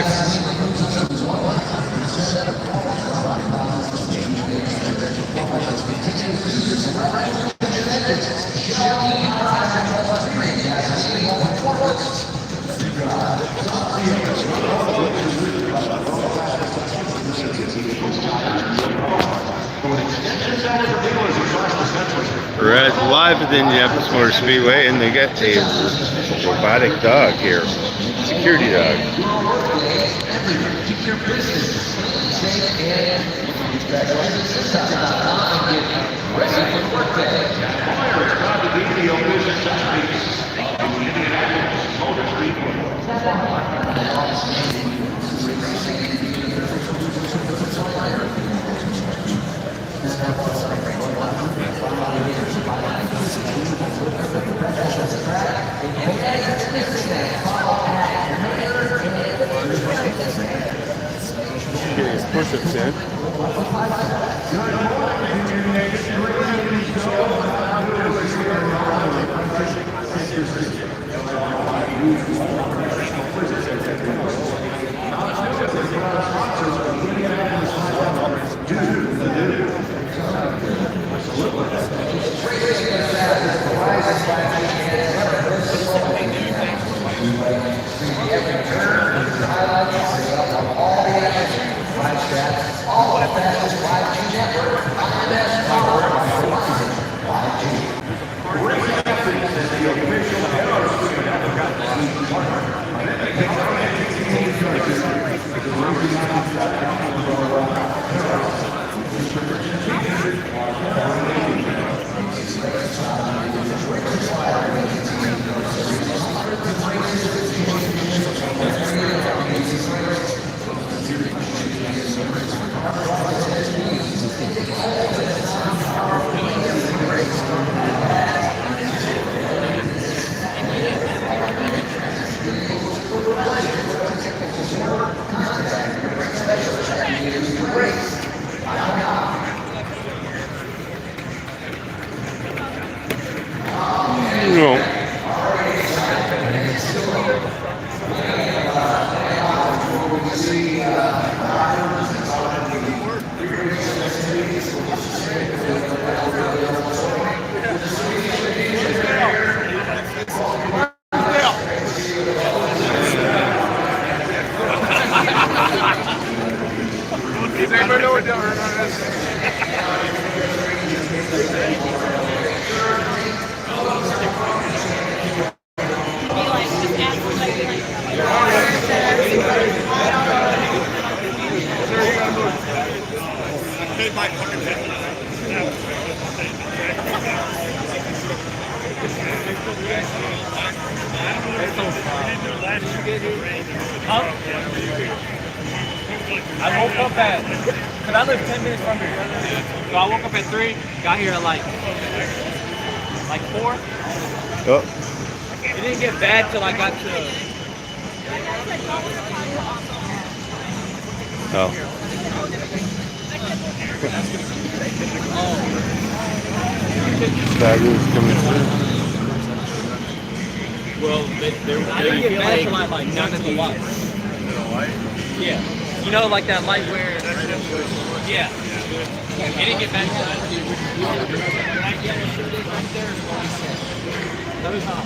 Live. We're live at the Indianapolis Motor Speedway, and they got a robotic dog here, security dog. Getting his push-ups in. I woke up at, because I live 10 minutes from here. So I woke up at 3, got here at like 4. Oh. It didn't get bad till I got to... Oh. Baggers coming through. Well, I didn't get bad till I like none of the lights. Yeah. You know, like that light where... Yeah. It didn't get bad till that was hot.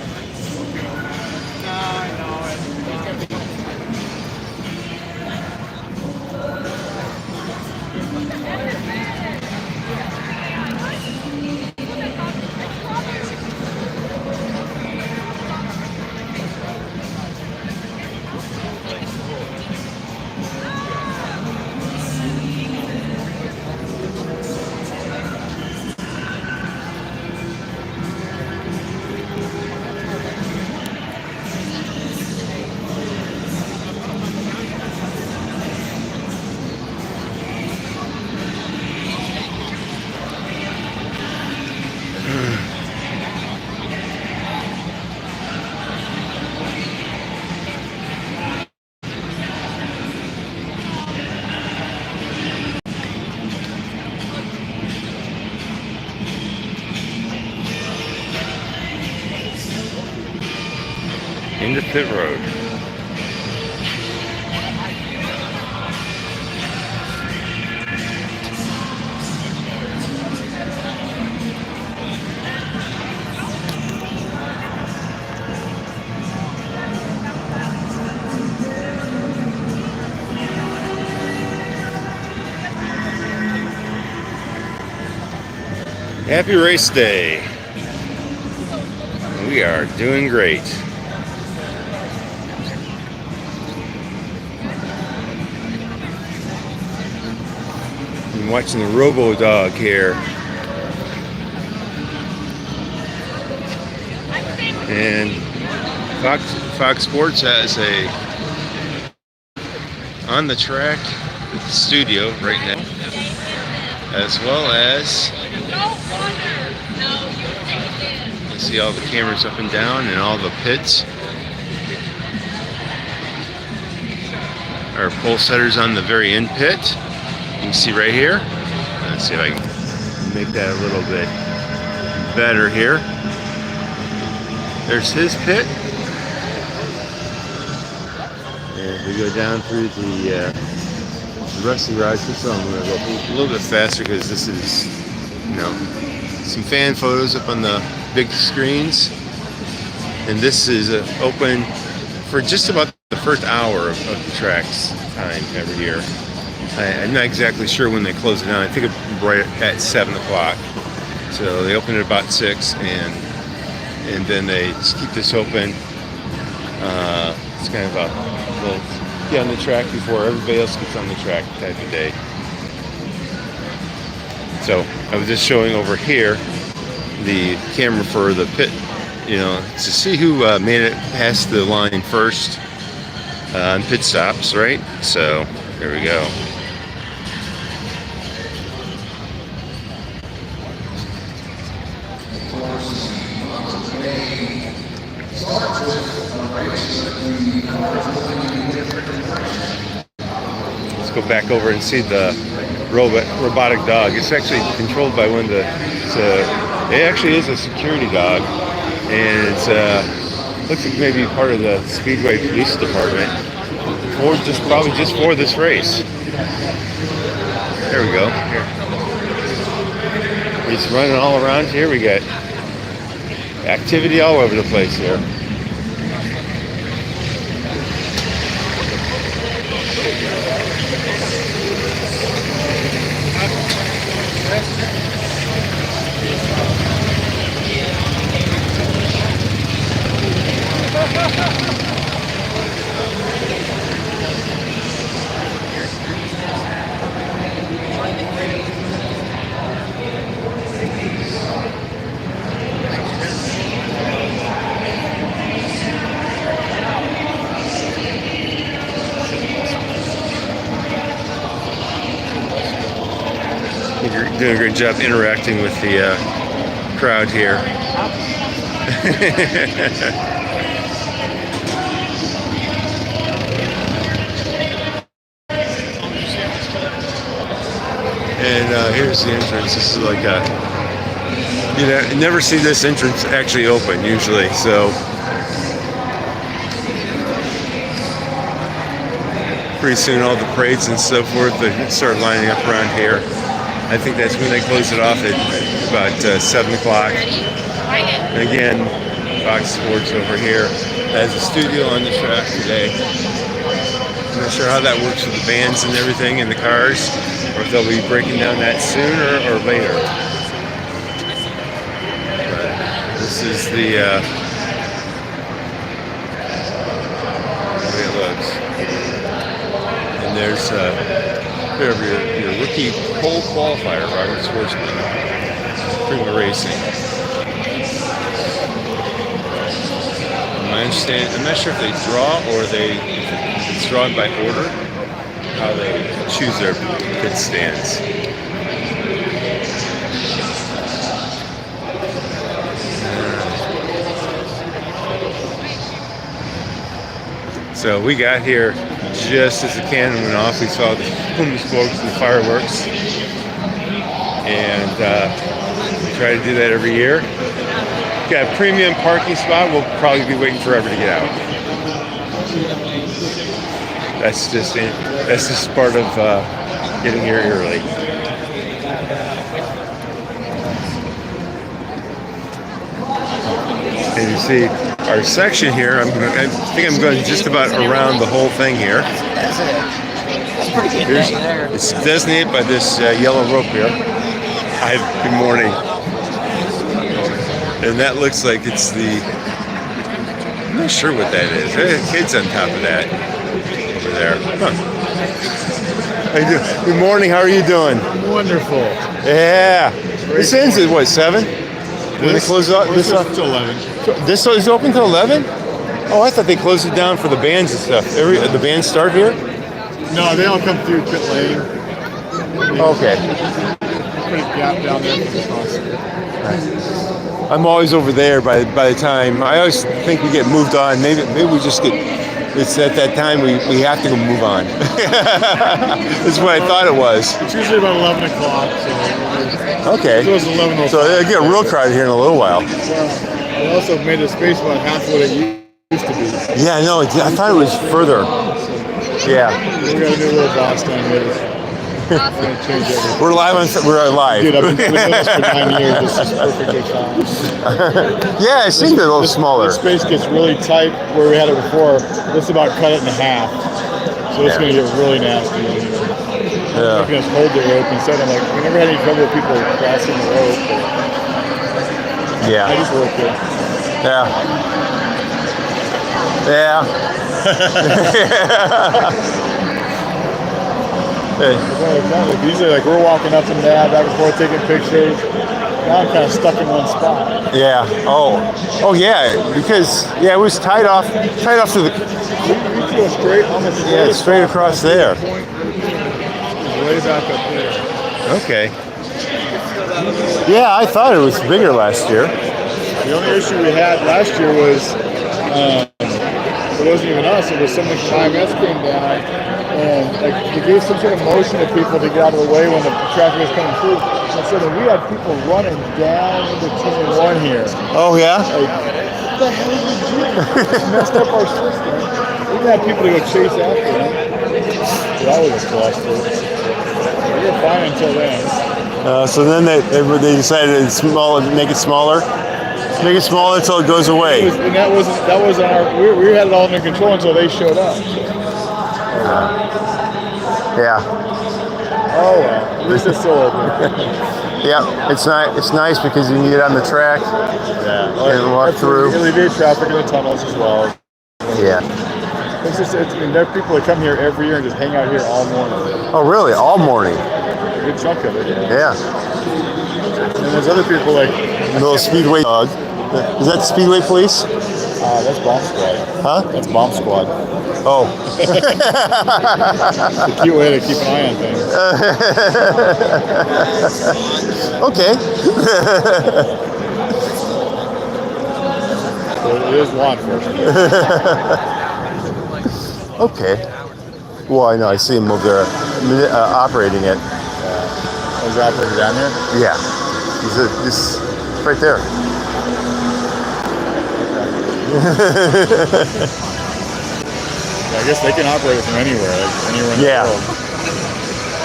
No, no. Into pit road. Happy race day. We are doing great. I'm watching the Robo Dog here. And Fox Sports has a on the track studio right now, as well as you see all the cameras up and down and all the pits. Our pole setters on the very end pit. You can see right here. Let's see if I can make that a little bit better here. There's his pit. And we go down through the rest of the ride. So I'm going to go a little bit faster because this is, you know, some fan photos up on the big screens. And this is open for just about the first hour of the track's time every year. I'm not exactly sure when they close it down. I think it's right at 7 o'clock. So they open at about 6, and then they just keep this open. It's kind of a little get on the track before everybody else gets on the track type of day. So I was just showing over here the camera for the pit, you know, to see who made it past the line first on pit stops, right? So there we go. Let's go back over and see the robotic dog. It's actually controlled by one of the. It actually is a security dog, and it's looks like maybe part of the Speedway Police Department, or probably just for this race. There we go. Here. He's running all around here. We got activity all over the place here. You're doing a great job interacting with the crowd here. And here's the entrance. This is like a, you know, you never see this entrance actually open usually, so pretty soon all the parades and so forth they start lining up around here. I think that's when they close it off at about 7 o'clock. And again, Fox Sports over here has a studio on the track today. I'm not sure how that works with the bands and everything in the cars, or if they'll be breaking down that sooner or later. But this is the way it looks. And there's your rookie pole qualifier, Robert Schwartzman, Prima Racing. I'm not sure if they draw or if it's drawn by order, how they choose their pit stands. So we got here just as the cannon went off. We saw the boom smokes and the fireworks, and we try to do that every year. Got a premium parking spot. We'll probably be waiting forever to get out. That's just part of getting here early. And you see our section here. I think I'm going just about around the whole thing here. That's pretty good. It's designated by this yellow rope here. Good morning. And that looks like it's the, I'm not sure what that is. There are kids on top of that over there. Huh. How you doing? Good morning. How are you doing? Wonderful. Yeah. This ends at what, 7? When they close up? This is to 11. This is open till 11? Oh, I thought they closed it down for the bands and stuff. The bands start here? No, they all come through pit lane. Okay. Put a gap down there for the concert. I'm always over there by the time. I always think we get moved on. Maybe we just get. It's at that time we have to move on. That's what I thought it was. It's usually about 11 o'clock. So okay. It was 11:05. So it'll get real crowded here in a little while. Well, they also made the space about half what it used to be. Yeah, no, I thought it was further. Yeah. We got a new little boss down here. Change everything. We're live. We're live. Dude, I've been doing this for 9 years. This is perfectly fine. Yeah, it seemed a little smaller. The space gets really tight where we had it before. Let's about cut it in half. So it's going to get really nasty in here. Yeah. We can just hold the rope instead. I'm like, we never had any trouble with people crossing the rope. Yeah. I just work it. Yeah. Yeah. Hey. Usually, like, we're walking up and down, back and forth, taking pictures. Now I'm kind of stuck in one spot. Yeah. Oh, yeah. Because it was tied off to the. You go straight, almost Straight across there. Way back up there. Okay. Yeah, I thought it was bigger last year. The only issue we had last year was it wasn't even us. It was someone from IMS came down and they gave some sort of motion to people to get out of the way when the traffic was coming through. And so then we had people running down into turn 1 here. Oh yeah. Like, what the hell did we do? It messed up our system. We didn't have people to go chase after them. That was a cluster. We were fine until then. So then they decided to make it smaller. Make it smaller until it goes away. And that wasn't our. We had it all under control until they showed up. Yeah. Oh well, at least it's still open. Yeah, it's nice because you can get on the track and walk through. LED traffic in the tunnels as well. Yeah. There are people that come here every year and just hang out here all morning. Oh really? All morning? A good chunk of it. Yeah. And there's other people like little Speedway dog. Is that Speedway Police? That's Bomb Squad. Huh? That's Bomb Squad. Oh. It's a cute way to keep an eye on things. Okay. So it is law enforcement. Okay. Well, I know. I see him over there operating it. Was the operator down there? Yeah. He's right there. I guess they can operate from anywhere, like anywhere in the world.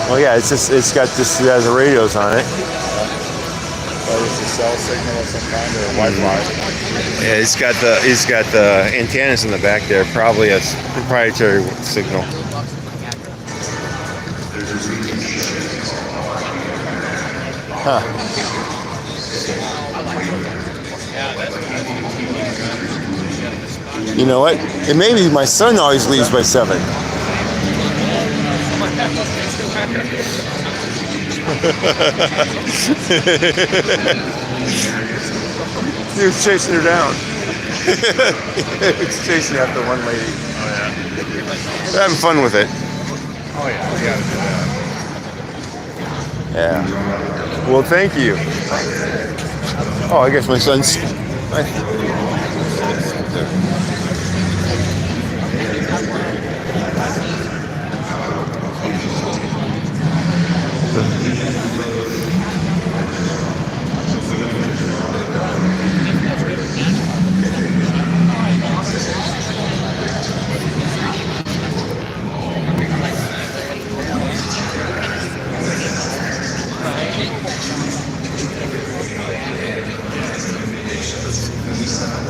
Well, yeah, it has the radios on it. Whether it's a cell signal of some kind or Wi-Fi. Yeah, he's got the antennas in the back there, probably a proprietary signal. Huh. You know what? And maybe my son always leaves by 7. He was chasing her down. He was chasing after one lady. Oh yeah. They're having fun with it. Oh yeah, we gotta do that. Yeah. Well, thank you. Oh, I guess my son's.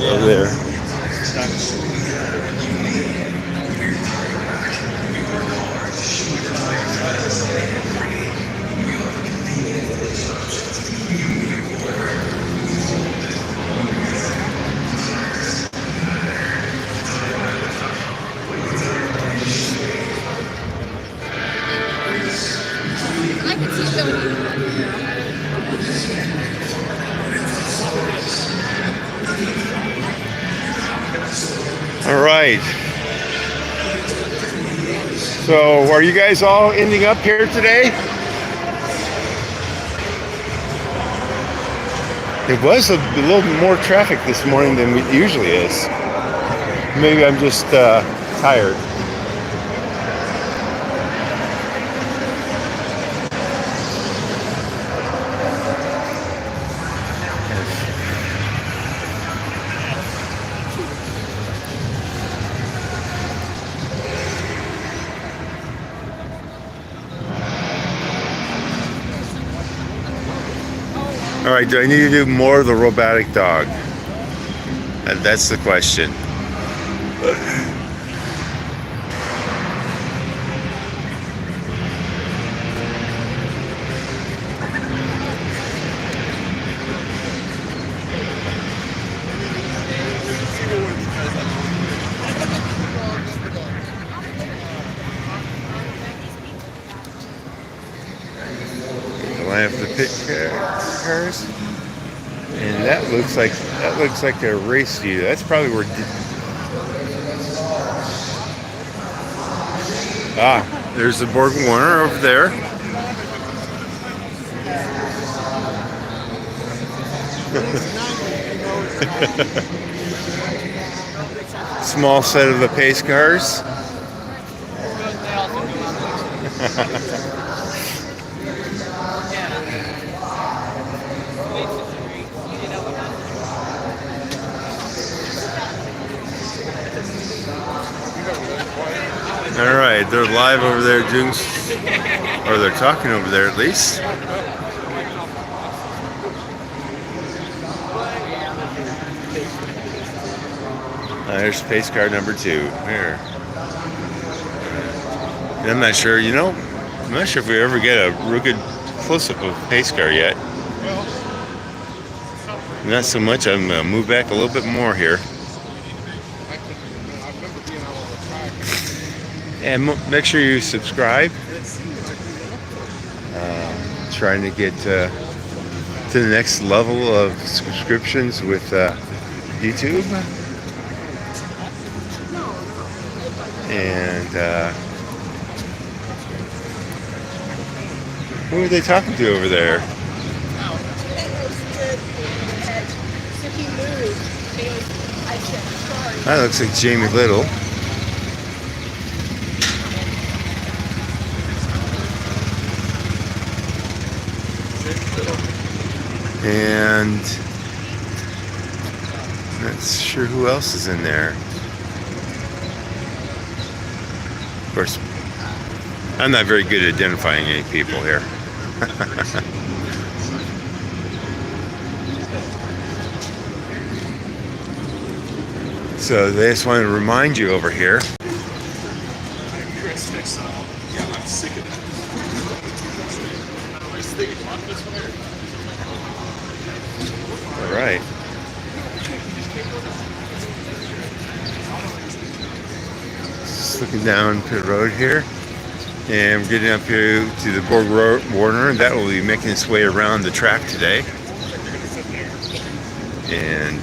Over there. All right. So, are you guys all ending up here today? It was a little bit more traffic this morning than it usually is. Maybe I'm just tired. All right, do I need to do more of the robotic dog? That's the question. Line up the pit cars, and that looks like a race view. That's probably where. There's the Borg Warner over there. Small set of the pace cars. All right, they're live over there doing, or they're talking over there at least. There's pace car number 2 here. And I'm not sure, I'm not sure if we ever get a real good close-up of pace car yet. Not so much. I'm gonna move back a little bit more here. And make sure you subscribe. Trying to get to the next level of subscriptions with YouTube. And who are they talking to over there? That looks like Jamie Little. And not sure who else is in there. Of course, I'm not very good at identifying any people here. So they just want to remind you over here. I'm sick of All right. Just looking down pit road here, and we're getting up here to the Borg Warner. That will be making its way around the track today. And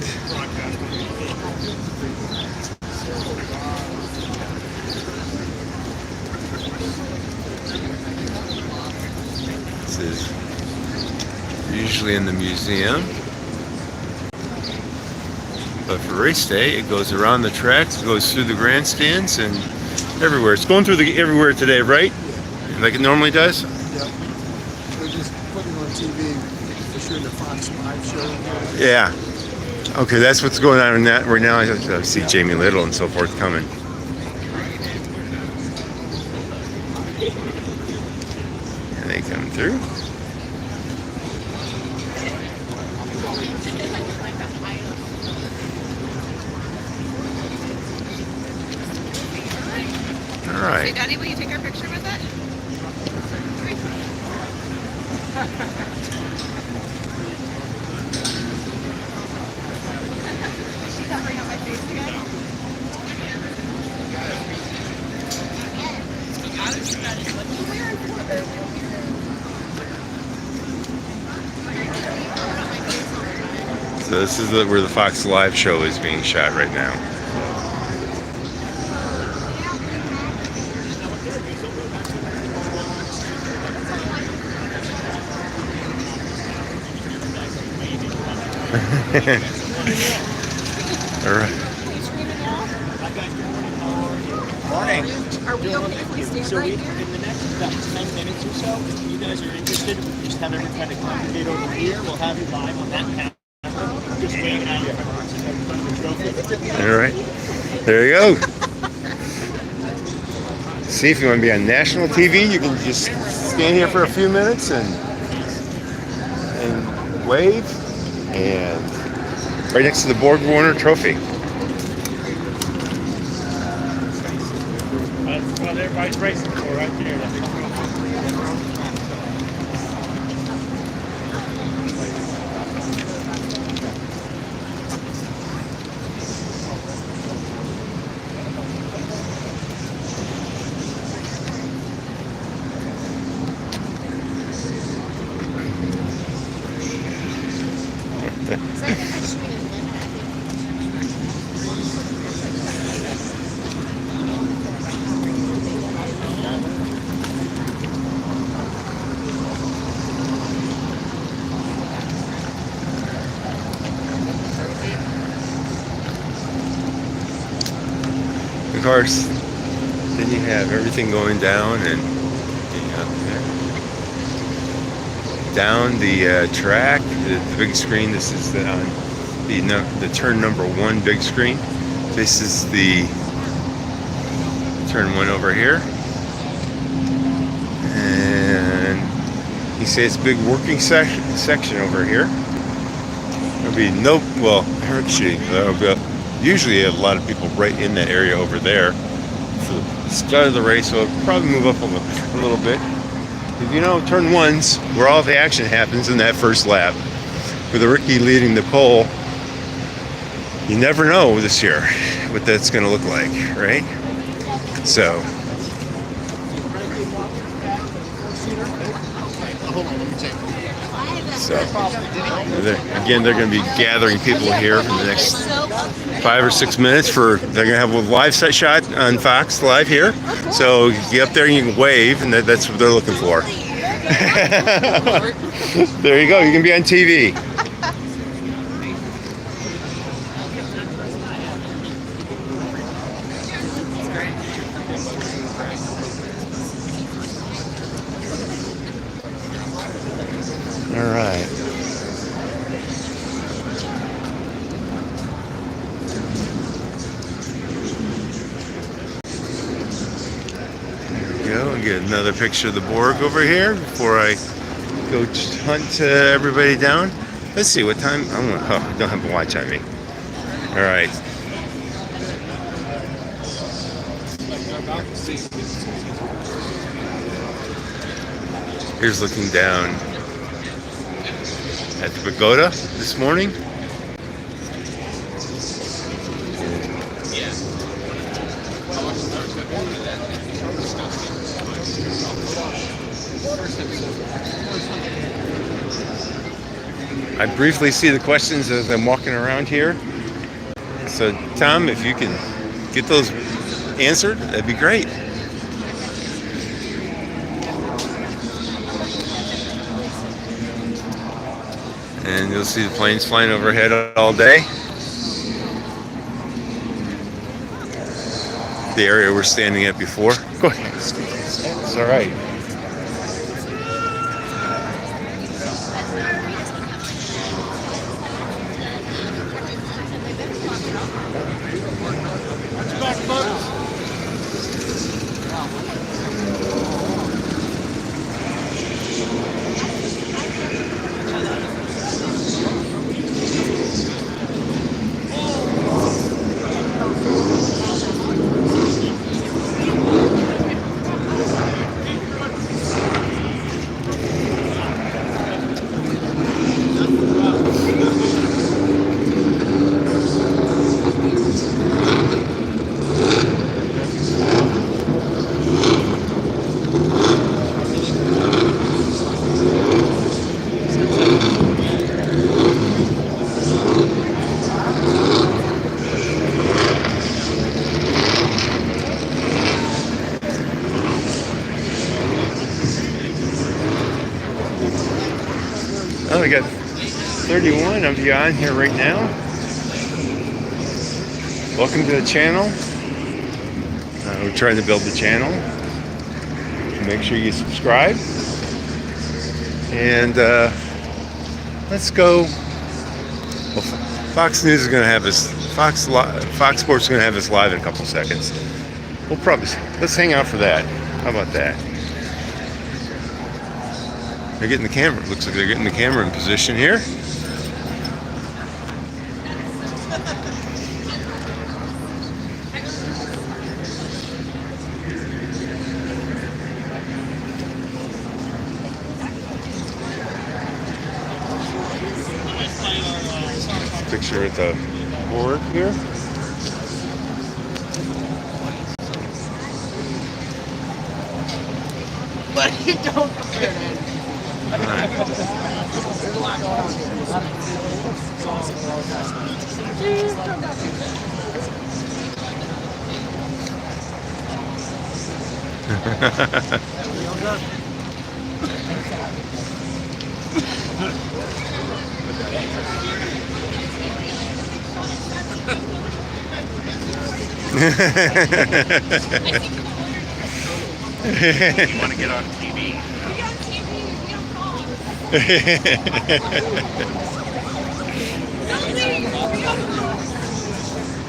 this is usually in the museum, but for race day it goes around the tracks, it goes through the grandstands and everywhere. It's going through everywhere today, right? Like it normally does? Yep. We're just putting on TV for sure the Fox 5 show. Yeah. Okay, that's what's going on in that right now. I see Jamie Little and so forth coming. And they come through. All right. Hey, Daddy, will you take our picture with it? She's covering up my face again. So this is where the Fox Live show is being shot right now. All right. Morning. Are we okay if we stand right here? In the next about 10 minutes or so, if you guys are interested, we just have everyone kind of congregate over here. We'll have you live on that camera. Just waiting out in front of the trophy. All right. There you go. See, if you want to be on national TV, you can just stand here for a few minutes and wave. And right next to the Borg Warner Trophy. That's what everybody's racing for right there. Of course, then you have everything going down and down the track, the big screen. This is on the turn number 1 big screen. This is the turn 1 over here, and you see it's a big working section over here. There'll be there'll be usually a lot of people right in that area over there for the start of the race, so it'll probably move up a little bit. You know, turn 1's where all the action happens in that first lap. With the rookie leading the pole, you never know this year what that's going to look like, right? So, again, they're going to be gathering people here for the next 5 or 6 minutes. They're going to have a live set shot on Fox Live here. So you get up there and you can wave, and that's what they're looking for. There you go. You can be on TV. All right. Go and get another picture of the Borg over here before I go hunt everybody down. Let's see what time. I don't have a watch on me. All right. Here's looking down at the pagoda this morning. I briefly see the questions as I'm walking around here. So, Tom, if you can get those answered, that'd be great. And you'll see the planes flying overhead all day. The area we're standing at before. Go ahead. It's all right. Well, we got 31 of you on here right now. Welcome to the channel. We're trying to build the channel. Make sure you subscribe. And let's go. Well, Fox News is going to have us. Fox Sports is going to have us live in a couple seconds. We'll probably let's hang out for that. How about that? They're getting the camera. Looks like they're getting the camera in position here. Picture at the board here. But you don't compare that. There's a lot going You want to get on TV?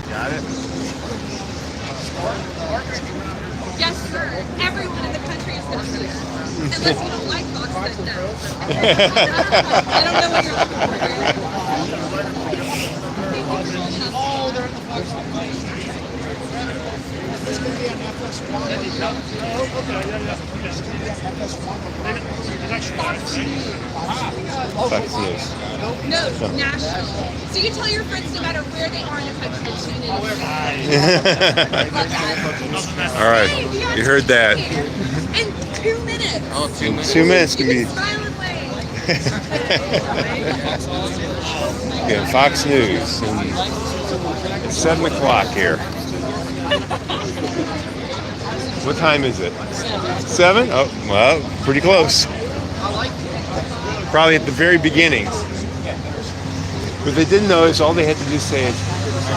Got it? Yes, sir. Everyone in the country is going to see it. Unless you don't like Fox, then no. I don't know what you're looking for here. Oh, they're in the Fox. It's going to be on FS1. Fox News. No, national. So you tell your friends no matter where they are in the country to tune in. All right, you heard that. In 2 minutes. Oh, 2 minutes. 2 minutes can be. Smile and wave. Yeah, Fox News. It's 7 o'clock here. What time is it? 7? Oh, well, pretty close. Probably at the very beginning. What they didn't know is all they had to do is say, I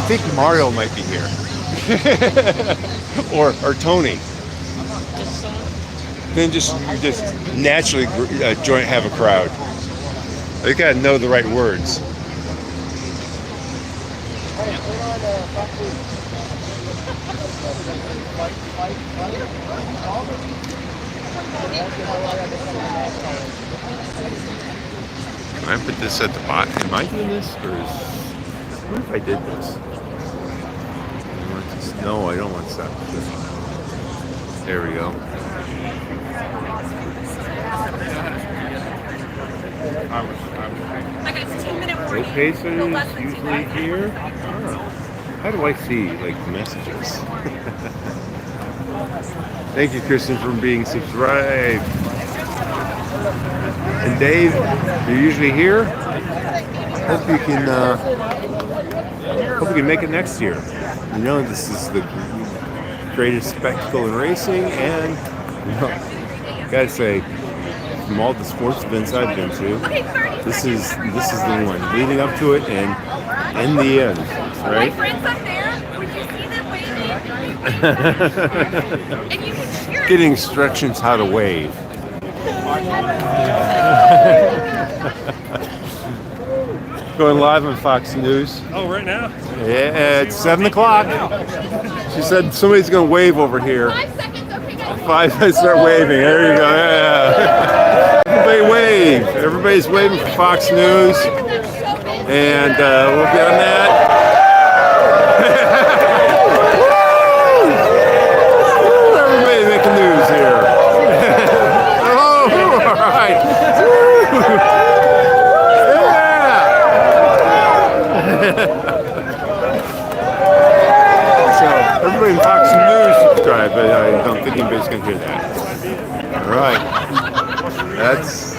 think Mario might be here. or Tony. Then just naturally have a crowd. You gotta know the right words. Can I put this at the bottom? Am I doing this? Or what if I did this? No, I don't want to stop. There we go. I got a 2-minute No warning. pacers No less than 2 usually minutes. here. Oh. How do I see like messages? Thank you, Kristen, for being subscribed. And Dave, you're usually here. Hope you can make it next year. You know, this is the greatest spectacle in racing, and gotta say, from all the sports events I've been to, this is the one leading up to it and in the end, My right? friends up there, would you see them waving? And you can cheer. Getting instructions how to wave. Going live on Fox News. Oh, right now? Yeah, it's 7 o'clock. She said somebody's going to wave over here. 5 seconds, okay, guys. 5, I start waving. There you go. Yeah. Everybody wave. Everybody's waving for Fox News. And we'll get on that. Woo! Everybody making news here. Oh, all right. So everybody in Fox News subscribe, but I don't think anybody's going to hear that. All right. That's...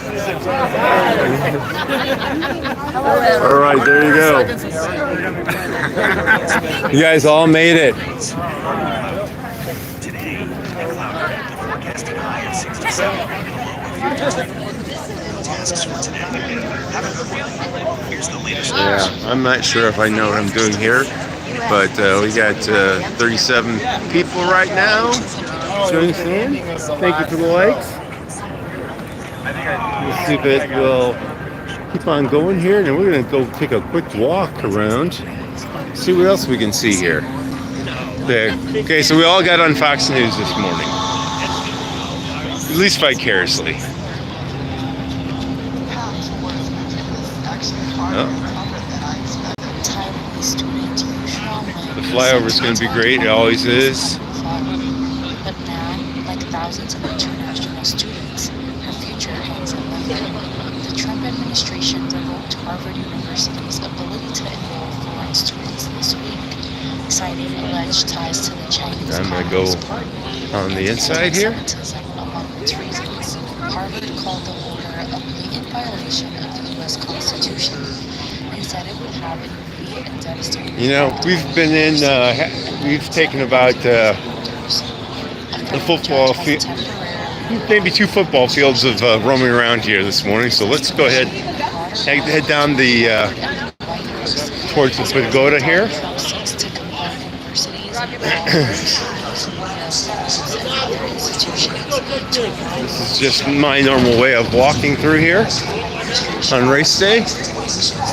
All right, there you go. You guys all made it. Today, the cloud forecasting high of 67. Yeah, I'm not sure if I know what I'm doing here, but we got 37 people right now joining us in. Thank you for the likes. Let's see if it will keep on going here, and then we're going to go take a quick walk around, see what else we can see here. Okay, so we all got on Fox News this morning, at least vicariously. Oh. The flyover is going to be great. It always is. But now, like thousands of international students, her future hangs in London. The Trump administration revoked Harvard University's ability to enroll foreign students this week, citing alleged ties to the Chinese I'm going to go on the inside here. Among its reasons, Harvard called the order a blatant violation of the U.S. Constitution and said it would have an immediate and devastating. You know, we've been in, we've taken about a football field, maybe 2 football fields of roaming around here this morning. So let's go ahead, head down the towards the pagoda here. This is just my normal way of walking through here on race day,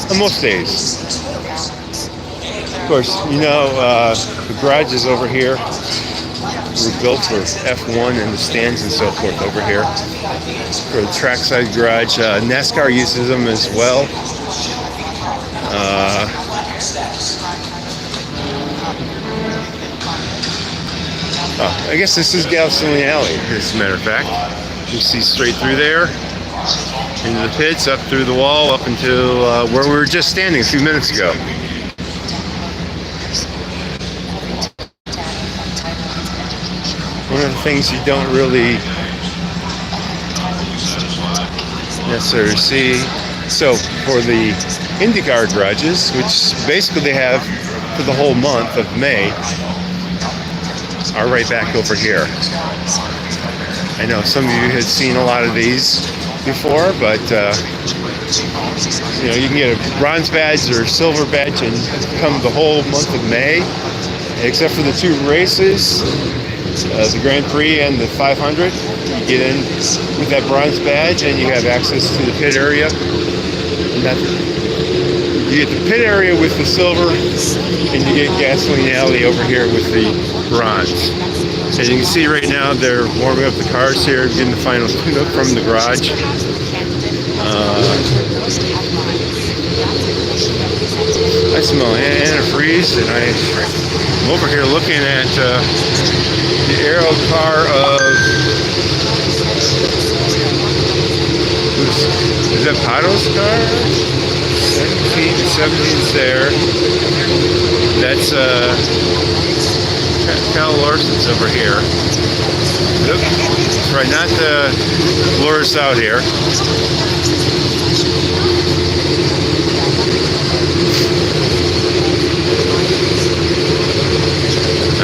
on most days. Of course, you know, the garages over here were built for F1 and the stands and so forth over here. For the trackside garage, NASCAR uses them as well. I guess this is Gasoline Alley, as a matter of fact. You see straight through there, into the pits, up through the wall, up until where we were just standing a few minutes ago. One of the things you don't really necessarily see. So for the IndyCar garages, which basically they have for the whole month of May, are right back over here. I know some of you had seen a lot of these before, but you know, you can get a bronze badge or silver badge and come the whole month of May, except for the 2 races, the Grand Prix and the 500. You get in with that bronze badge and you have access to the pit area. You get the pit area with the silver, and you get Gasoline Alley over here with the bronze. As you can see right now, they're warming up the cars here, getting the final tune-up from the garage. I smell antifreeze, and I'm over here looking at the aero car of, is that Pato's car? 17's there. That's Cal Larson's over here. Oops. Right, not to lure us out here.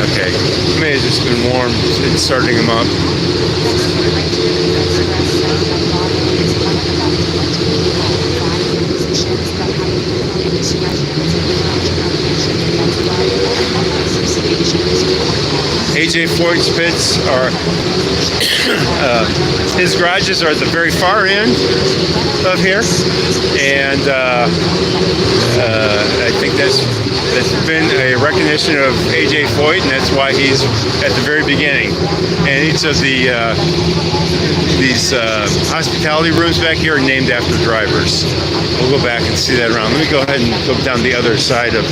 Okay, may have just been warm. It's starting them up. AJ Foyt's pits are, his garages are at the very far end of here, and I think that's been a recognition of AJ Foyt, and that's why he's at the very beginning. And each of the these hospitality rooms back here are named after drivers. We'll go back and see that around. Let me go ahead and go down the other side of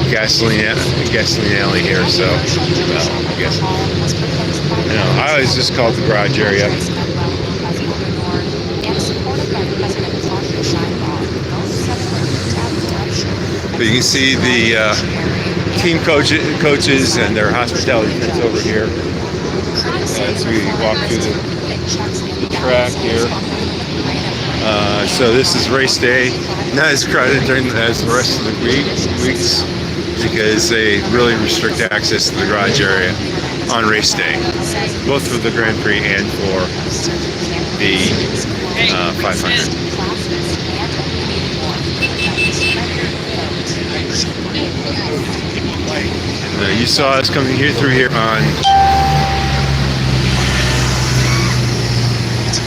Gasoline Alley here. So, I guess, you know, I always just call it the garage area. But you can see the team coaches and their hospitality pits over here as we walk through the track here. So this is race day. Not as crowded as the rest of the weeks because they really restrict access to the garage area on race day, both for the Grand Prix and for the 500. You saw us coming here through here on.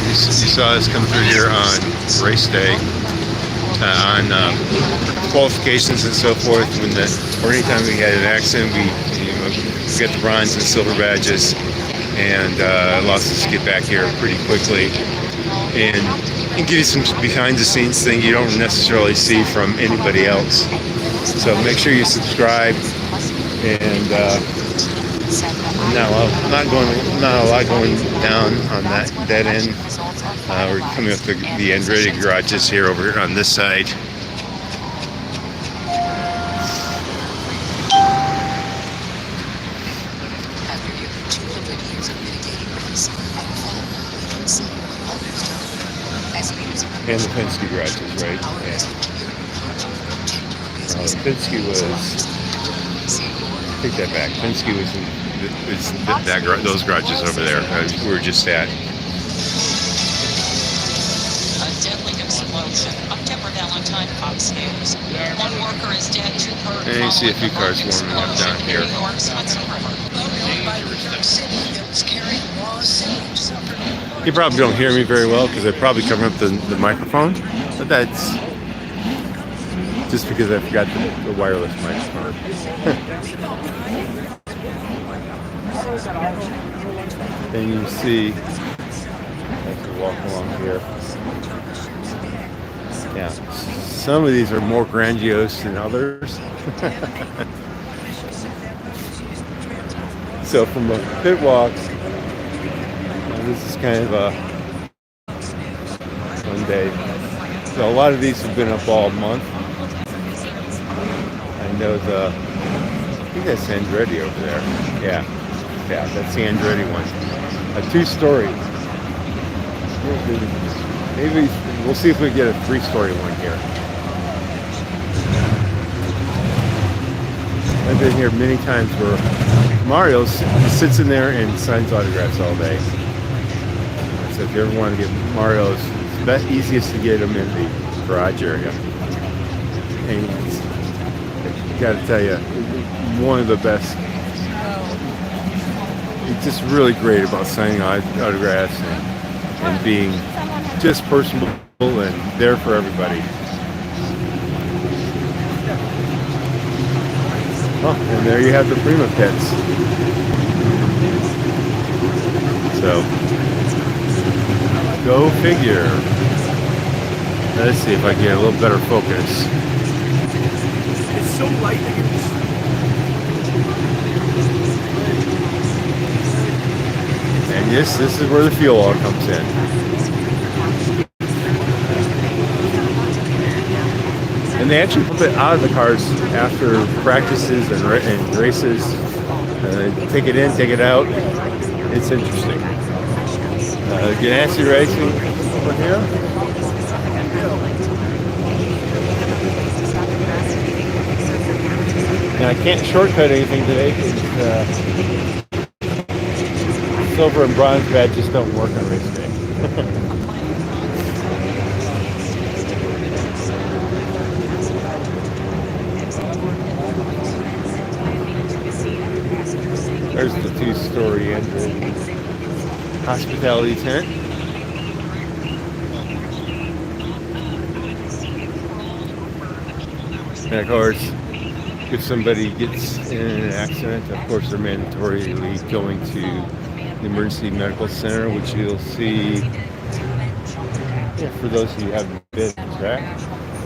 You saw us come through here on race day, on qualifications and so forth. Or anytime we had an accident, we get the bronze and silver badges, and allows us to get back here pretty quickly and give you some behind the scenes thing you don't necessarily see from anybody else. So make sure you subscribe. And not a lot going down on that end. We're coming up the Andretti garages here over here on this side. And the Penske garages, right? Yeah. Penske was. Take that back. Penske was those garages over there. We were just at. A deadly explosion. October Valentine Fox News. One worker is dead, 2 hurt. And you see a few cars warming up down here. New York's Hudson River. You probably don't hear me very well because I probably cover up the microphone, but that's just because I forgot the wireless microphone. And you see, as we walk along here, yeah, some of these are more grandiose than others. So from a pit walk, this is kind of a fun day. So a lot of these have been up all month. I know I think that's Andretti over there. Yeah, that's the Andretti one. A 2-story. Maybe we'll see if we get a 3-story one here. I've been here many times where Mario sits in there and signs autographs all day. So if you ever want to get Mario's, it's the easiest to get him in the garage area. And got to tell you, one of the best. It's just really great about signing autographs and being just personable and there for everybody. Oh, and there you have the Prima pits. So, go figure. Let's see if I can get a little better focus. It's so light. And this is where the fuel oil comes in. And they actually pump it out of the cars after practices and races. Take it in, take it out. It's interesting. Ganassi Racing over here. Now I can't shortcut anything today because silver and bronze badges don't work on race day. There's the 2-story entrance. Hospitality tent. And of course, if somebody gets in an accident, of course they're mandatorily going to the emergency medical center, which you'll see. Yeah, for those of you who haven't been to the track,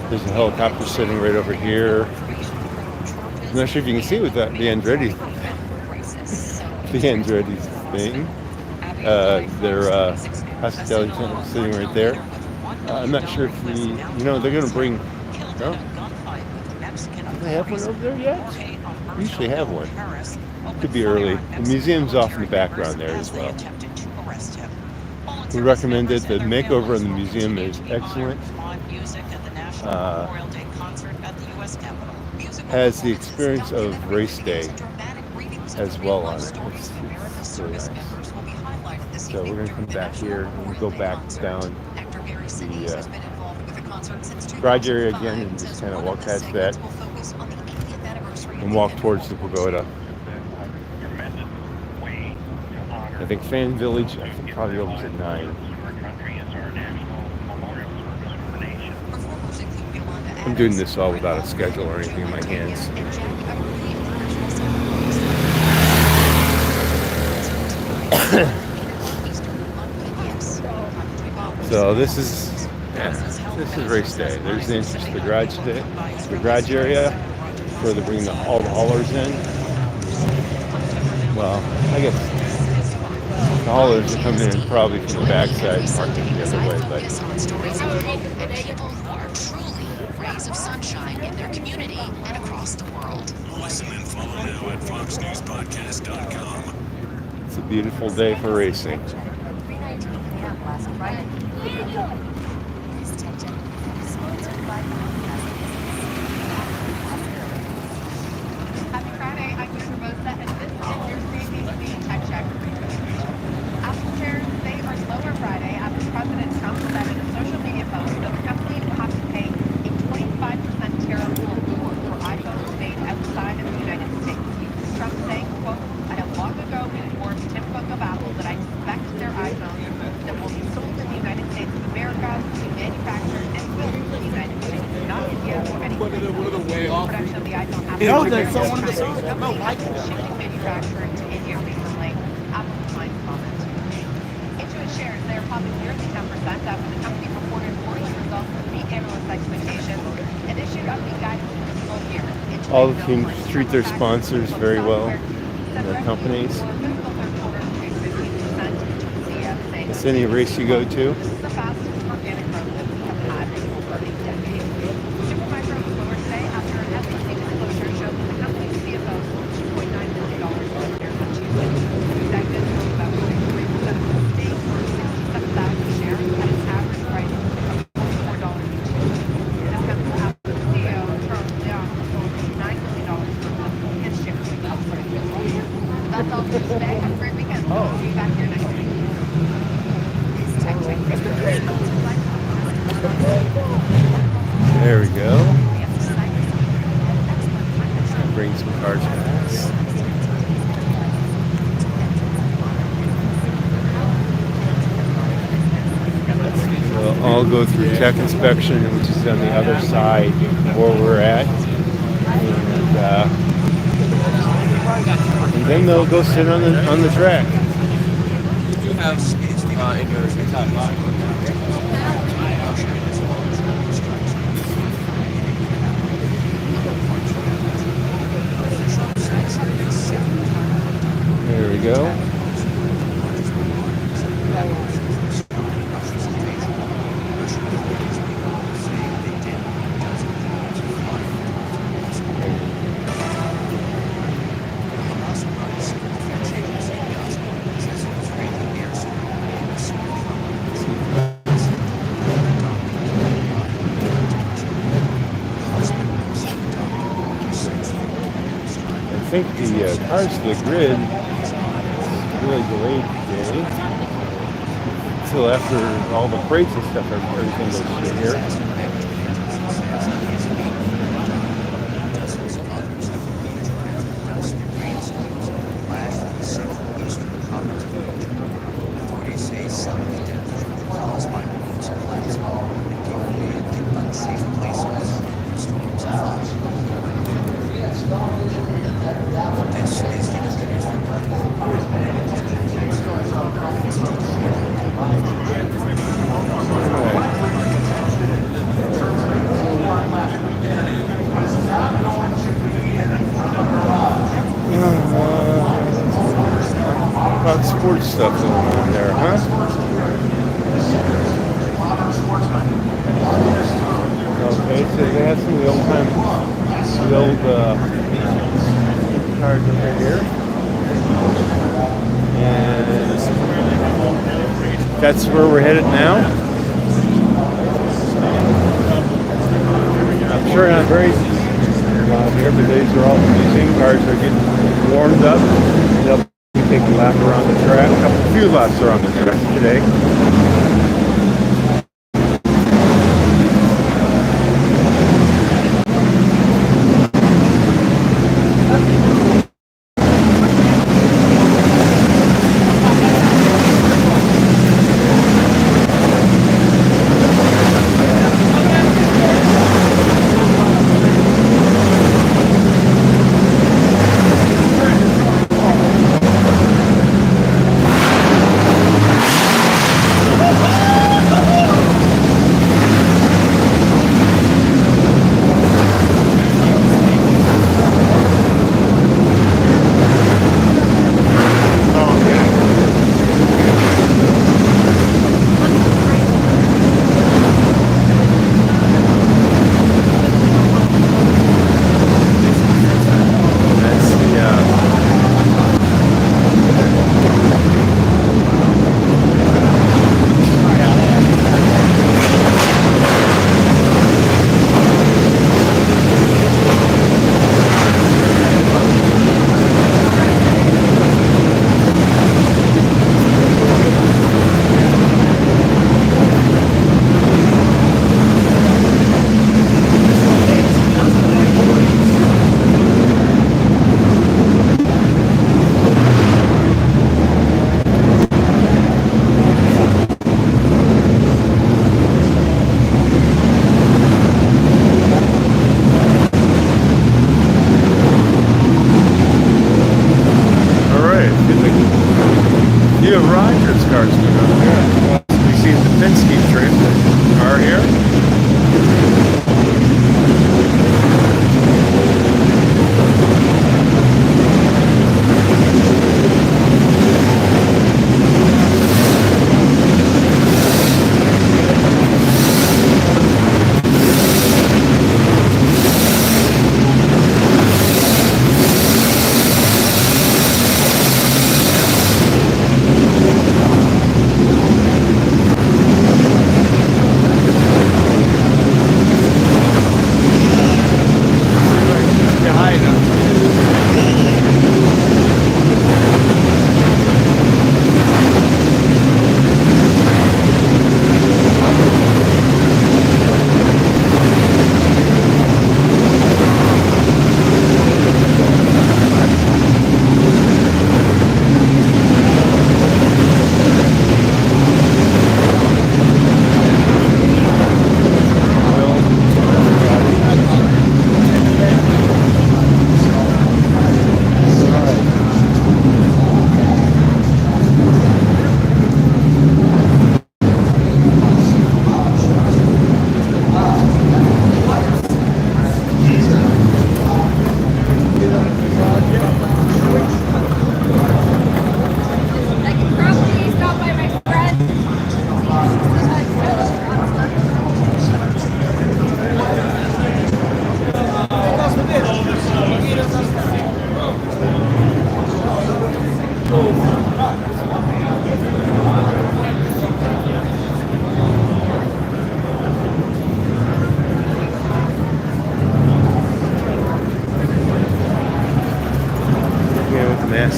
there's a helicopter sitting right over here. I'm not sure if you can see with that the Andretti thing. Their hospitality center is sitting right there. I'm not sure if they're going to bring. No? Do they have one over there yet? We usually have one. Could be early. The museum's off in the background there as well. We recommend it. The makeover in the museum is excellent. Has the experience of race day as well on it. It's really nice. So we're going to come back here and go back down Various cities the has been involved with the concert since garage area again 2005. and just Says kind of one walk the past that segments will focus on the 80th anniversary of and the walk event. towards the pagoda. I think Fan Village, I think probably opens at 9. Performers include Yolanda I'm doing Adams, this all without a Brett schedule or Baldwin, anything in my Joe hands. Mantegna, and Jack Everly, international soloists like Eastern unput gifts. So this is race day. There's the entrance to the garage area where they bring all the haulers in. Well, I guess the haulers are coming in probably from the backside, parking the other way, but on stories of hope and people who are truly rays of sunshine in their community and across the world. Listen and follow now at foxnewspodcast.com. it's a beautiful day for racing. Happy Friday, I'm Mr. Bosa, and this is your CBC Tech Check. Apple shares today are slower Friday after President Trump said in a social media post that the company will have to pay a 25% tariff on import for iPhones made outside of the United States. Trump saying, quote, I have long ago informed Tim Cook of Apple that I expect their iPhones that will be sold in the United States of America to be manufactured and built in the United States, not India or any production of the iPhone happens No, to there's be someone on the China. side. No, I can. Shifting manufacturing to India recently. Apple declined comment. Intuit shares, they are popping nearly 10% after the company reported quarterly results that beat analyst expectations and issued upbeat guidance for the full year. All the teams treat their sponsors very well, and their companies. It's any race you go to. This is the fastest organic growth that we have had in over a decade. Supermicro was lower today after an SEC disclosure showed that the company's CFO sold $2.9 million worth of shares on Tuesday. Executives sold about 43% of the stake for 67,000 shares at an average price of $44 each. This comes after the CEO, Charles Leon, sold $9 million worth of his shares outside. That's all for today. Have a great weekend. We'll be back here next week. There we go. Bring some cars past. So I'll go through tech inspection, which is on the other side where we're at. And then they'll go sit on the track. You do have in your top line. There we go. I think the cars to the grid really delayed today until after all the crates and stuff, everything goes through here. About sports stuff going on there, huh? Okay, so they have some of the old cars over here. And that's where we're headed now. I'm sure not very out here, but these are all these in cars are getting warmed up. They'll take a lap around the track. A few laps around the track today.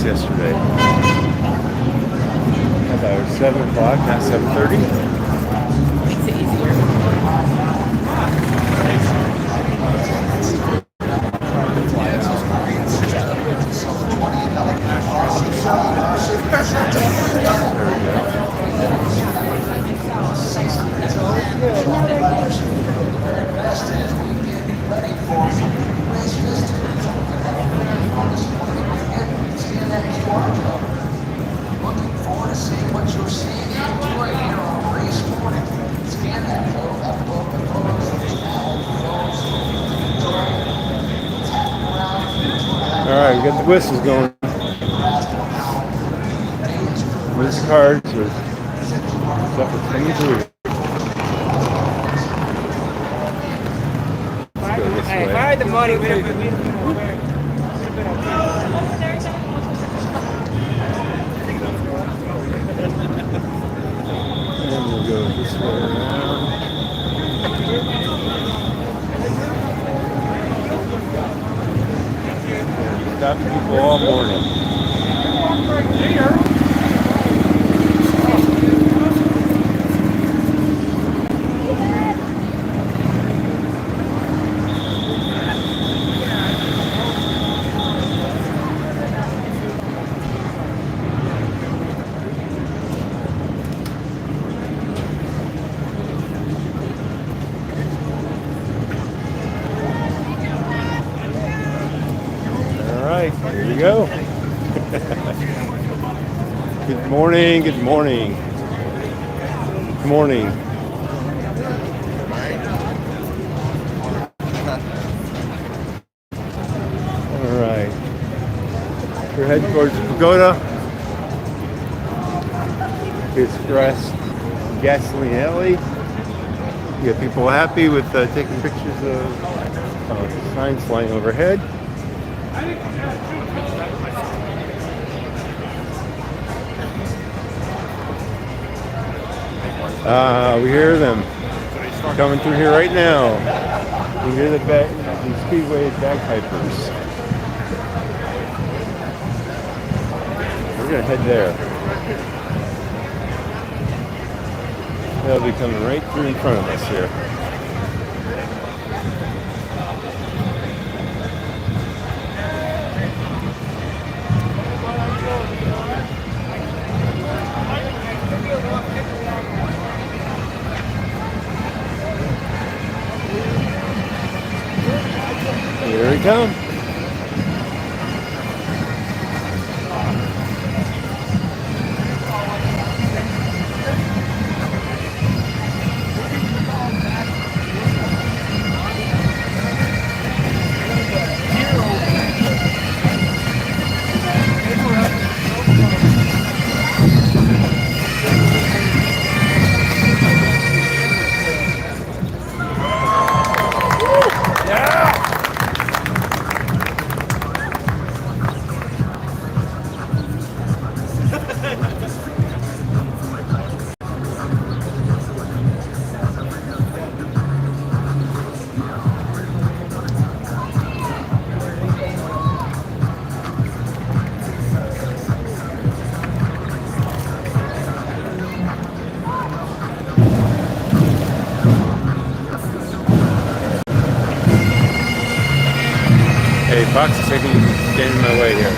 yesterday. About 7 o'clock, not 7:30. Makes it easier. Alright, we got the whistles going. There's the cards with stuff that's coming through. Let's go this Hey, if I way. had the money, we'd have been And we'll go this way around. Stop people all morning. Here we go. Good morning, good morning. Good morning. All right. We're heading towards Pagoda. Express Gasoline Alley. You got people happy with taking pictures of signs flying overhead. We hear them coming through here right now. We hear the Speedway bagpipers. We're gonna head there. They'll be coming right through in front of us here. Here we come. Hey, Fox is taking getting in my way here.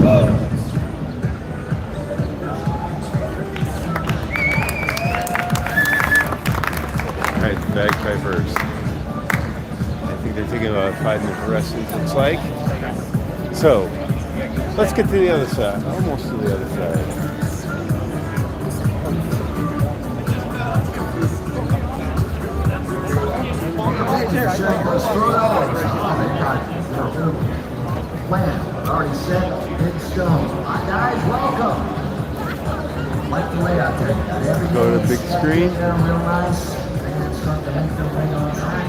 Alright, the bagpipers. I think they're taking about a 5-minute rest, it looks like. So, let's get to the other side. Almost to the other side. Plan already set in stone. Hi guys, welcome. Like the layout there. Go to the big screen. Real nice. And start to make their way on track.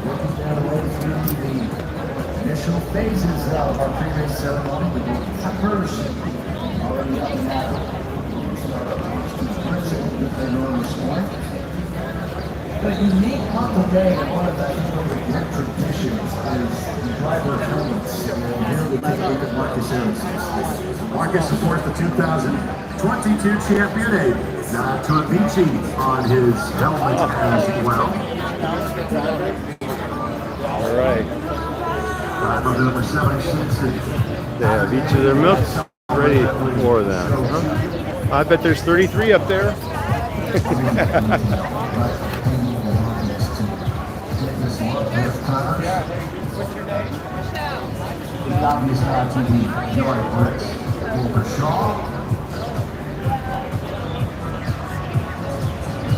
Working their way through the initial phases of our pre-race ceremony with the peppers already up and at it. A unique month of day, and one of the traditions is the driver helmets. And here we take a look at Marcus Harris. Marcus supports the 2022 champion, Natavici, on his helmet as well. All right. Driver number 76. They have each of their milks ready for them. Huh? I bet there's 33 up there. The obvious nod to the Nordic Bricks. Wilbur Shaw.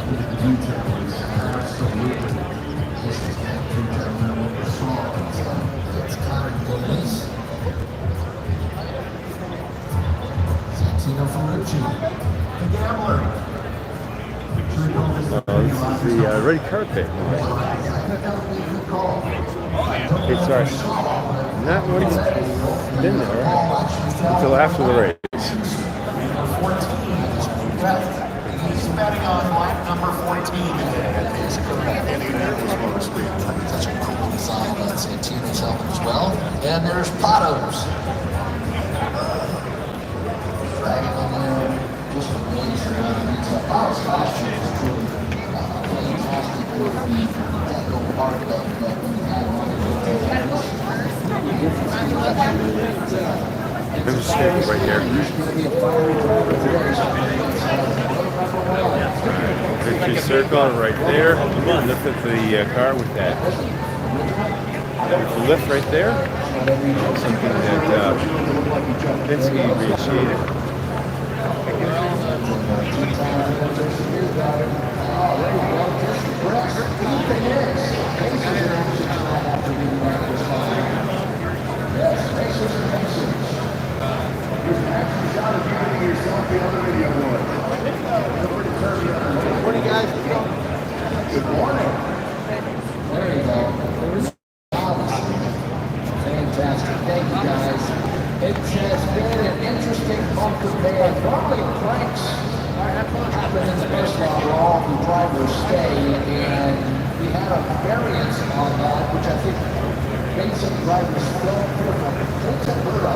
Look at the details. Absolutely. This is that detail. Wilbur Shaw. It's Connor Davis. Santino Ferrucci. The Gambler. This is the red carpet. Okay, sorry. Not when it's been there until after the race. He's betting on lap number 14. Indianapolis motor speed. Such a cool design on Santino's helmet as well. And there's Patos. Dragging on there. Just amazing how the detail. Patos costume is truly fantastic with the deco part that we had on it. I'm just standing right here. Victory circle right there. Lift up the car with that. The lift right there. Something that Vinsky appreciated. Morning, guys. Good morning. There you go. Fantastic. Thank you, guys. It has been an interesting month of May. Normally, pranks happen in the best law where all the drivers stay, and we had a variance on that, which I think made some drivers feel fearful. Let's put a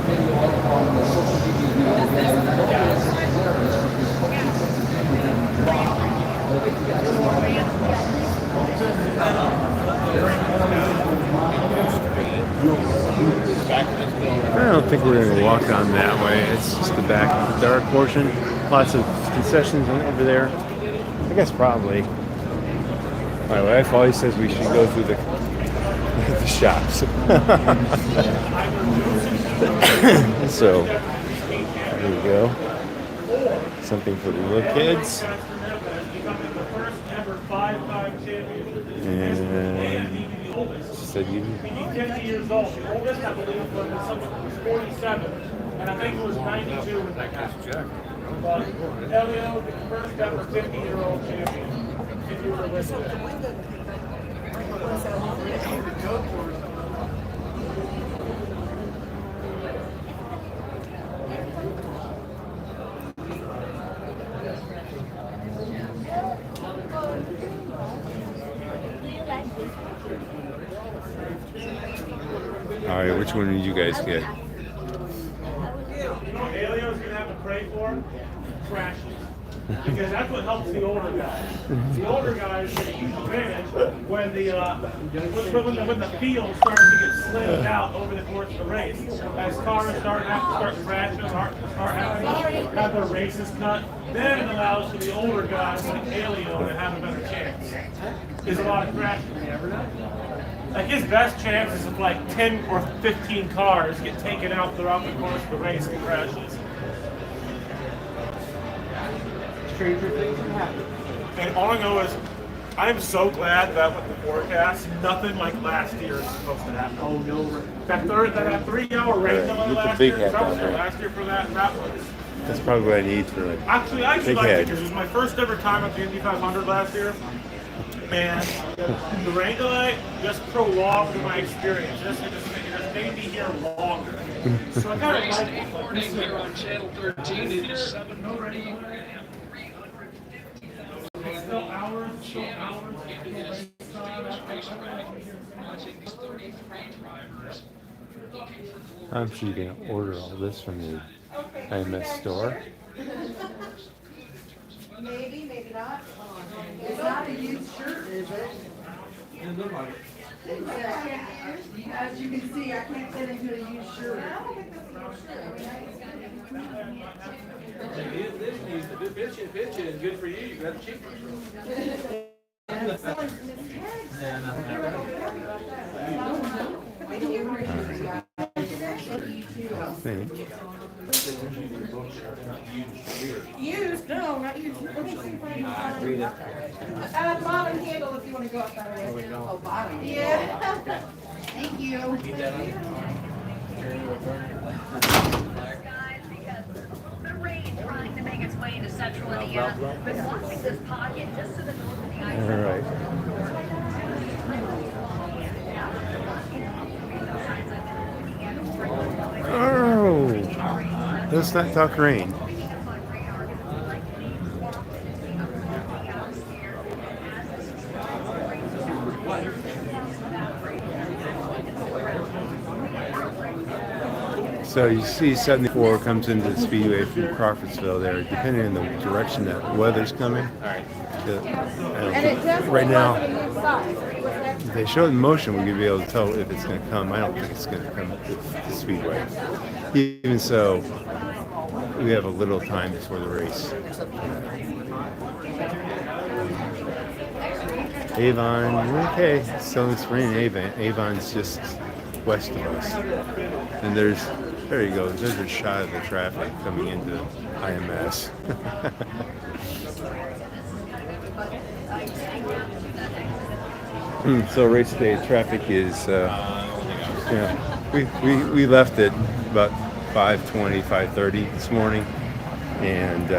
video up on the social media the other day, and I hope it's hilarious because hopefully something new didn't drop. But I think you guys I don't think we're going to walk on that way. It's just the back of the dark portion. Lots of concessions over there. I guess probably. My wife always says we should go through the shops. So, there we go. Something for the little kids. And she said you... 50 years old. The oldest, I believe, was 47. And I think it was 92 when that guy's Jack. But Elio, the first ever 50-year-old champion. If you were with him. All right, which one did you guys get? You know, Elio's going to have to pray for crashes. Because that's what helps the older guys. The older guys get a huge advantage when the field starts to get slimmed out over the course of the race. As cars start crashing, have their races cut, then it allows for the older guys like Alio to have a better chance. There's a lot of crashing. Like his best chance is if like 10 or 15 cars get taken out throughout the course of the race and crashes. Stranger things can happen. And all I know is, I'm so glad that with the forecast, nothing like last year is supposed to happen. Oh no! That 3-hour rain delay last year, last year for that was. That's probably what I need for like. Actually, I big like head. it because it was my first ever time at the Indy 500 last year. And the rain delay just prolonged my experience. It just made me here longer. So I kind of like it. Morning here on Channel 13. It is 7:40. Still hours. I'm sure you can order all this from the IMS store. Maybe, maybe not. It's not a used shirt, is it? As you can see, I can't get into a used shirt. If it's good for you. You got it cheaper. Used? No, not used. Let me see if I can find bottom handle if you want to go up that way. Oh, bottom. Yeah. Thank you. The rain trying to make its way into central Indiana, but blocking this pocket just to the north of the ice. All right. Oh, let's not talk rain. So you see 74 comes into the Speedway from Crawfordsville there, depending on the direction that weather's coming. Right now, if they show it in motion, we're going to be able to tell if it's going to come. I don't think it's going to come to the Speedway. Even so, we have a little time before the race. Avon, okay, still it's raining. Avon's just west of us. And there you go, there's a shot of the traffic coming into IMS. So race day traffic is, we left at about 5:20, 5:30 this morning, and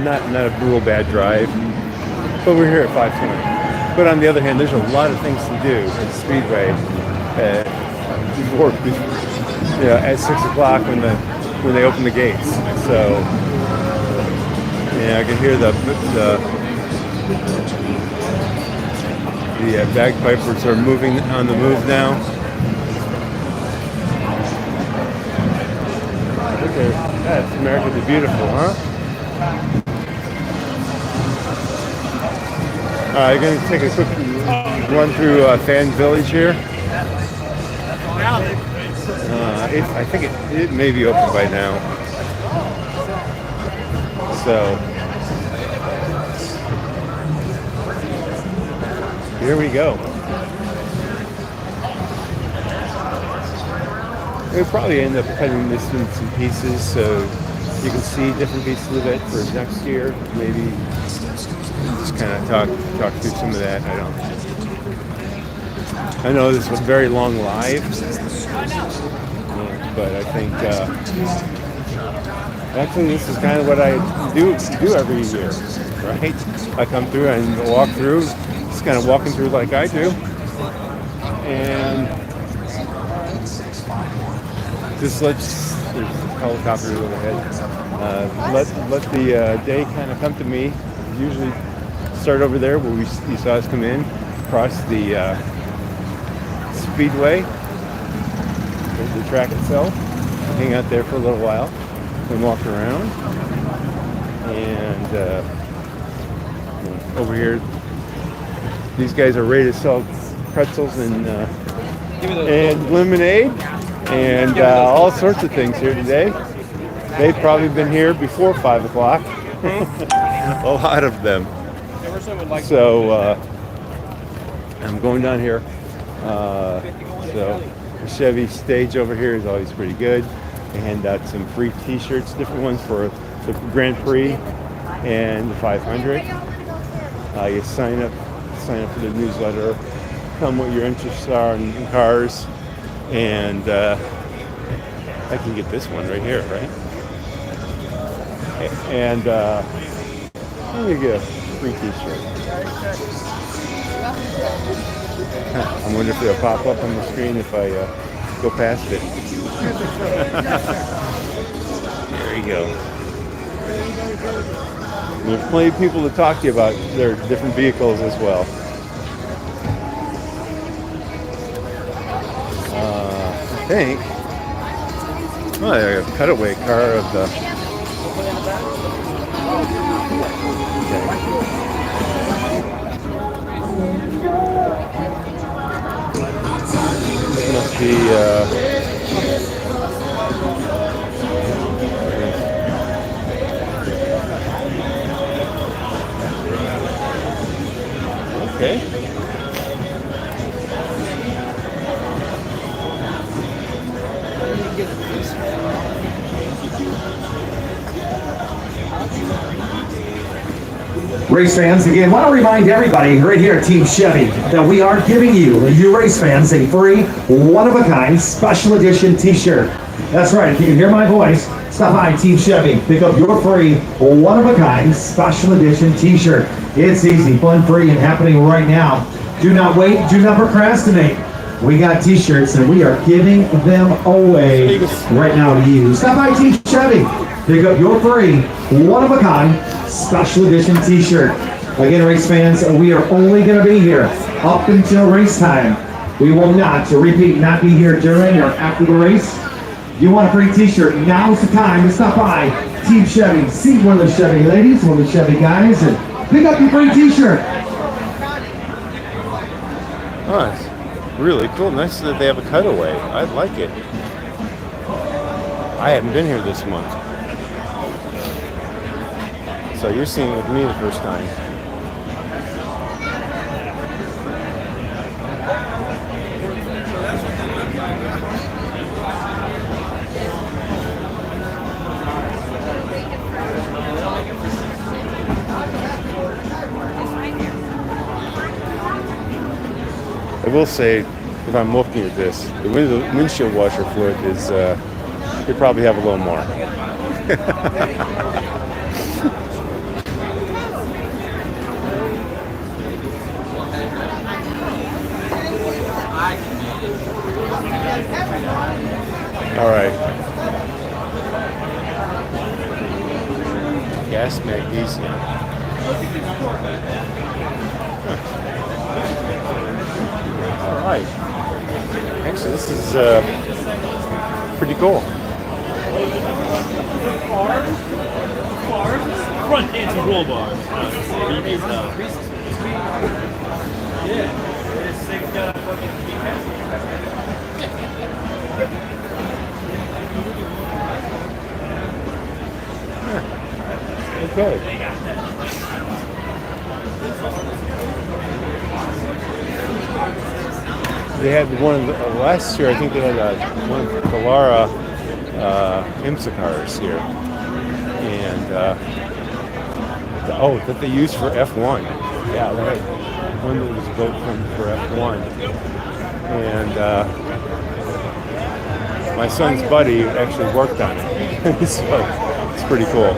not a real bad drive, but we're here at 5:20. But on the other hand, there's a lot of things to do at Speedway at 6 o'clock when they open the gates. So I can hear the bagpipers are moving on the move now. Okay, that's America the Beautiful, huh? I'm going to take a quick run through Fan Village here. I think it may be open by now. So here we go. We'll probably end up cutting this in some pieces so you can see different pieces of it for next year. Maybe just kind of talk through some of that. I know this was very long live, but I think actually this is kind of what I do every year, right? I come through and walk through, just kind of walking through like I do, and just there's a helicopter overhead. Let the day kind of come to me. Usually start over there where you saw us come in, across the Speedway, the track itself. Hang out there for a little while, and walk around. And over here, these guys are ready to sell pretzels and lemonade and all sorts of things here today. They've probably been here before 5 o'clock. A lot of them. So I'm going down here. So the Chevy stage over here is always pretty good. They hand out some free t-shirts, different ones for the Grand Prix and the 500. You sign up for the newsletter, tell them what your interests are in cars, and I can get this one right here, right? And let me get a free t-shirt. I wonder if they'll pop up on the screen if I go past it. There you go. There's plenty of people to talk to you about their different vehicles as well. I think. Oh, there's a cutaway car of the. This must be. Okay. Race fans, again, want to remind everybody right here at Team Chevy that we are giving you race fans, a free, one-of-a-kind, special edition t-shirt. That's right, if you can hear my voice, stop by Team Chevy, pick up your free, one-of-a-kind, special edition t-shirt. It's easy, fun, free, and happening right now. Do not wait, do not procrastinate. We got t-shirts and we are giving them away right now to you. Stop by Team Chevy, pick up your free, one-of-a-kind, special edition t-shirt. Again, race fans, we are only going to be here up until race time. We will not, to repeat, not be here during or after the race. You want a free t-shirt, now's the time to stop by Team Chevy, see one of the Chevy ladies, one of the Chevy guys, and pick up your free t-shirt. Oh, it's really cool. Nice that they have a cutaway. I like it. I haven't been here this month. So you're seeing it with me the first time. I will say, if I'm looking at this, the windshield washer fluid is, could probably have a little more. All right. Gas magnesium. All right. Actually, this is pretty cool. Front anti-roll bar. Yeah. Okay. They had one of the, last year. I think they had one of the Polara IMSA cars here, and that they used for F1. Yeah, they had one that was built for F1, and my son's buddy actually worked on it, so it's pretty cool.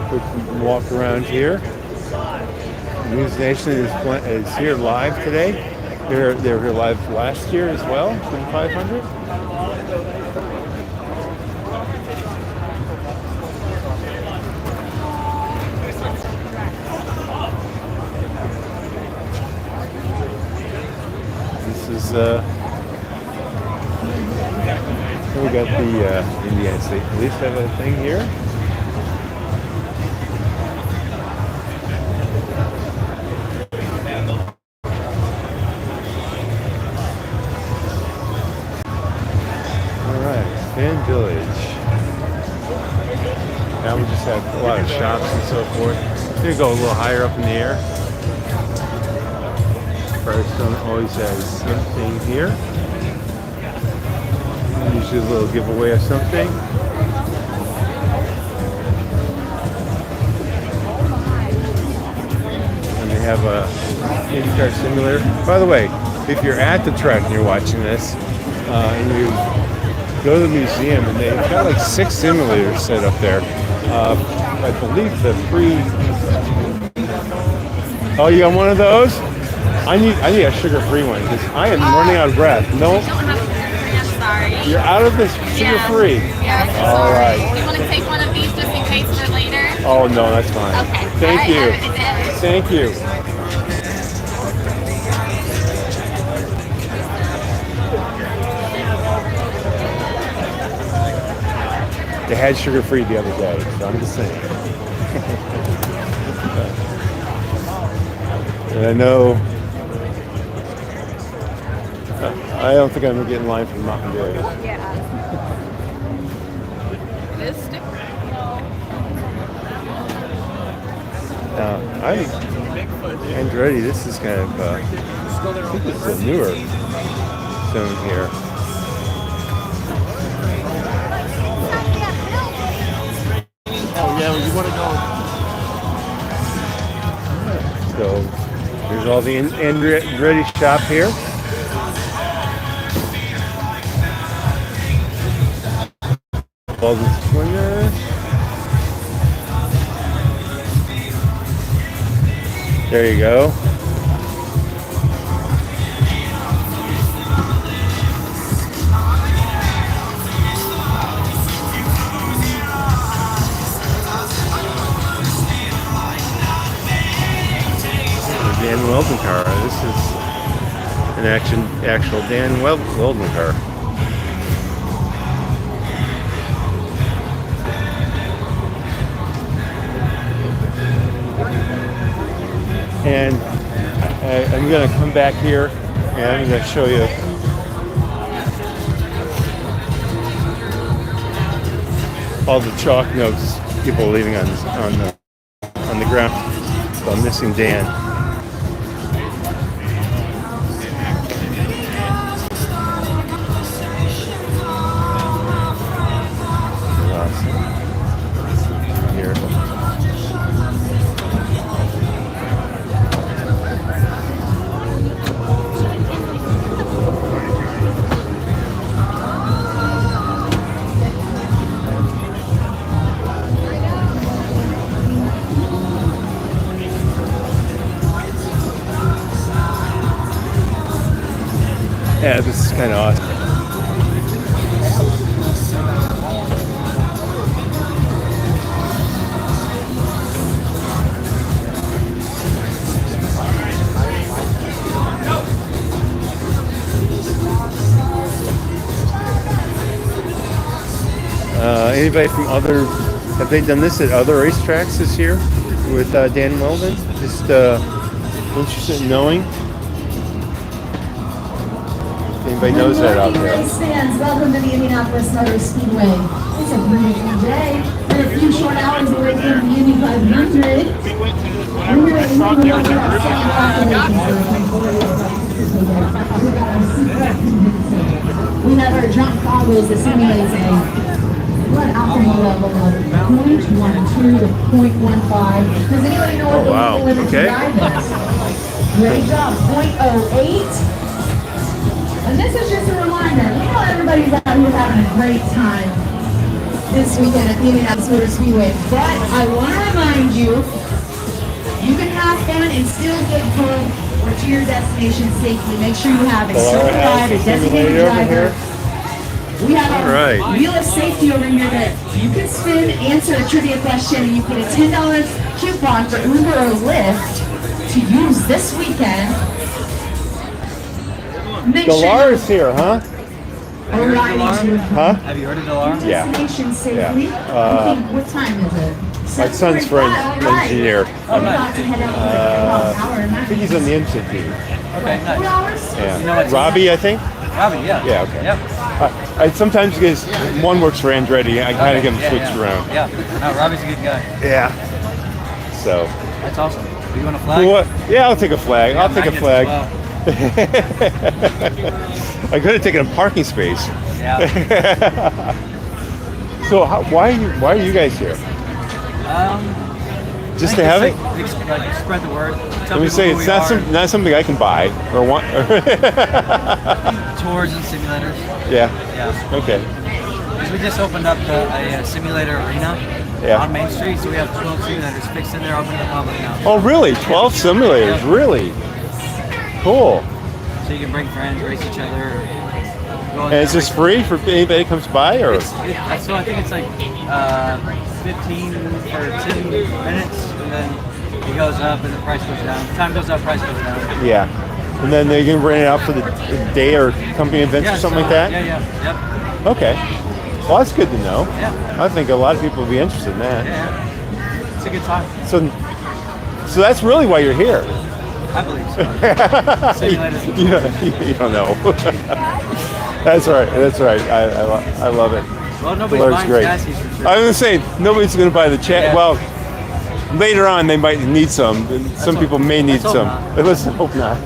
Quick walk around here. News Nation is here live today. They were here live last year as well, in 500. is we got the Indiana State Police have a thing here. All right, Fan Village. Now we just have a lot of shops and so forth. I'm gonna go a little higher up in the air. Firestone always has something here. Usually a little giveaway of something. And they have a IndyCar simulator. By the way, if you're at the track and you're watching this, and you go to the museum, and they've got like 6 simulators set up there. I believe the free. Oh, you got one of those? I need a sugar-free one because I am running out of breath. No. Sorry. You're out of this sugar-free. Yeah. All right. Do you want to take one of these just in case for later? Oh no, that's fine. Okay. Thank you. Thank you. They had sugar-free the other day, so I'm just saying. And I know. I don't think I'm gonna get in line for Mountain Dew. Yeah. This sticker? Andretti, this is kind of, I think this is a newer zone here. Oh yeah, well, you want to go. So there's all the Andretti shop here. All this one there. There you go. The Dan Weldon car. This is an actual Dan Weldon car. And I'm going to come back here and I'm going to show you all the chalk notes people are leaving on the ground. So I'm missing Dan. Here. Yeah, this is kind of awesome. Anybody from have they done this at other racetracks this year with Dan Weldon? Just interested in knowing. Anybody knows that out there? Race fans, welcome to the Indianapolis Motor Speedway. It's a beautiful day. In a few short hours, we're in the Indy 500. We have our jump goggles that simulates a blood alcohol level of 0.12 to 0.15. Does anybody know what the legal limit to drive is? Great job, 0.08. And this is just a reminder, you know everybody's out here having a great time this weekend at the Indianapolis Motor Speedway, but I want to remind you, you can have fun and still get home or to your destination safely. Make sure you have a certified, a designated driver. We have our wheel of safety over here that you can spin, answer a trivia question, and you get a $10 coupon for Uber or Lyft to use this weekend. Make sure Dolores here, huh? arriving to Huh? Have you heard of Delar? Yeah. destination safely. Yeah. I think, what time is it? My son's friend, engineer. We're about to head out for about an hour and a I think he's on the IMSA team. Okay, nice. 2 hours? Yeah. You know what team? Robbie, I think. Robbie, yeah. Yeah. Okay. Yep. I sometimes because one works for Andretti, I kind of get them switched around. Yeah. No, Robbie's a good guy. Yeah. So. That's awesome. Do you want a flag? What? Yeah, I'll take a flag. Yeah, I'll take a magnets flag. as well. I could have taken a parking space. Yeah. So why are you guys here? Just to have it? Like spread the word. Let me say it's not something I can buy or want. Tours and simulators. Yeah. Yeah. Okay. We just opened up a simulator arena on Main Street, so we have 12 simulators fixed in there, open to the public now. Oh, really? 12 simulators? Yeah. Really? Cool. So you can bring friends, race each other. And is this free for anybody that comes by, or? So I think it's like 15 for 10 minutes, and then it goes up, and the price goes down. Time goes up, price goes down. Yeah. And then they can rent it out for the day or company events or something like that? Yeah. Okay. Well, that's good to know. Yeah. I think a lot of people would be interested in that. Yeah. It's a good time. So that's really why you're here. I believe so. Simulators. You don't know. That's right. That's right. I love it. Well, nobody's Delar's buying great. chassis for sure. I was going to say, nobody's going to buy the Yeah. Well, later on they might need some. Some people may need let's hope some. not. But let's hope not.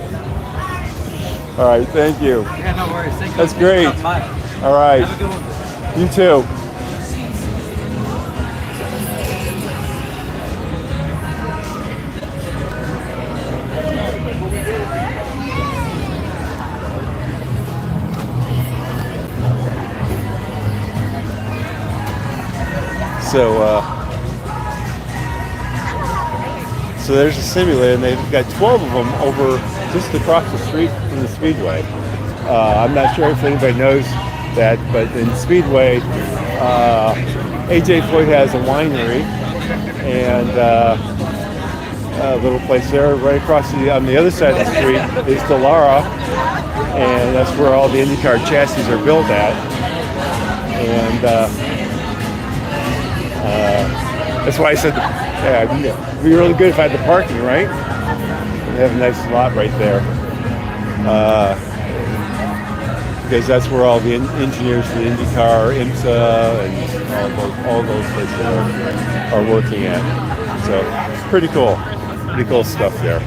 All right. Thank you. Yeah, no worries. Thank you. That's great. Thanks for stopping by. All right. Have a good one. You too. So there's a simulator, and they've got 12 of them over just across the street from the Speedway. I'm not sure if anybody knows that, but in Speedway, AJ Floyd has a winery and a little place there. Right across on the other side of the street is Delara, and that's where all the IndyCar chassis are built at. And that's why I said, it'd be really good if I had the parking, right? They have a nice lot right there. Because that's where all the engineers for the IndyCar, IMSA, and all those places are working at. So it's pretty cool. Pretty cool stuff there.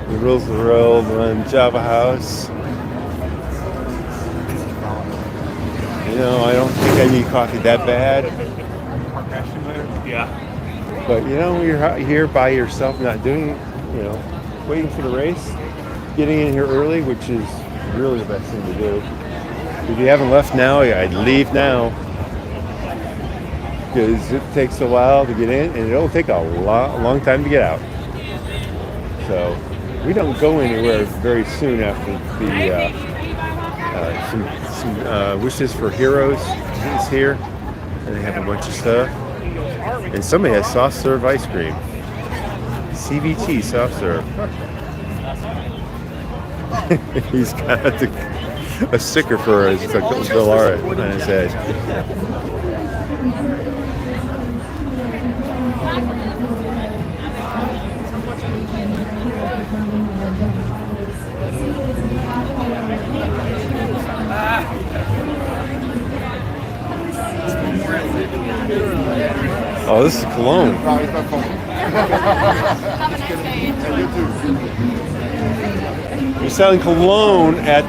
The Rules of the Road on Java House. You know, I don't think I need coffee that bad. Yeah. But you know, you're here by yourself, not doing, waiting for the race, getting in here early, which is really the best thing to do. If you haven't left now, I'd leave now. Because it takes a while to get in, and it'll take a long time to get out. So we don't go anywhere very soon after the some Wishes for Heroes is here, and they have a bunch of stuff. And somebody has soft serve ice cream. CVT soft serve. He's got a sticker for his Delara on his head. Oh, this is cologne. You're selling cologne at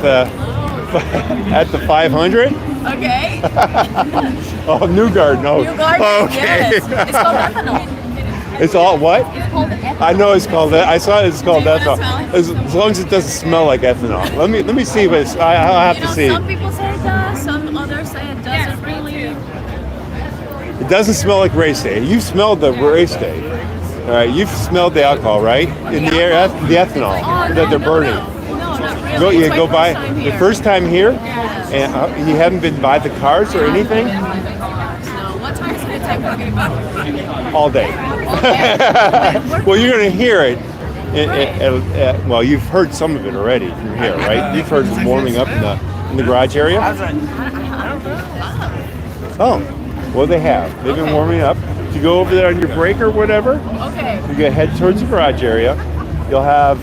the 500? Okay. Oh, Newgarden. Oh, Newgarden, okay. yes. It's called ethanol. It's all what? It's called ethanol. I know it's called that. I saw it's called Do you wanna ethanol. smell As long as it doesn't smell like ethanol. Let me see, but I'll have to see. Some people say it does. Some others say it doesn't really. It doesn't smell like race day. You've smelled the race day. All right, you've smelled the alcohol, right? In the air, the ethanol that they're burning. No, not really. Go by the first time here, and you haven't been by the cars or anything. No. What time is it take to get back? All day. Well, you're gonna hear it Well, you've heard some of it already from here, right? You've heard warming up in the garage area. Oh, well, they have. They've been warming up. If you go over there on your break or whatever, you get head towards the garage area. You'll have.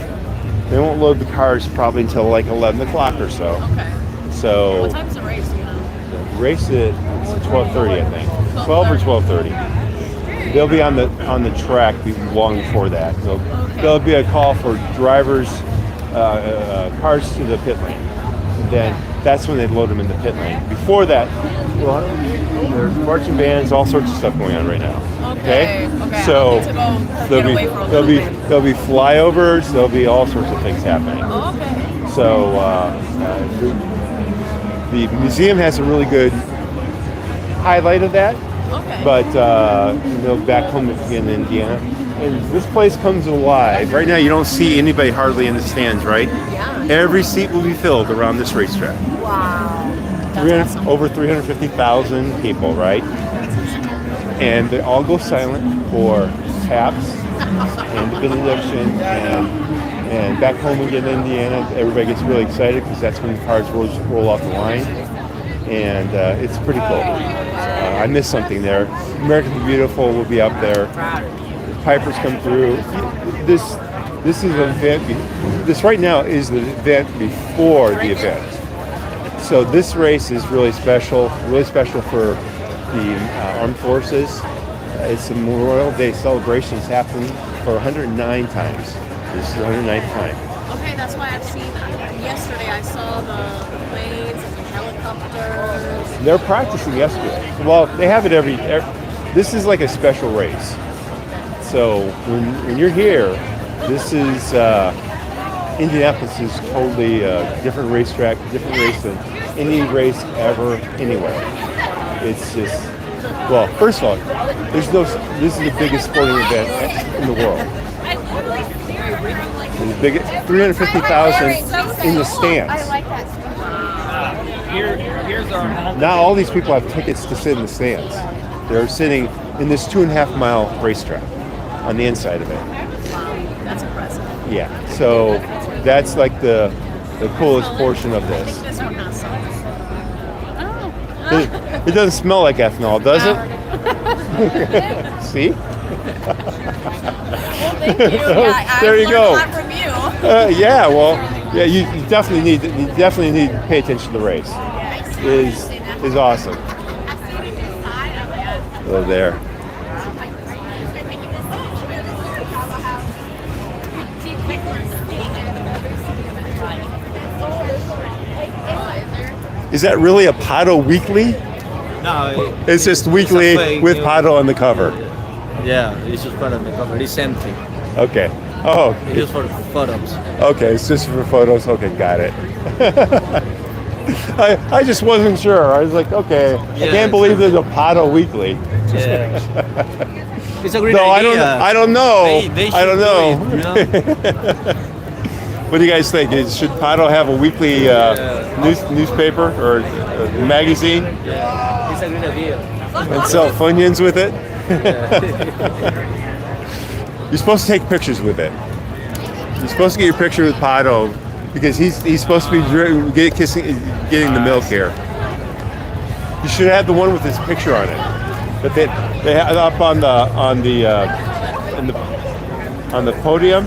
They won't load the cars probably until like 11 o'clock or so. Okay. So. What time's the race? You know. The race at 12:30, I think. 12 or 12:30. They'll be on the track long before that. There'll be a call for drivers, cars to the pit lane. And then that's when they load them in the pit lane. Before that, well, there's marching bands, all sorts of stuff going on right now. Okay. So there'll be flyovers. There'll be all sorts of things happening. Okay. So the museum has a really good highlight of that. Okay. But back home in Indiana, and this place comes alive. Right now, you don't see anybody hardly in the stands, right? Yeah. Every seat will be filled around this racetrack. Wow. Awesome. Over 350,000 people, right? And they all go silent for taps and benediction, and back home again in Indiana, everybody gets really excited because that's when the cars roll off the line. And it's pretty cool. I missed something there. American the Beautiful will be up there. The Pipers come through. This is an event. This right now is the event before the event. So this race is really special for the armed forces. It's a Memorial Day celebration. It's happened for 109 times. This is the 109th time. Okay, that's why I've seen. Yesterday I saw the planes and the helicopters. They're practicing yesterday. Well, they have it every. This is like a special race. So when you're here, this is Indianapolis is totally a different racetrack, different race than any race ever anywhere. It's just, well, first of all, this is the biggest sporting event in the world. The biggest, 350,000 in the stands. Now all these people have tickets to sit in the stands. They're sitting in this 2.5 mile racetrack on the inside of it. Wow, that's impressive. Yeah, so that's like the coolest portion of this. This one has some. It doesn't smell like ethanol, does it? See? Well, thank you. Yeah, There you I've go. learned a lot from you. Yeah, well, yeah, you definitely need to pay attention to the race. Is awesome. Oh, there. Is that really a Pato Weekly? No, It's just weekly with Pato on the cover. Yeah, it's just part of the cover. It's empty. Okay. Oh. It's just for photos. Okay, it's just for photos. Okay, got it. I just wasn't sure. I was like, okay, I can't believe there's a Pato Weekly. Yeah. It's a great No, idea. I don't know. They I don't know. should do it, you know? What do you guys think? Should Pato have a weekly newspaper or magazine Yeah, it's a great idea. and sell Funyuns with it? You're supposed to take pictures with it. You're supposed to get your picture with Pato because he's supposed to be getting the milk here. You should have the one with his picture on it. But they have up on the podium.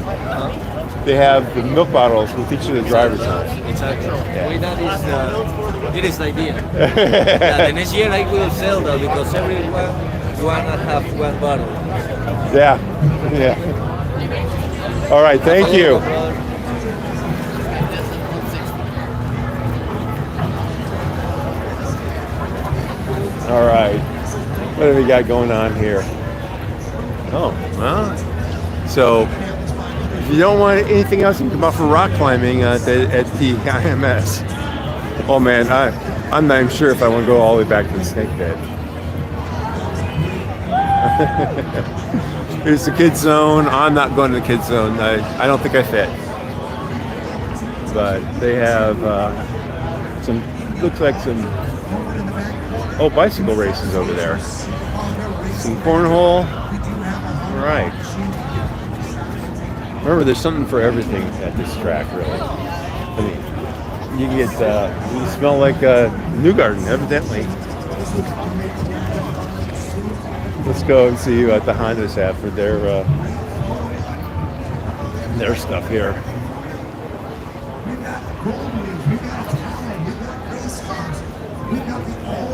They have the milk bottles with each of the drivers on it. Exactly. Yeah. Well, that is the idea. The next year I will sell that because everyone wanna have one bottle. Yeah. All right, thank you. All right, what have we got going on here? Oh, well, so if you don't want anything else, you can come out for rock climbing at the IMS. Oh man, I'm not even sure if I want to go all the way back to the snake pit. Here's the kids zone. I'm not going to the kids zone. I don't think I fit. But they have looks like some bicycle races over there. Some cornhole. All right. Remember, there's something for everything at this track, really. I mean, you can get, you smell like Newgarden, evidently. Let's go and see what the Hondas have for their stuff here.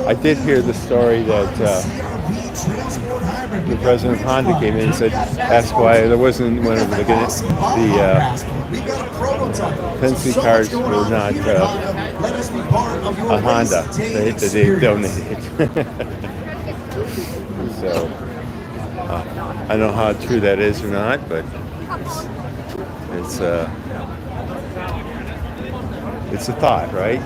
I did hear the story that the president of Honda came in and said, asked why there wasn't one of the Penske cars were not a Honda that they donated. So I don't know how true that is or not, but it's a thought, right?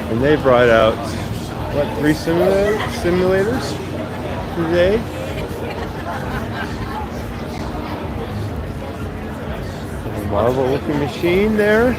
And they brought out, what, 3 simulators today? A Marvel-looking machine there.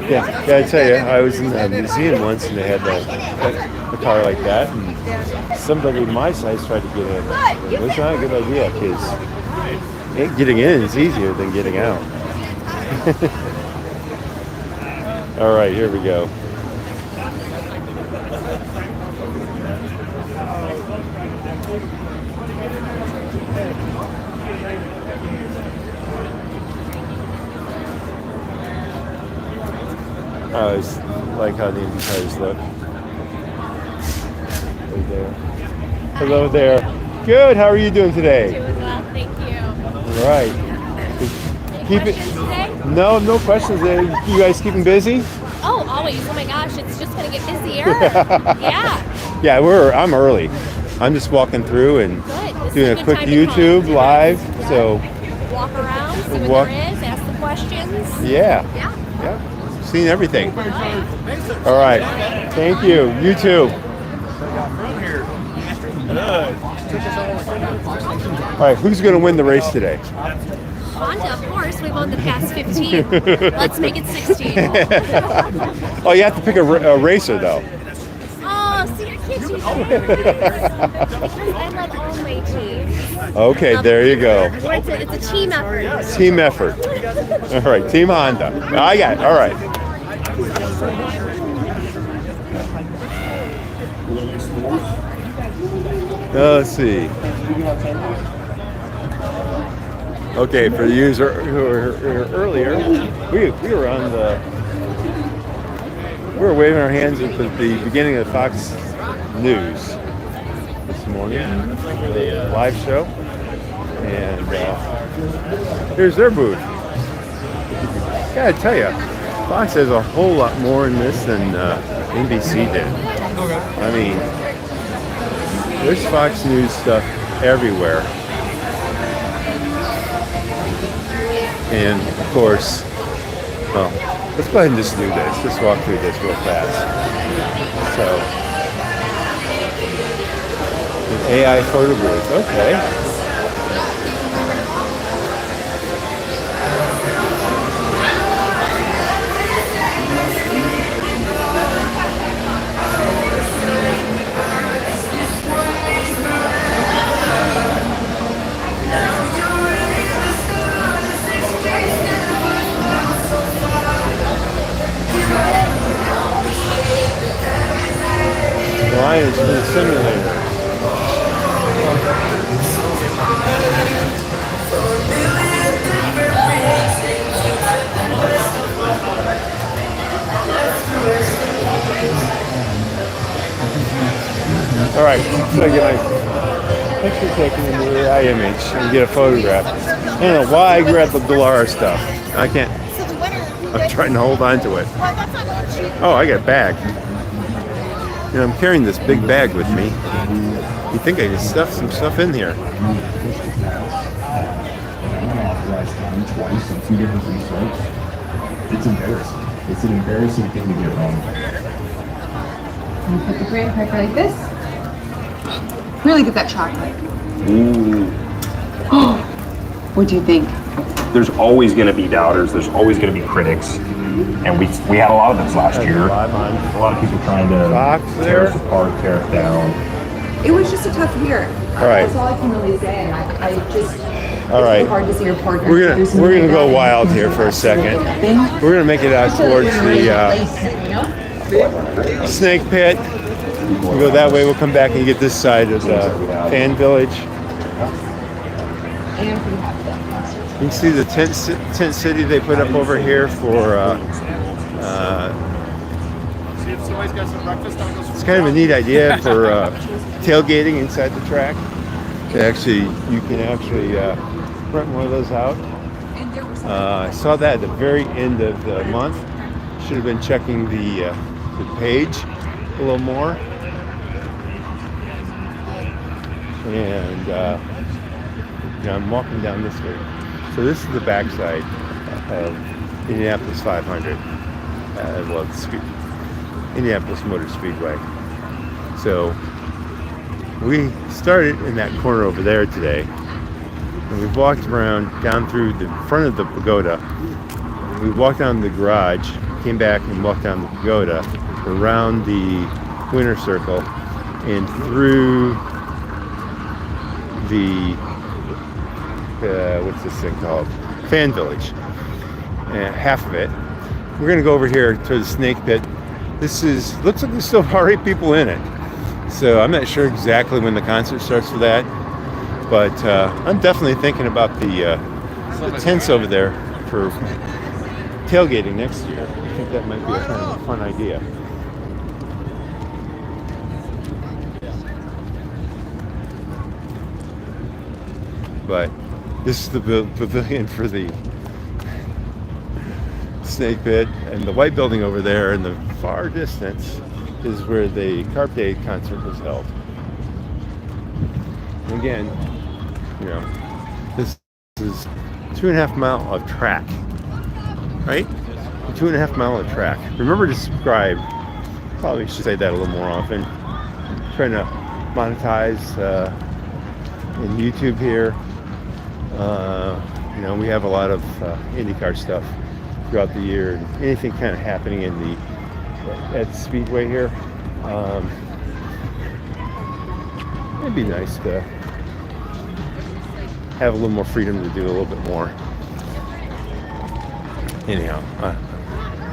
Yeah, I tell you, I was in a museum once and they had a car like that, and somebody my size tried to get in. It was not a good idea because getting in is easier than getting out. All right, here we go. I always like how the Indy cars look. Right there. Hello there. Good. How are you doing today? Doing well, thank you. All right. Keep it. Today? No questions. You guys keeping busy? Oh, always. Oh my gosh, it's just gonna get busier. Yeah. Yeah, I'm early. I'm just walking through and doing a quick YouTube live. So walk around, see what there is, ask the questions. Yeah. Seen everything. All right. Thank you. You too. All right. Who's going to win the race today? Honda, of course. We won the past 15. Let's make it 16. Oh, you have to pick a racer, though. Oh, see, I can't do that. I love all my teams. Okay, there you go. It's a team effort. Team effort. All right, Team Honda. I got it. All right. Let's see. Okay, for the user who were here earlier, we were on we were waving our hands at the beginning of the Fox News this morning, the live show, and here's their booth. Gotta tell you, Fox has a whole lot more in this than NBC did. I mean, there's Fox News stuff everywhere. And of course, well, let's go ahead and just do this. Let's walk through this real fast. So, an AI photo booth, okay. Lions in the simulator. All right, so I get my picture taken in the AI image and get a photograph. I don't know why I grabbed the Dallara stuff. I can't. I'm trying to hold on to it. Oh, I got a bag. You know, I'm carrying this big bag with me. You think I can stuff some stuff in here? last time, twice, on 2 different restarts. It's embarrassing. It's an embarrassing thing to get wrong. You put the graham cracker like this. Really get that chocolate. Ooh. What do you think? There's always going to be doubters. There's always going to be critics. And we had a lot of those last year. A lot of people trying to tear us apart, tear us down. It was just a tough year. All right. That's all I can really say. I just. All right. It's so hard to see your partner. We're gonna go wild here for a second. We're gonna make it out towards the snake pit. We'll go that way. We'll come back and get this side of the fan village. You can see the tent city they put up over here for. See if somebody's got some breakfast on those. It's kind of a neat idea for tailgating inside the track. You can actually rent one of those out. I saw that at the very end of the month. Should have been checking the page a little more. And I'm walking down this way. So this is the backside of Indianapolis 500. Indianapolis Motor Speedway. So we started in that corner over there today, and we've walked around down through the front of the pagoda. We walked down the garage, came back and walked down the pagoda, around the winter circle, and through the what's this thing called? Fan village. Half of it. We're gonna go over here to the snake pit. Looks like there's still already people in it. So I'm not sure exactly when the concert starts for that, but I'm definitely thinking about the tents over there for tailgating next year. I think that might be a kind of a fun idea. But this is the pavilion for the snake pit, and the white building over there in the far distance is where the Carp Day concert was held. And again, this is 2.5 miles of track, right? 2.5 miles of track. Remember to subscribe. Probably should say that a little more often. Trying to monetize in YouTube here. We have a lot of IndyCar stuff throughout the year, and anything kind of happening at Speedway here. It'd be nice to have a little more freedom to do a little bit more. Anyhow,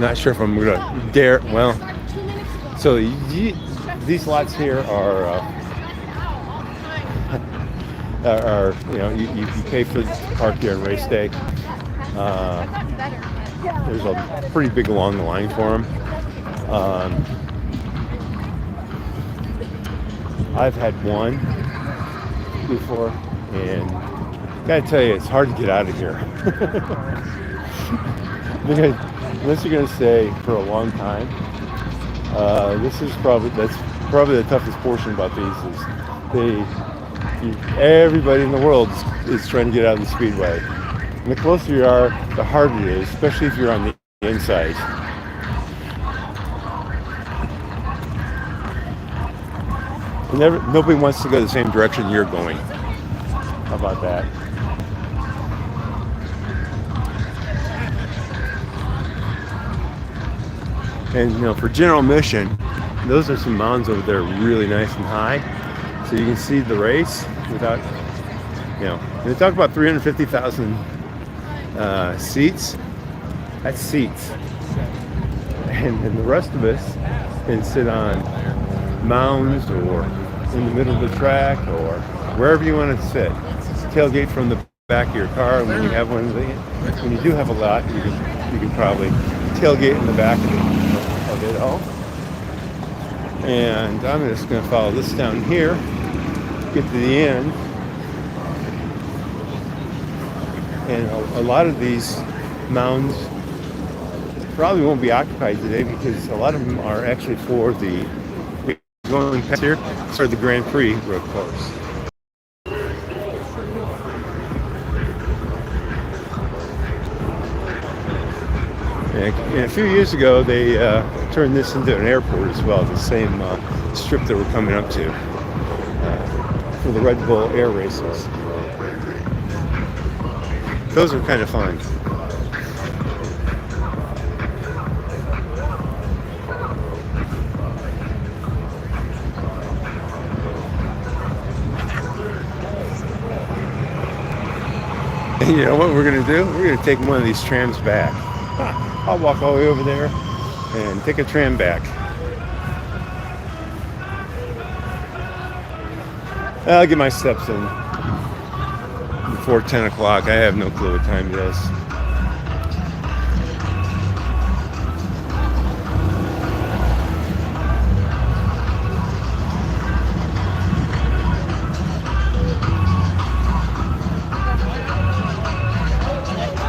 not sure if I'm gonna dare. Well, so these lots here are you pay for the park here on race day. There's a pretty big long line for them. I've had one before, and gotta tell you, it's hard to get out of here. Because unless you're gonna stay for a long time, that's probably the toughest portion about these is everybody in the world is trying to get out of the speedway. And the closer you are, the harder it is, especially if you're on the inside. Nobody wants to go the same direction you're going. How about that? And for general admission, those are some mountains over there really nice and high. So you can see the race without, they talk about 350,000 seats. That's seats. And the rest of us can sit on mounds or in the middle of the track or wherever you want to sit. Tailgate from the back of your car, and when you have one, when you do have a lot, you can probably tailgate in the back of it all. And I'm just going to follow this down here, get to the end. And a lot of these mounds probably won't be occupied today because a lot of them are actually for the going past here, for the Grand Prix road course. And a few years ago, they turned this into an airport as well, the same strip that we're coming up to for the Red Bull air races. Those are kind of fun. And you know what we're going to do? We're going to take one of these trams back. I'll walk all the way over there and take a tram back. I'll get my steps in before 10 o'clock. I have no clue what time it is.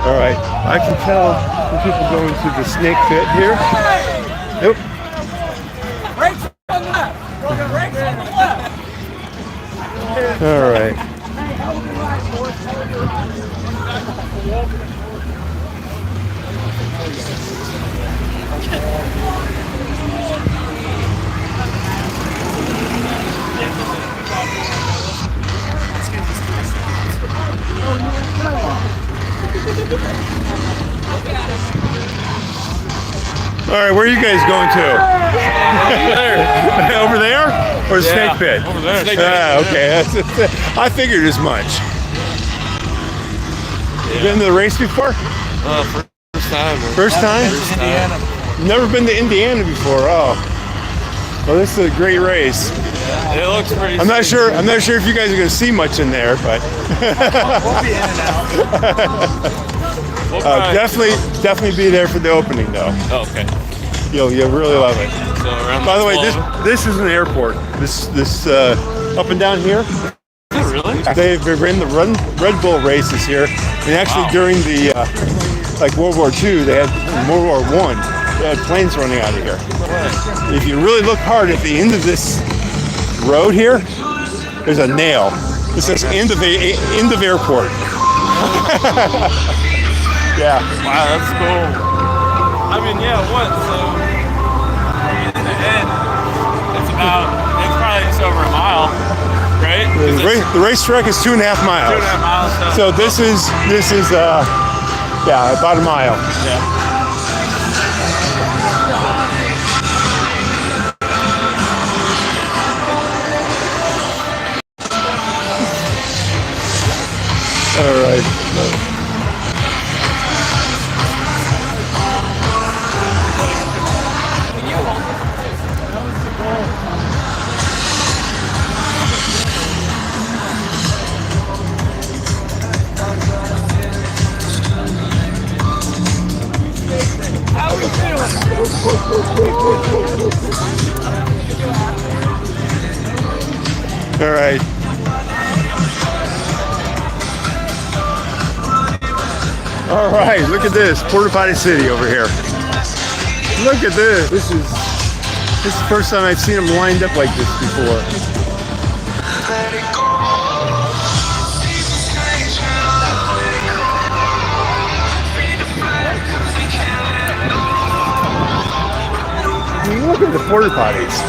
All right, I can tell the people going to the snake pit here. Nope. Brakes on the left. Brakes on the left. All right. All right, where are you guys going to? Over there? Or the snake pit? Over there. Okay. I figured as much. You been to the race before? First time. First time? Indiana. Never been to Indiana before. Oh. Well, this is a great race. It looks pretty. I'm not sure if you guys are going to see much in there, but We'll be in and out. definitely be there for the opening though. Oh, okay. You'll really love it. So around By the way, this is an airport. This up and down here. Oh, really? They ran the Red Bull races here, and actually during the like World War II, they had World War I. They had planes running out of here. If you really look hard at the end of this road here, there's a nail. It says end of airport. Yeah. Wow, that's cool. I mean, yeah, what? So, in the end, it's probably just over a mile, right? The racetrack is 2.5 miles. 2.5 miles. So this is about a mile. Yeah. All right. How we feeling? All right. All right, look at this, Porta Potty City over here. Look at this. This is the first time I've seen them lined up like this before. Look at the porta potties.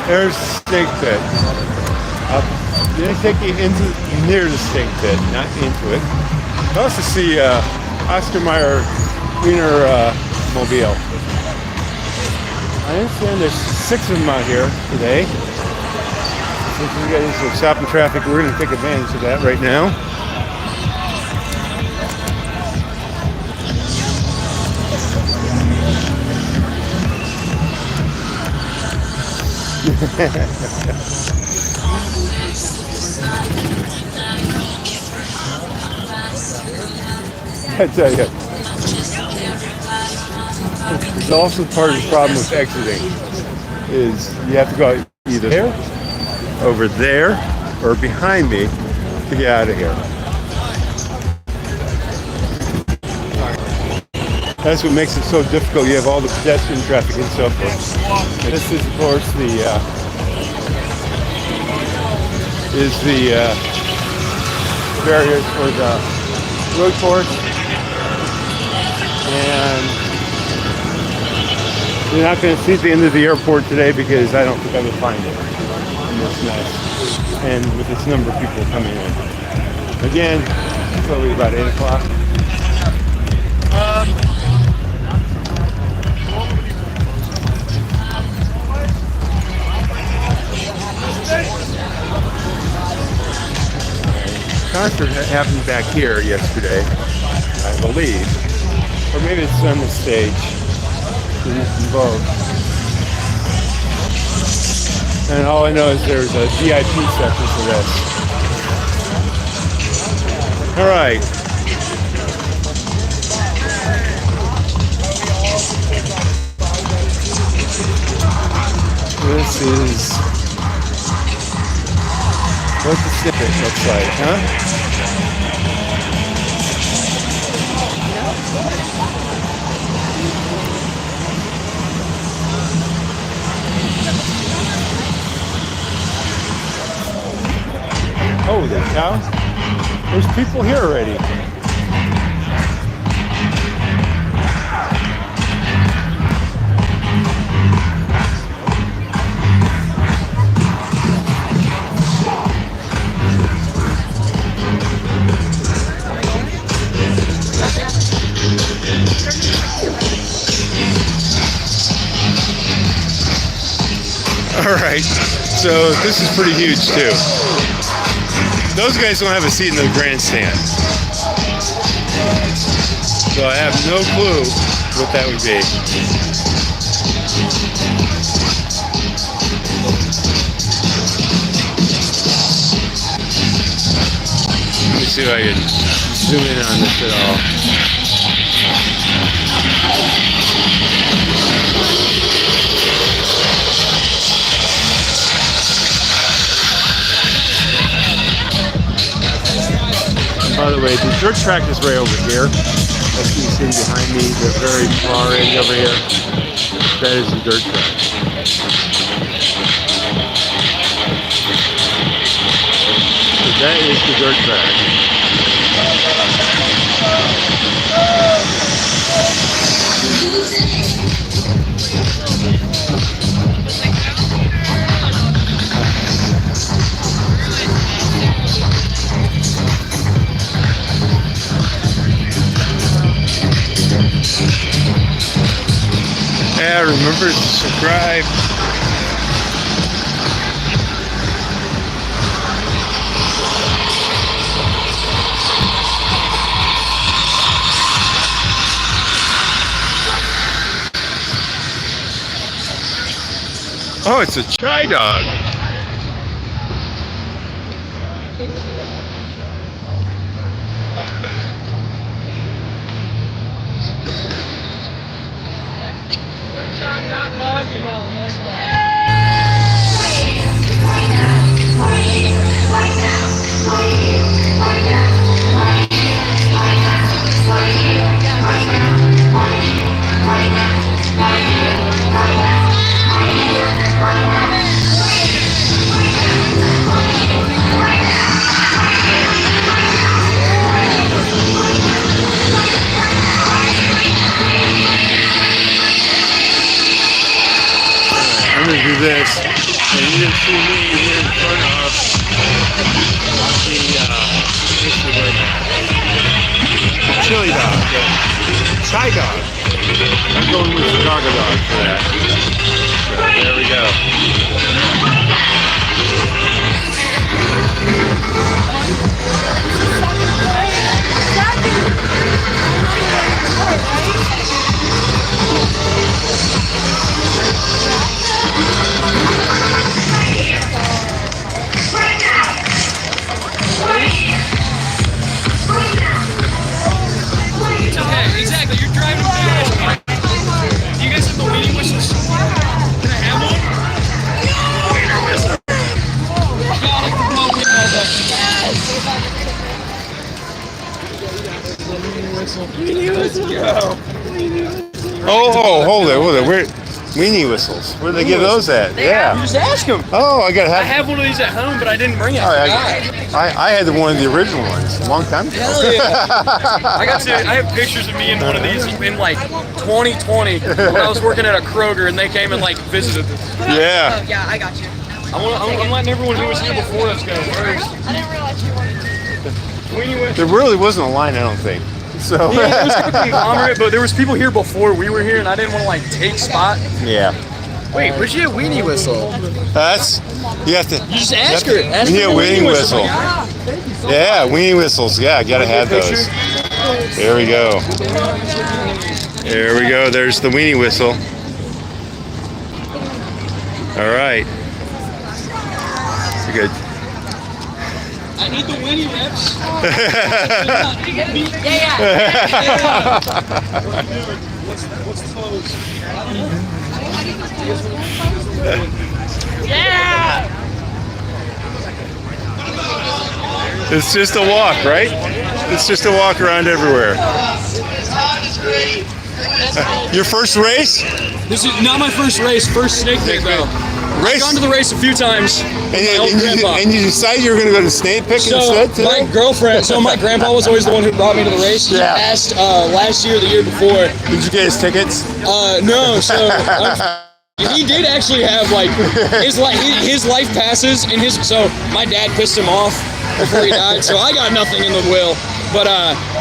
There's the snake pit. I'm going to take you near the snake pit, not into it. I also see Oscar Mayer Wiener Mobile. I understand there's 6 of them out here today. Since you guys are stopping traffic, we're going to take advantage of that right now. I tell you, it's also part of the problem with exiting is you have to go either there, over there, or behind me to get out of here. That's what makes it so difficult. You have all the pedestrian traffic and so forth. This is, of course, the barriers for the road course, and you're not going to see the end of the airport today because I don't think I would find it in this mess and with this number of people coming in. Again, it's probably about 8 o'clock. Concert happened back here yesterday, I believe, or maybe it's on the stage. In both. And all I know is there's a VIP section for this. All right. This is what the snippet looks like, huh? Holy cow. There's people here already. All right, so this is pretty huge too. Those guys don't have a seat in the grandstand. So I have no clue what that would be. Let me see if I can zoom in on this at all. By the way, the dirt track is right over here. As you can see behind me, the very far end over here. That is the dirt track. So that is the dirt track. Yeah, remember to subscribe. Oh, it's a chai dog. I'm going to do this, and you're going to see me here in front of the chili dog, the chai dog. I'm going with Chicago dog for that. So there we go. Okay, exactly. You're driving fast. Do you guys have the waiting whistles? Can I have one? Whistle. Let's go. Oh, hold it. Where? Weenie whistles. Where do they give those at? Yeah. You just ask them. Oh, I gotta have. I have one of these at home, but I didn't bring it. I had one of the original ones a long time ago. Hell yeah. I have pictures of me in one of these in like 2020 when I was working at a Kroger and they came and like visited us. Yeah. Oh, yeah, I got you. I'm letting everyone who was here before us go first. I didn't realize you wanted to. There really wasn't a line, I don't think. So. Yeah, it was like a conglomerate, but there was people here before we were here, and I didn't want to like take spot. Yeah. Wait, where's your weenie whistle? That's you have to. You just ask her. Ask Yeah, her the weenie whistle. Yeah, weenie whistles. Yeah, gotta have those. There we go. There we go. There's the weenie whistle. All right. Good. I need the weenie reps. What's close? Yeah! It's just a walk, right? It's just a walk around everywhere. Your first race? This is not my first race. First snake pick, though. I've gone to the race a few times. And you decided you were going to go to snake picking instead today? My girlfriend, my grandpa was always the one who brought me to the race. He asked last year or the year before. Did you get his tickets? No, so he did actually have like his life passes and so my dad pissed him off before he died, so I got nothing in the will. But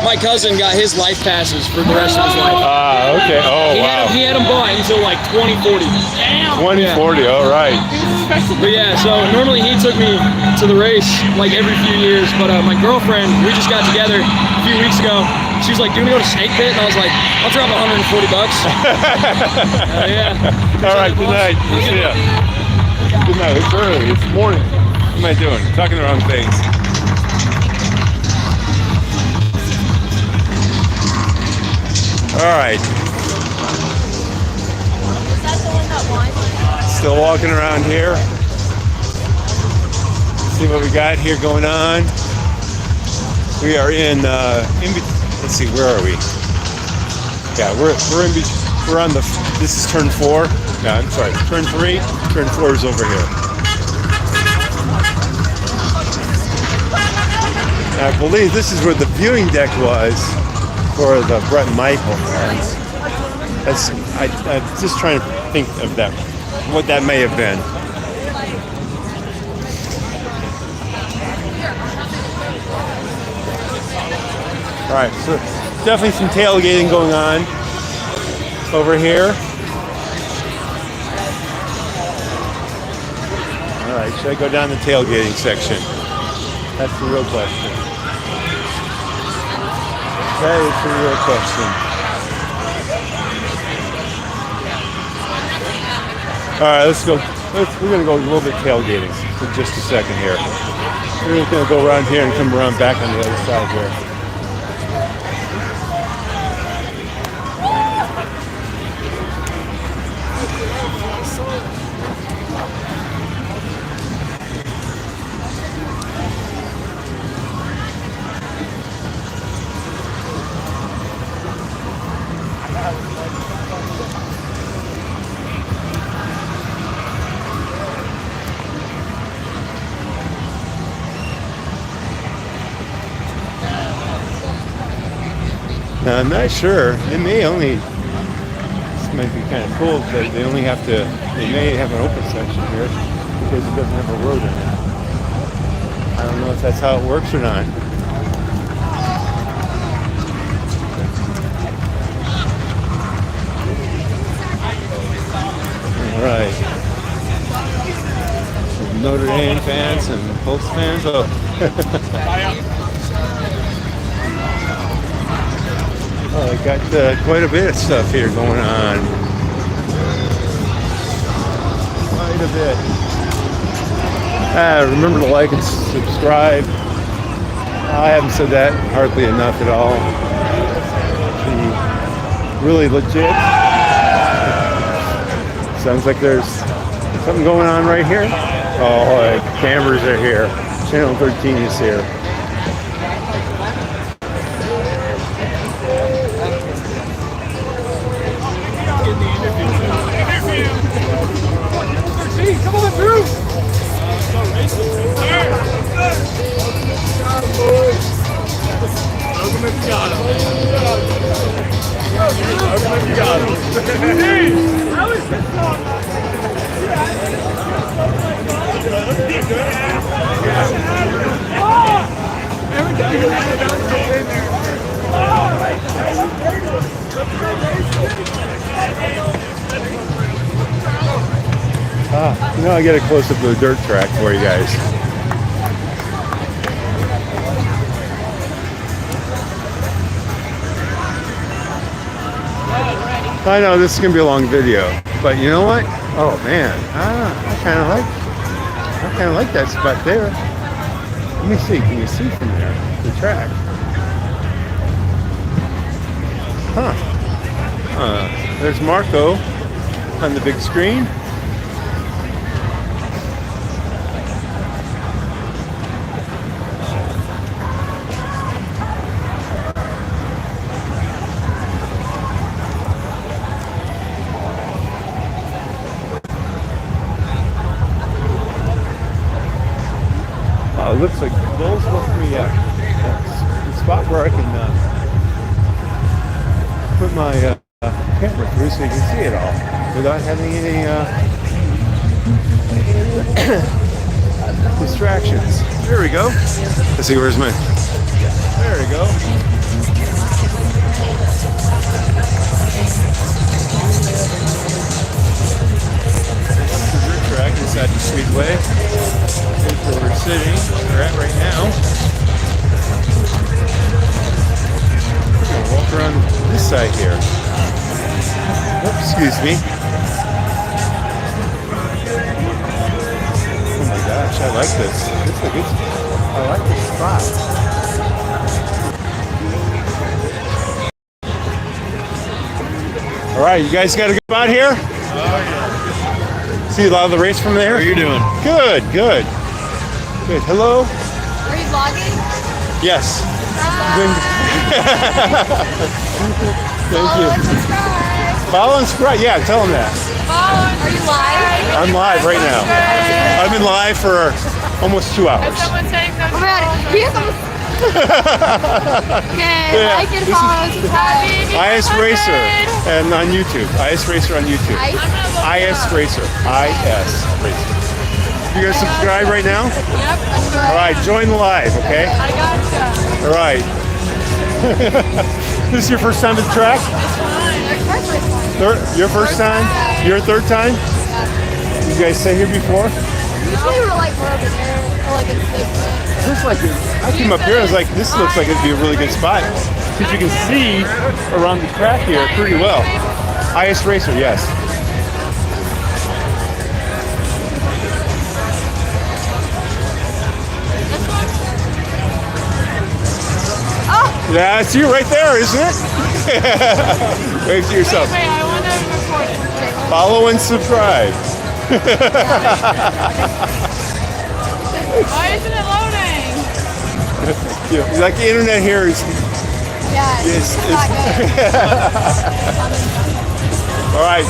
my cousin got his life passes for the rest of his life. Okay. Oh, wow. He had them bought until like 2040. 2040, all right. But yeah, so normally he took me to the race like every few years, but my girlfriend, we just got together a few weeks ago. She was like, "Do you want to go to Snake Pit?" And I was like, "I'll drop $140." Yeah. All right, good night. See ya. Good night. It's early. It's morning. What am I doing? Talking the wrong things. All right. Still walking around here. See what we got here going on. We are in let's see, where are we? Yeah, we're on the. This is turn 4. No, I'm sorry, turn 3. Turn 4 is over here. And I believe this is where the viewing deck was for the Brett Michael fans. I'm just trying to think of that, what that may have been. All right, so definitely some tailgating going on over here. All right, should I go down the tailgating section? That's the real question. That is the real question. All right, let's go. We're going to go a little bit tailgating for just a second here. We're just going to go around here and come around back on the other side here. Now, I'm not sure. It may only. This might be kind of cool because they only have to. They may have an open section here because it doesn't have a road in it. I don't know if that's how it works or not. All right. Notre Dame fans and Colts fans. Oh. Oh, I got quite a bit of stuff here going on. Quite a bit. Remember to like and subscribe. I haven't said that hardly enough at all. Really legit. Sounds like there's something going on right here. Oh, cameras are here. Channel 13 is here. got him. Now I get a close up of the dirt track for you guys. I know this is gonna be a long video, but you know what? Oh man, I kind of like that spot there. Let me see. Can you see from there the track? There's Marco on the big screen. Oh, it looks like those look me up. The spot where I can put my camera through so you can see it all without having any distractions. There we go. Let's see, where's my... There we go. Track inside the Speedway. Here's where we're sitting. We're at right now. We're gonna walk around this side here. Oops, excuse me. Oh my gosh, I like this. This is a good. I like this spot. All right, you guys got a good spot here? Oh yeah. See a lot of the race from there? How are you doing? Good, good. Good. Hello? Are you vlogging? Yes. Thank you. Follow and subscribe. Yeah, tell them that. Follow. Are you live? I'm live right now. I've been live for almost 2 hours. Is someone saying that? Oh my god, here's someone. Okay, Yeah, like and follow, subscribe. IS Racer and on YouTube. IS Racer on YouTube. IS Racer. IS Racer. You guys subscribe right now? Yep. All right, join the live, okay? I gotcha. All right. This is your first time at the track? Your first time? Your third time? You guys stay here before? Usually we're like more over there, or like in Looks like I came up here. I was like, this looks like it'd be a really good spot because you can see around the track here pretty well. IS Racer, yes. Oh. Yeah, it's you right there, isn't it? Wave to yourself. Wait, I want to record. Follow and subscribe. Why isn't it loading? Yeah, like the internet here is. Yeah, it's not good. All right.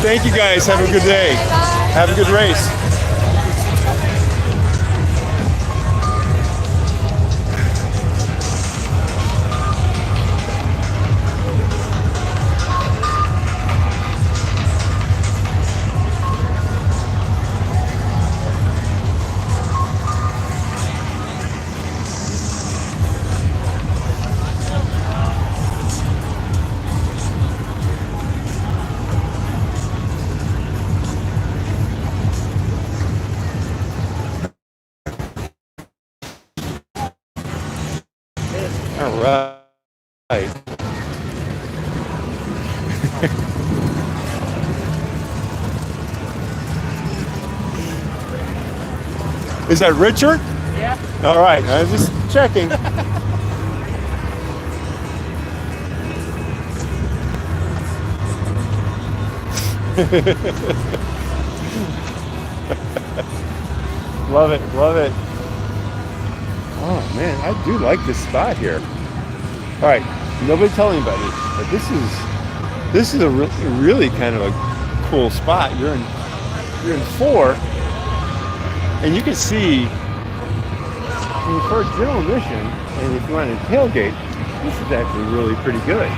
Thank you guys. Have a good day. Have a good race. All right. Is that Richard? Yeah. All right. I'm just checking. Love it. Love it. Oh man, I do like this spot here. All right, nobody tell anybody, but this is a really kind of a cool spot. You're in 4, and you can see for a general mission, and if you want to tailgate, this is actually really pretty good.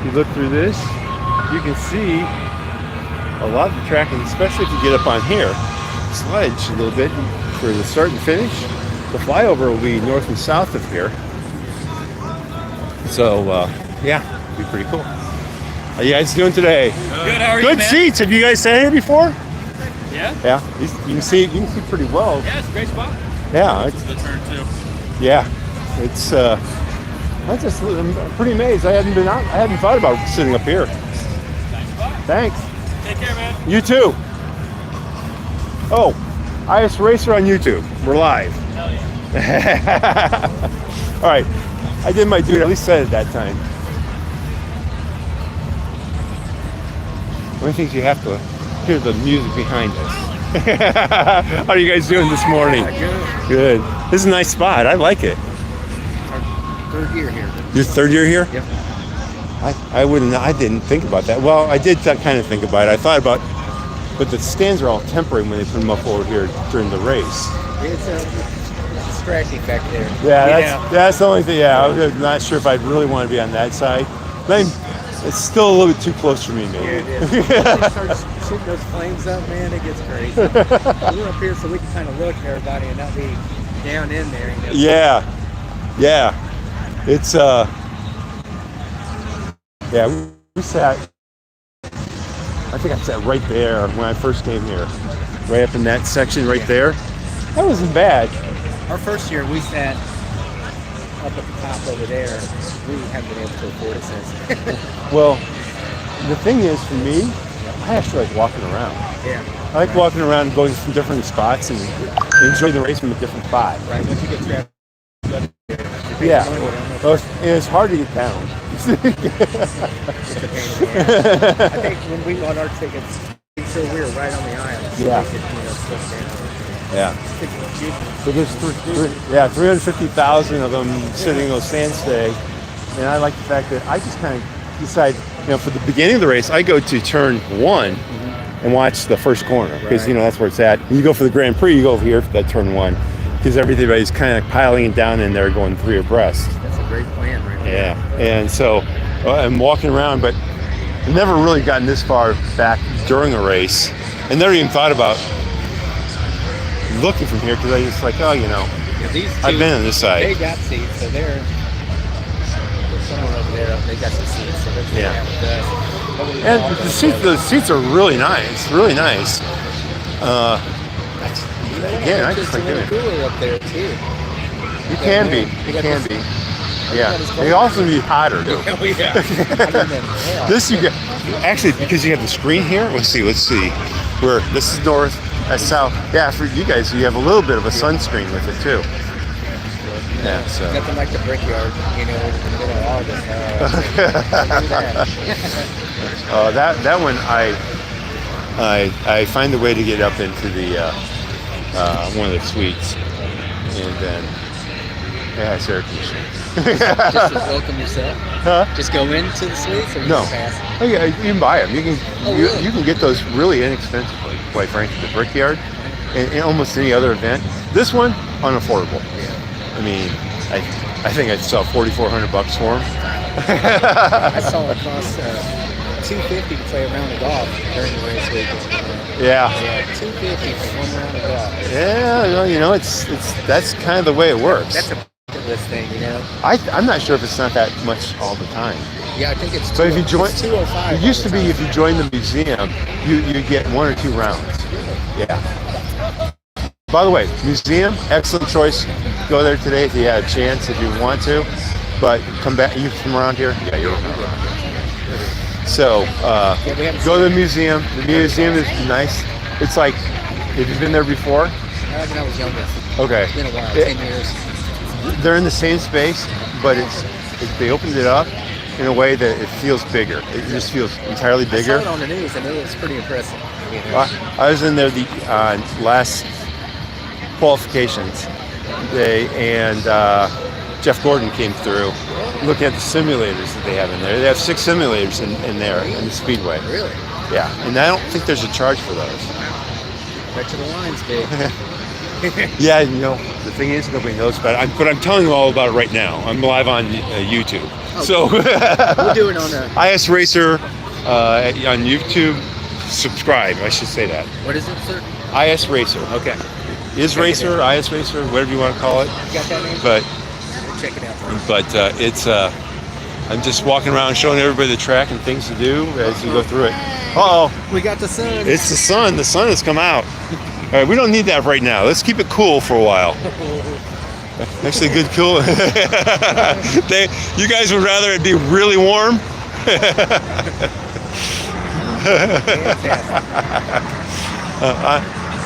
if you look through this, you can see a lot of the track, and especially if you get up on here, sledge a little bit for the start and finish. The flyover will be north and south of here. So, yeah, it'll be pretty cool. How you guys doing today? Good, how are you, Good man? seats. Have you guys sat here before? Yeah? Yeah, you can see pretty well. Yeah, it's a great spot. Yeah, it's The turn too. yeah, it's I'm pretty amazed. I hadn't thought about sitting up here. Thanks. Take care, man. You too. Oh, IS Racer on YouTube. We're live. Hell yeah. All right, I did my duty. At least said it that time. One of the things you have to hear the music behind us. How are you guys doing this morning? Good. This is a nice spot. I like it. Third year here. Your third year here? Yep. I didn't think about that. Well, I did kind of think about it. I thought about, but the stands are all temporary when they put them up over here during the race. It's a distracting back there. Yeah, that's the only thing. Yeah, I'm not sure if I'd really want to be on that side. But it's still a little bit too close for me, maybe. Yeah, it is. When they start shooting those flames up, man, it gets crazy. We're up here so we can kind of look at everybody and not be down in there. You know? Yeah. It's yeah, we sat. I think I sat right there when I first came here, right up in that section right there. That wasn't bad. Our first year we sat up at the top over there. We haven't been able to afford it since. Well, the thing is, for me, I actually like walking around. Yeah. I like walking around and going from different spots and enjoy the race from a different spot. Right. Once you get trapped. Yeah. Well, and it's hard to get down. It's a pain in the ass. I think when we bought our tickets, we sure we were right on the aisle. So Yeah. we could, slip down. Yeah. So there's 350,000 of them sitting in those stands today. And I like the fact that I just kind of decide, for the beginning of the race, I go to turn 1 and watch the first corner because, that's where it's at. When you go for the Grand Prix, you go over here for that turn 1 because everybody's kind of piling it down in there going 3 abreast. That's a great plan right there. Yeah. And so I'm walking around, but I've never really gotten this far back during a race. I never even thought about looking from here because I just like, these I've been on this side. They got seats, so they're somewhere over there. They got some seats, so they're Yeah. with us. And the seats are really nice, really nice. Again, I just like it's a it. little cooler up there too. You can be. Yeah. They also be hotter. Though. Oh yeah. This you get actually because you have the screen here. Let's see. Where this is north, that's south. Yeah, for you guys, you have a little bit of a sunscreen with it too. Yeah. So. Nothing like the Brickyard, in the middle of August. That one I find a way to get up into the one of the suites, and then it's air conditioning. Just welcome yourself. Huh? Just go into the suites, or you No. just pass? Oh, yeah, you can buy them. You can really? you can get those really inexpensively, quite frankly, the Brickyard, and almost any other event. This one unaffordable. Yeah. I mean, I think I saw $4,400 for them. I saw it cost $250 to play a round of golf during the race week. Yeah. $250 for one round of golf. Yeah, it's that's kind of the way it works. That's a bucket list thing, I'm not sure if it's not that much all the time. Yeah, I think it's. But if you join, it's 205. it used to be if you join the museum, you get 1 or 2 rounds. Yeah. By the way, museum, excellent choice. Go there today if you had a chance, if you want to. But come back. You from around here? Yeah, you're from around here. So go to the museum. The museum is nice. It's like, have you been there before? When I was younger. Okay. It's been a while, 10 years. They're in the same space, but they opened it up in a way that it feels bigger. It just feels entirely bigger. I saw it on the news, and it was pretty impressive. I was in there the last qualifications day, and Jeff Gordon came through looking at the simulators that they have in there. They have 6 simulators in there in the Speedway. Really? Yeah, and I don't think there's a charge for those. Bet you the line's big. Yeah, you know, the thing is, nobody knows about it. But I'm telling you all about it right now. I'm live on YouTube. Oh, So we'll do it on IS Racer on YouTube. Subscribe. I should say that. What is it, sir? IS Racer. Okay. Is Racer, IS Racer, whatever you want to call it. You got that name? But We'll check it out. But it's I'm just walking around showing everybody the track and things to do as you go through it. We got the sun. It's the sun. The sun has come out. All right, we don't need that right now. Let's keep it cool for a while. Actually, good cool. You guys would rather it be really warm?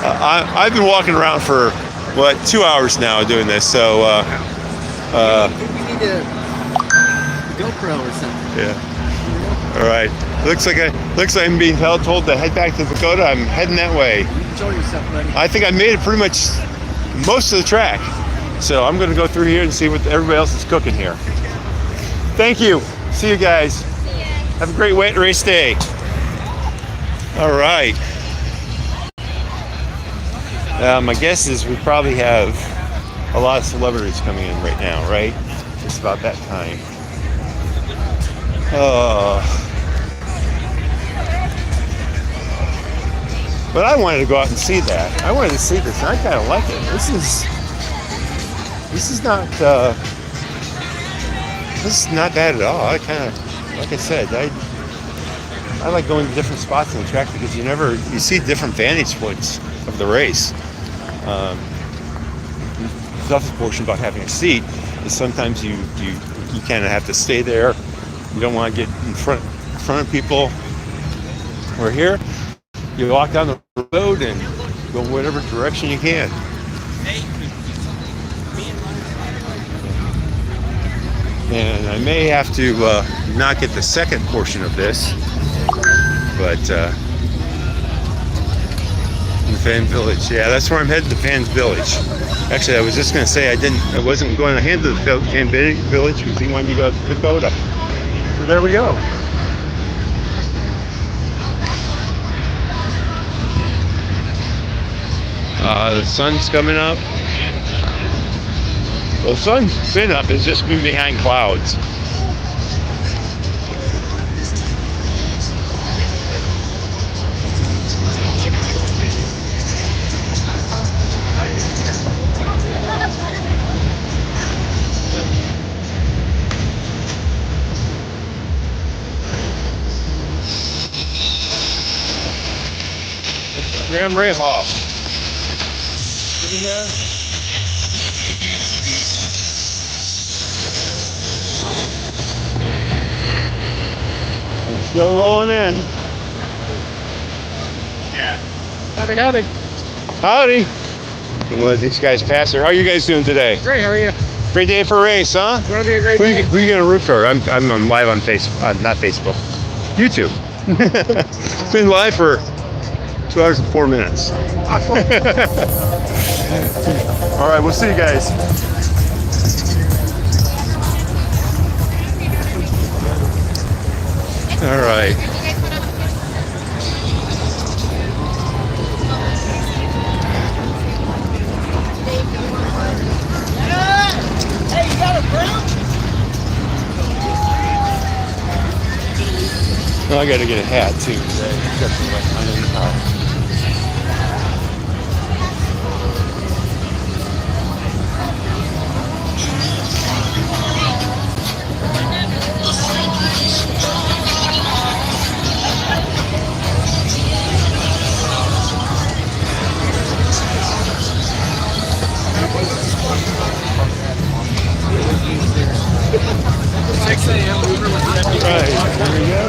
I've been walking around for 2 hours now doing this. So we need a GoPro or something. Yeah. All right. Looks like I'm being told to head back to Dakota. I'm heading that way. Enjoy yourself, buddy. I think I made it pretty much most of the track. So I'm going to go through here and see what everybody else is cooking here. Thank you. See you guys. Have a great race day. All right. My guess is we probably have a lot of celebrities coming in right now, right? It's about that time. But I wanted to go out and see that. I wanted to see this, and I kind of like it. This is not bad at all. I kind of, like I said, I like going to different spots on the track because you see different vantage points of the race. The toughest portion about having a seat is sometimes you kind of have to stay there. You don't want to get in front of people. We're here. You walk down the road and go whatever direction you can. And I may have to not get the second portion of this, but in Fan Village, yeah, that's where I'm headed, to Fan Village. Actually, I was just going to say I wasn't going to hand to the Fan Village because he wanted me to go to Dakota. So there we go. The sun's coming up. Well, the sun's been up, it's just been behind clouds. Graham Rahal. Still rolling in. Yeah. Howdy. Howdy. Well, these guys pass there. How are you guys doing today? Great, how are you? Great day for a race, huh? It's going to be a great day. Who are you going to root for? I'm on live on Facebook, not Facebook, YouTube. It's been live for 2 hours and 4 minutes. All right, we'll see you guys. All right. Hey, you got a broom? Well, I got to get a hat too today. Got some wet on in the car. Right, there we go.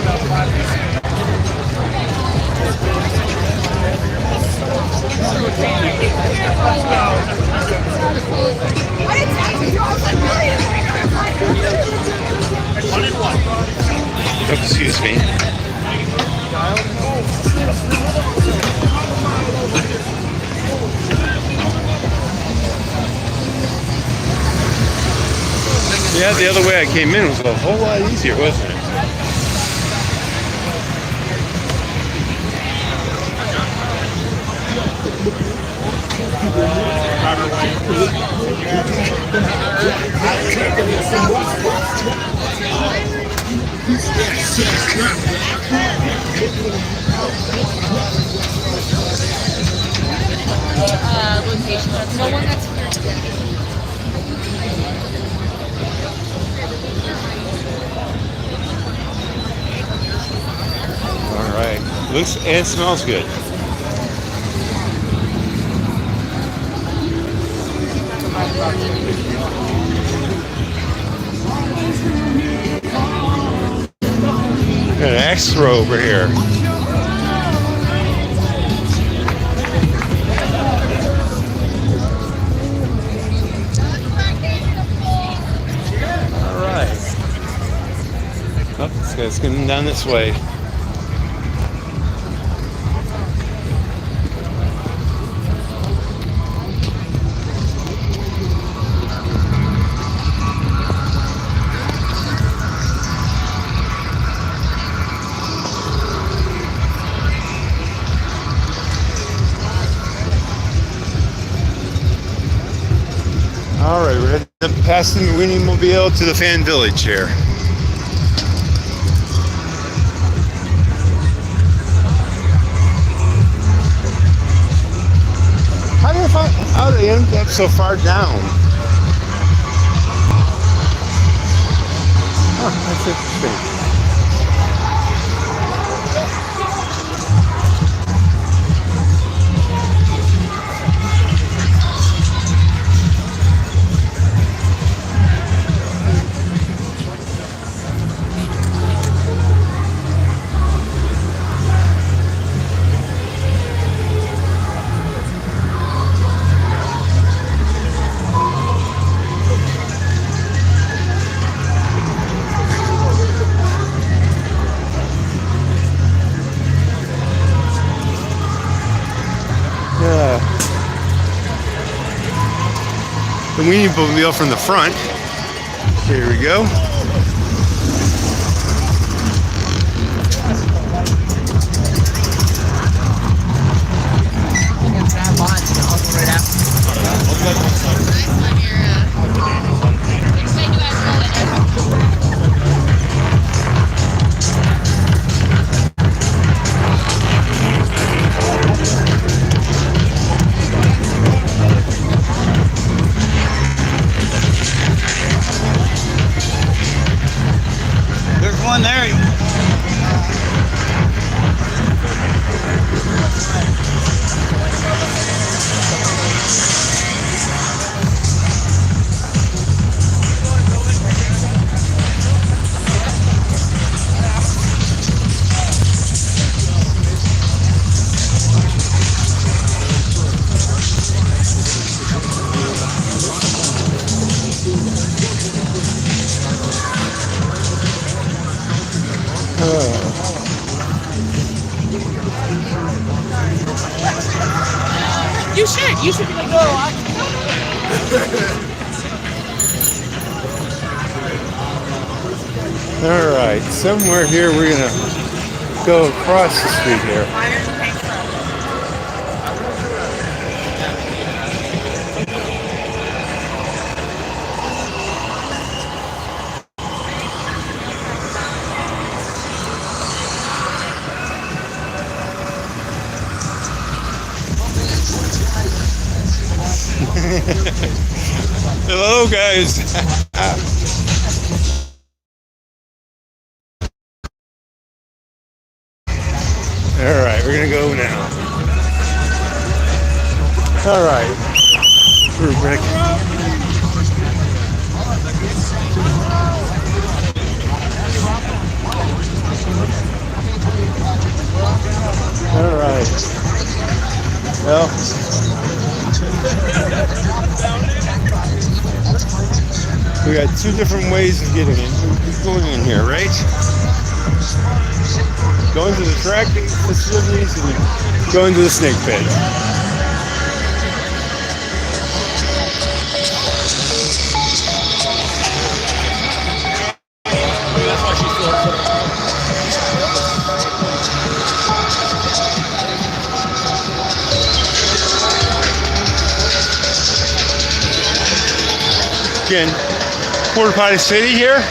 Excuse me. Yeah, the other way I came in was a whole lot easier, wasn't it? Location. No one that's here. All right. Looks and smells good. Got an axe throw over here. All right. Oh, this guy's coming down this way. All right, we're heading up past the Winnie Mobile to the Fan Village here. How do you find how they end up so far down? Huh, that's interesting. The Winnie Mobile from the front. Here we go. There's one there. You should be like, no, All right, somewhere here we're gonna go across the street here. Hello, guys. All right, we're gonna go now. All right, we're back. All right. Well. We got two different ways of getting in. Going in here, right? Going to the track facilities and going to the snake pit. Again, Porta Potty City here.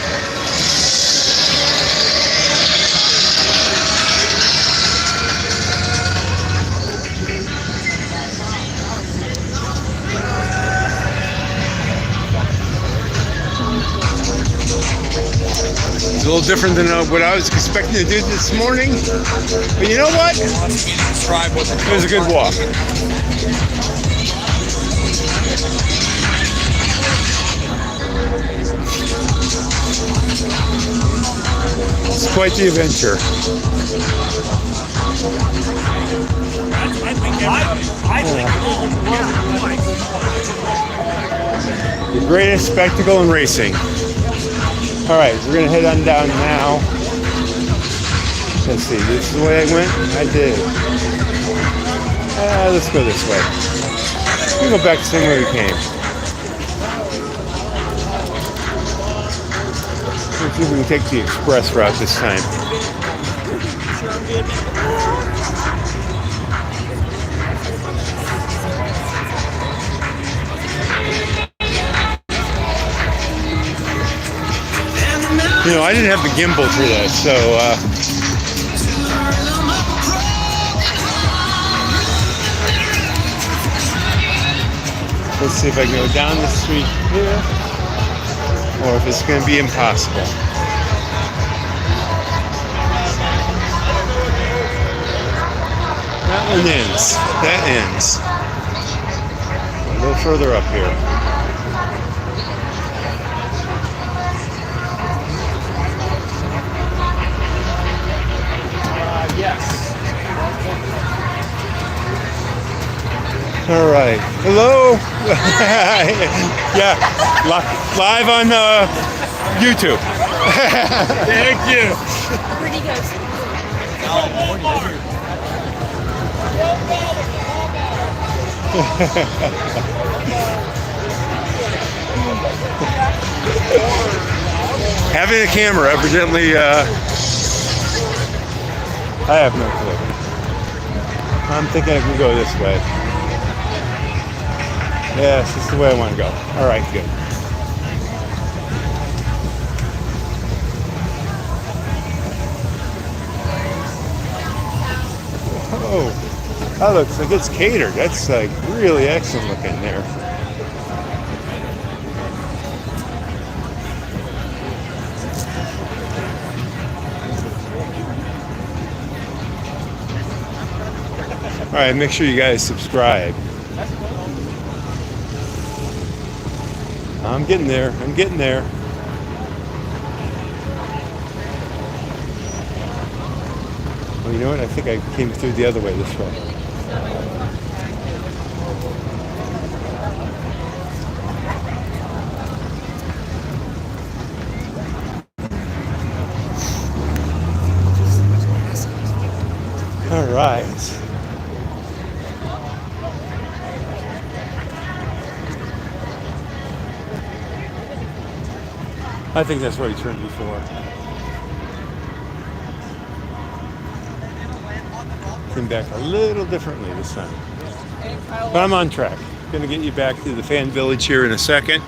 little different than what I was expecting to do this morning. But you know what? It was a good walk. It's quite the adventure. The greatest spectacle in racing. All right, we're gonna head on down now. Let's see, this is the way I went? I did. Let's go this way. We'll go back the same way we came. Let's see if we can take the express route this time. You know, I didn't have the gimbal for that, so let's see if I can go down the street here, or if it's going to be impossible. That one ends. That ends. A little further up here. All right. Hello. Yeah. Live on YouTube. Thank you. Where'd he Having a camera evidently, I have no clue. I'm thinking I can go this way. Yes, this is the way I want to go. All right, good. Oh, that looks like it's catered. That's like really excellent looking there. All right, make sure you guys subscribe. I'm getting there. I'm getting there. Well, you know what? I think I came through the other way this way. All right. I think that's where he turned before. Came back a little differently this time. But I'm on track. Gonna get you back to the fan village here in a second.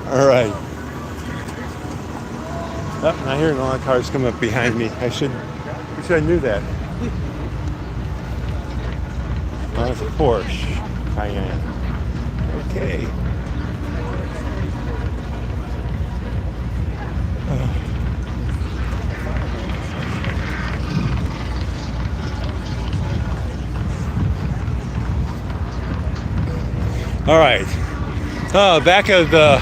All right. Oh, now hearing a lot of cars come up behind me. I wish I knew that. Oh, it's a Porsche Cayenne. Okay. All right. Back of the.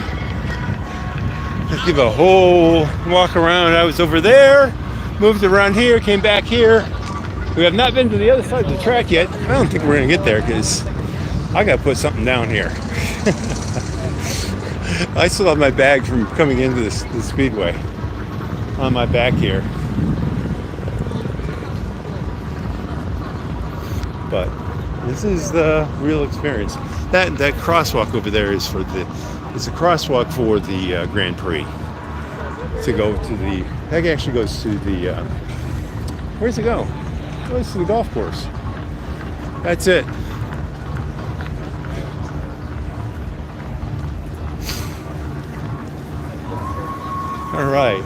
Let's give a whole walk around. I was over there, moved around here, came back here. We have not been to the other side of the track yet. I don't think we're gonna get there because I gotta put something down here. I still have my bag from coming into the Speedway on my back here. But this is the real experience. That crosswalk over there is it's a crosswalk for the Grand Prix. To go to the, that actually goes to the, where's it go? It goes to the golf course. That's it. All right.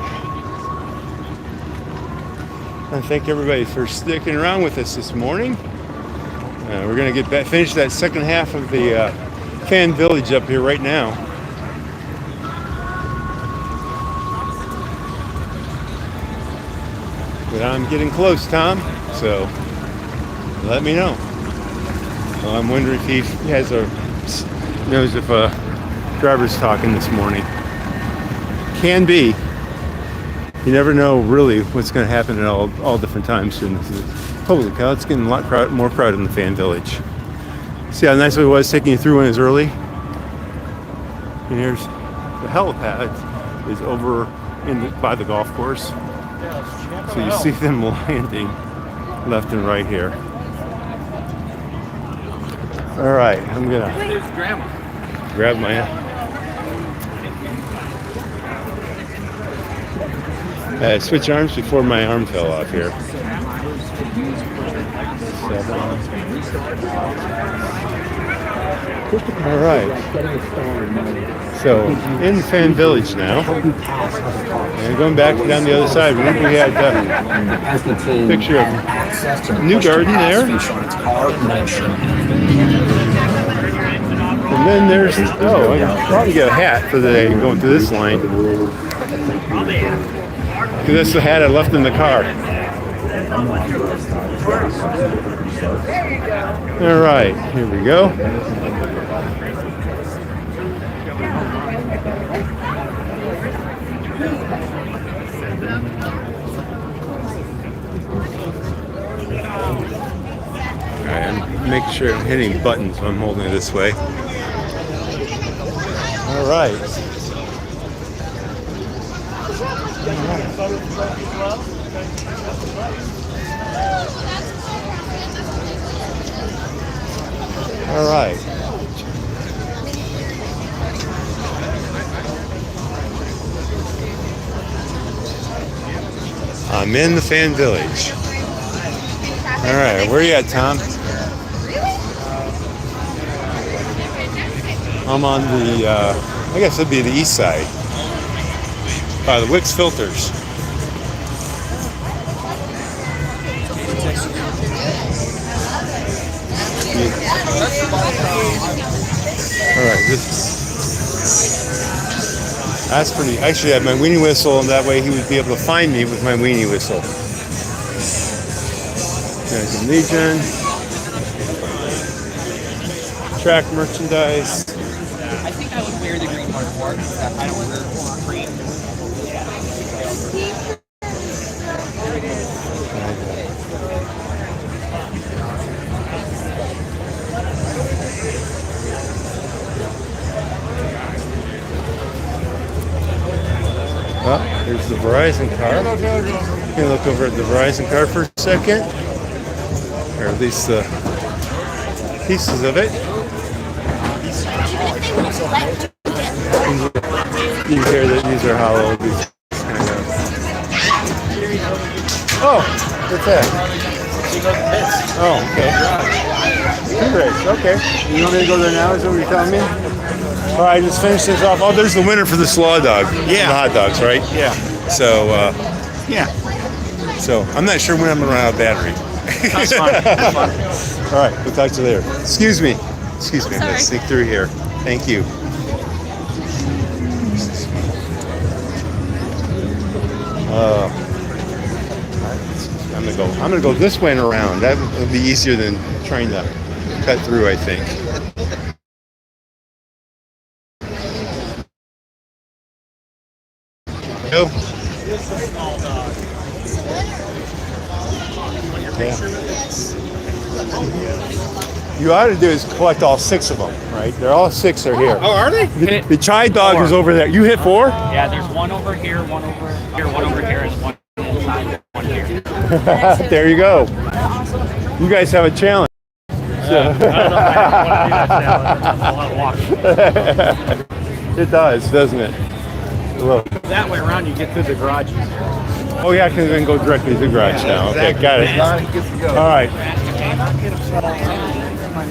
I thank everybody for sticking around with us this morning. We're gonna get back, finish that second half of the fan village up here right now. But I'm getting close, Tom. So let me know. Well, I'm wondering if he has knows if driver's talking this morning. Can be. You never know really what's going to happen at all different times. And holy cow, it's getting a lot more crowded in the fan village. See how nice it was taking you through when it was early? And here's the helipad is over by the golf course. So you see them landing left and right here. All right, I'm gonna grab my switch arms before my arm fell off here. 7. All right. So in Fan Village now, and going back down the other side, we had a picture of New Garden there. And then there's, I can probably get a hat for the day going through this line. Because that's the hat I left in the car. All right, here we go. All right, I'm making sure I'm hitting buttons when I'm holding it this way. All right. All right. I'm in the Fan Village. All right, where you at, Tom? I'm on the, I guess it'd be the east side, by the Wix filters. All right, that's pretty. Actually, I have my weenie whistle, and that way he would be able to find me with my weenie whistle. There's a Legion, track merchandise. I think I would wear the green one more. I don't wear green. Well, here's the Verizon car. Can you look over at the Verizon car for a second? Or at least the pieces of it. You can hear that these are hollow. These kind of. Oh, what's that? Oh, okay. Great. Okay. You want me to go there now? Is that what you're telling me? All right, just finish this off. Oh, there's the winner for the slaw dog. Yeah. The hot dogs, right? Yeah. So, yeah. So, I'm not sure when I'm going to run out of battery. That's fine. That's fine. All right, we'll talk to you later. Excuse me. Excuse me. Let's sneak through here. Thank you. I'm gonna go this way and around. That would be easier than trying to cut through, I think. Go. Yeah. You ought to do is collect all 6 of them, right? They're all 6 are here. Oh, are they? The chai dog is over there. You hit 4? Yeah, there's one over here, one over here, one over here, and one inside, one here. There you go. You guys have a challenge. I don't know if I want to do that challenge. It does, doesn't it? Look. That way around, you get through the garage. Oh yeah, I can then go directly to the garage now. Okay, got it. All right.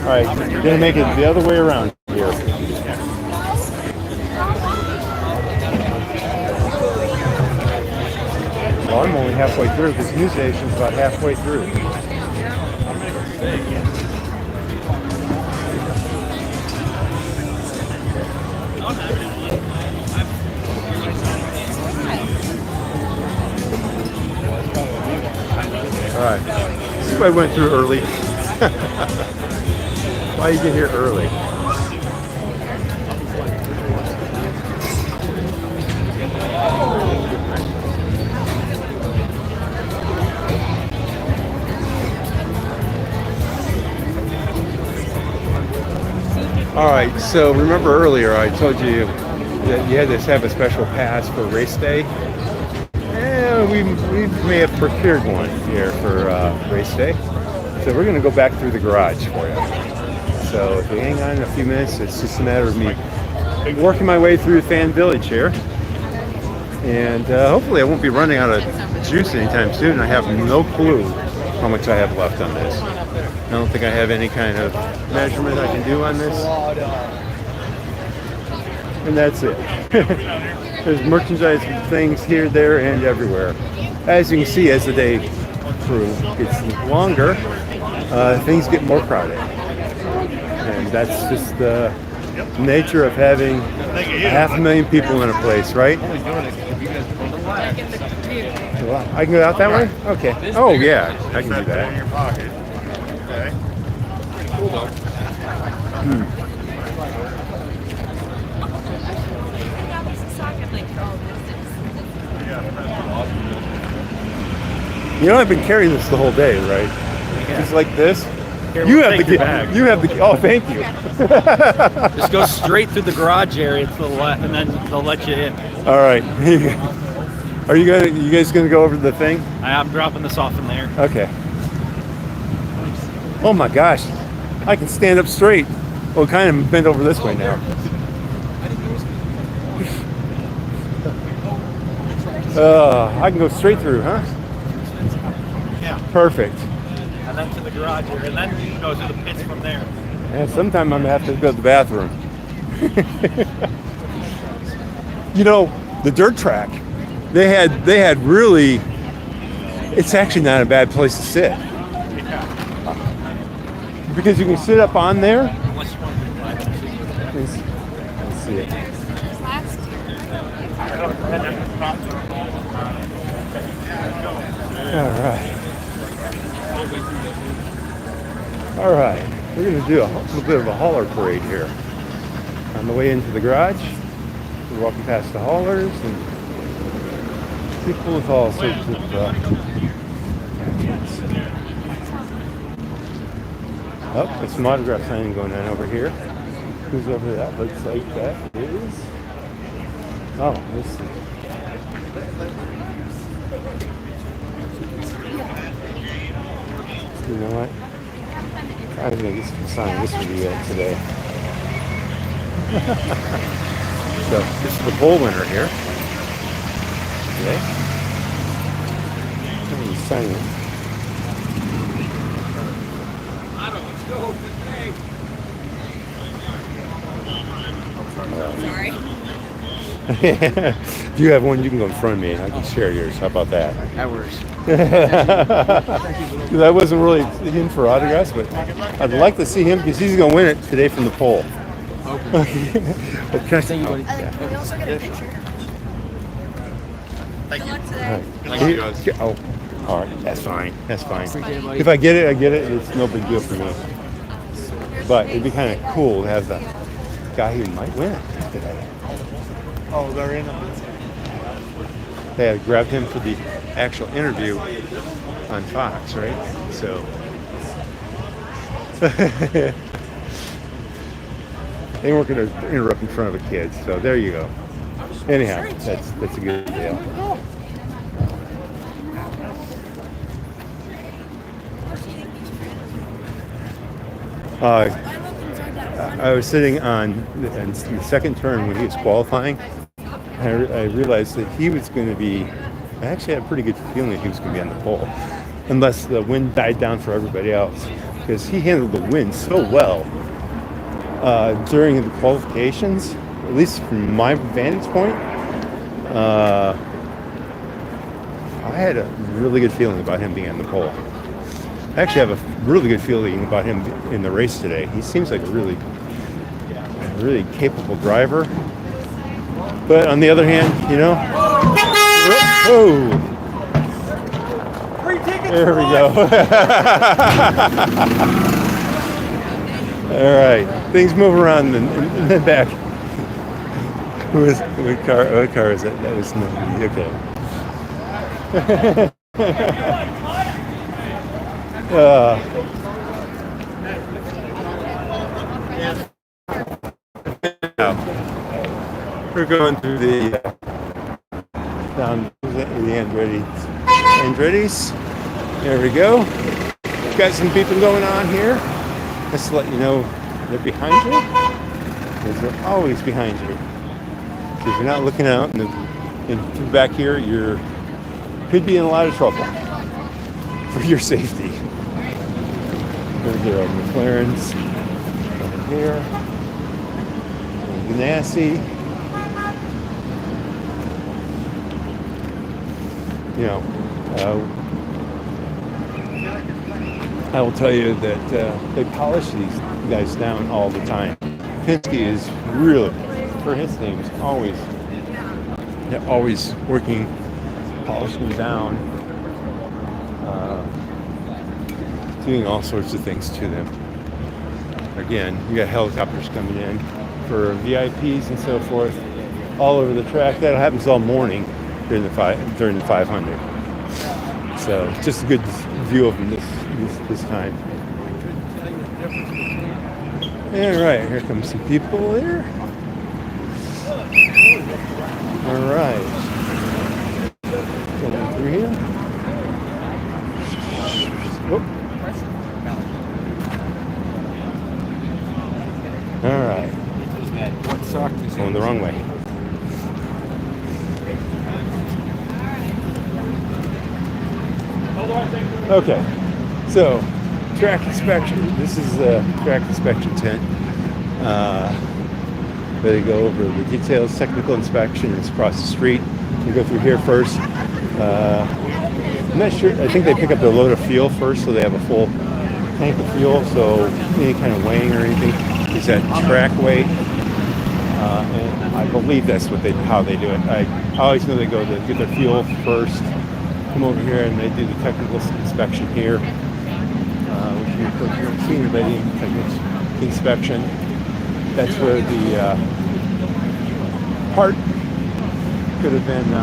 All right, gonna make it the other way around here. Well, I'm only halfway through. This news station's about halfway through. why I went through early. Why you get here early? All right, so remember earlier I told you that you had to have a special pass for race day? And we may have procured one here for race day. So we're going to go back through the garage for you. So if you hang on a few minutes, it's just a matter of me working my way through Fan Village here. And hopefully I won't be running out of juice anytime soon. I have no clue how much I have left on this. I don't think I have any kind of measurement I can do on this. And that's it. There's merchandise things here, there, and everywhere. As you can see, as the day gets longer, things get more crowded. And that's just the nature of having 500,000 people in a place, right? I can go out that way? Okay. Oh, yeah, I can do that. You know, I've been carrying this the whole day, right? Yeah. Just like this. Here, you we'll have the bag. You have the. Oh, thank you. Just go straight through the garage area to the left, and then they'll let you in. All right. Are you guys gonna go over the thing? I'm dropping this off in there. Okay. Oh my gosh, I can stand up straight. Well, kind of bend over this way now. I can go straight through, huh? Yeah. Perfect. And then to the garage area, and then you can go to the pits from there. Yeah, sometime I'm gonna have to go to the bathroom. You know, the dirt track, they had really, it's actually not a bad place to sit. Because you can sit up on there. Let's see it. All right. We're going to do a little bit of a hauler parade here. On the way into the garage, we're walking past the haulers and people with all sorts of oh, there's some autograph signing going on over here. Who's over there? That looks like that is. Oh, let's see. You know what? I'm going to get some sign this video today. So, this is the poll winner here. Okay. Let me sign it. Sorry. If you have one, you can go in front of me and I can share yours. How about that? That works. Because I wasn't really in for autographs, but I'd like to see him because he's going to win it today from the poll. Okay. Can we also get a picture? Thank you. Good luck today. All right. Oh, all right. That's fine. That's fine. If I get it, I get it. It's no big deal for me. But it'd be kind of cool to have the guy who might win it today. Oh, they're in them. They had grabbed him for the actual interview on Fox, right? So. They weren't going to interrupt in front of a kid, so there you go. Anyhow, that's a good deal. I was sitting on the second turn when he was qualifying. I realized that he was going to be. I actually had a pretty good feeling he was going to be on the pole, unless the wind died down for everybody else, because he handled the wind so well during the qualifications. At least from my vantage point, I had a really good feeling about him being on the pole. I actually have a really good feeling about him in the race today. He seems like a really capable driver. But on the other hand, you know, There we go. All right, things move around in the back. What car is that? That was nobody. Okay. Now, we're going through the down the Andretti's. There we go. Got some people going on here. Just to let you know they're behind you. Because they're always behind you. So if you're not looking out in back here, you could be in a lot of trouble for your safety. Over here are McLarens. Over here. Ganassi. You know, I will tell you that they polish these guys down all the time. Penske is really, for his names, always working, polishing them down, doing all sorts of things to them. Again, you got helicopters coming in for VIPs and so forth, all over the track. That happens all morning during the 500. So just a good view of them this time. All right, here comes some people there. All right, going through here. Whoop. All right, going the wrong way. Okay, so track inspection. This is the track inspection tent. They go over the details. Technical inspection is across the street. You go through here first. I'm not sure. I think they pick up the load of fuel first, so they have a full tank of fuel. So any kind of weighing or anything is at track weight. And I believe that's how they do it. I always know they go to get their fuel first. Come over here and they do the technical inspection here, which you put here, senior lady technical inspection. That's where the part could have been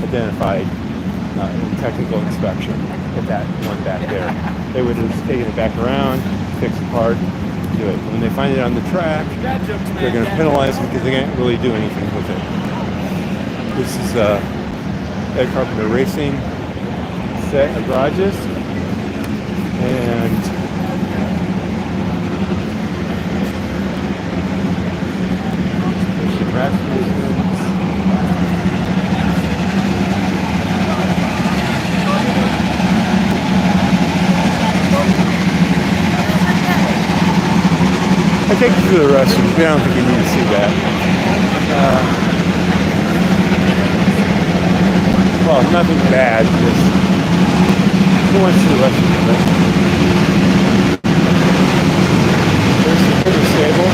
identified in technical inspection at that one back there. They would have just taken it back around, fix the part, do it. When they find it on the track, they're going to penalize them because they can't really do anything with it. This is Ed Carpenter Racing set of garages, and I take you to the restroom. I don't think you need to see that. Well, nothing bad, just who wants to see the restroom? There's the pretty stable.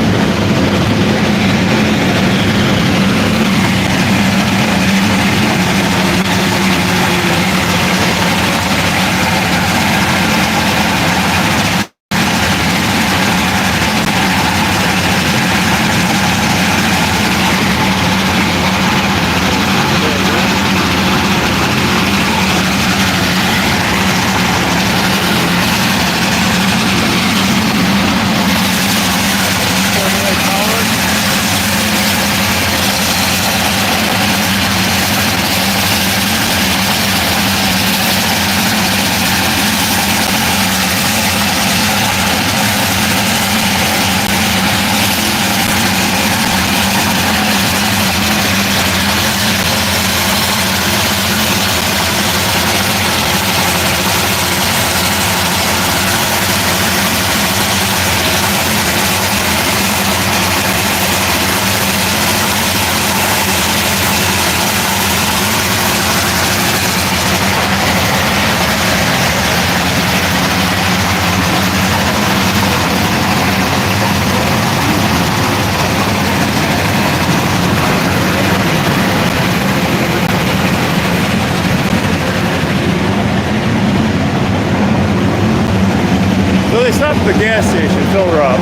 gas station, fill her up.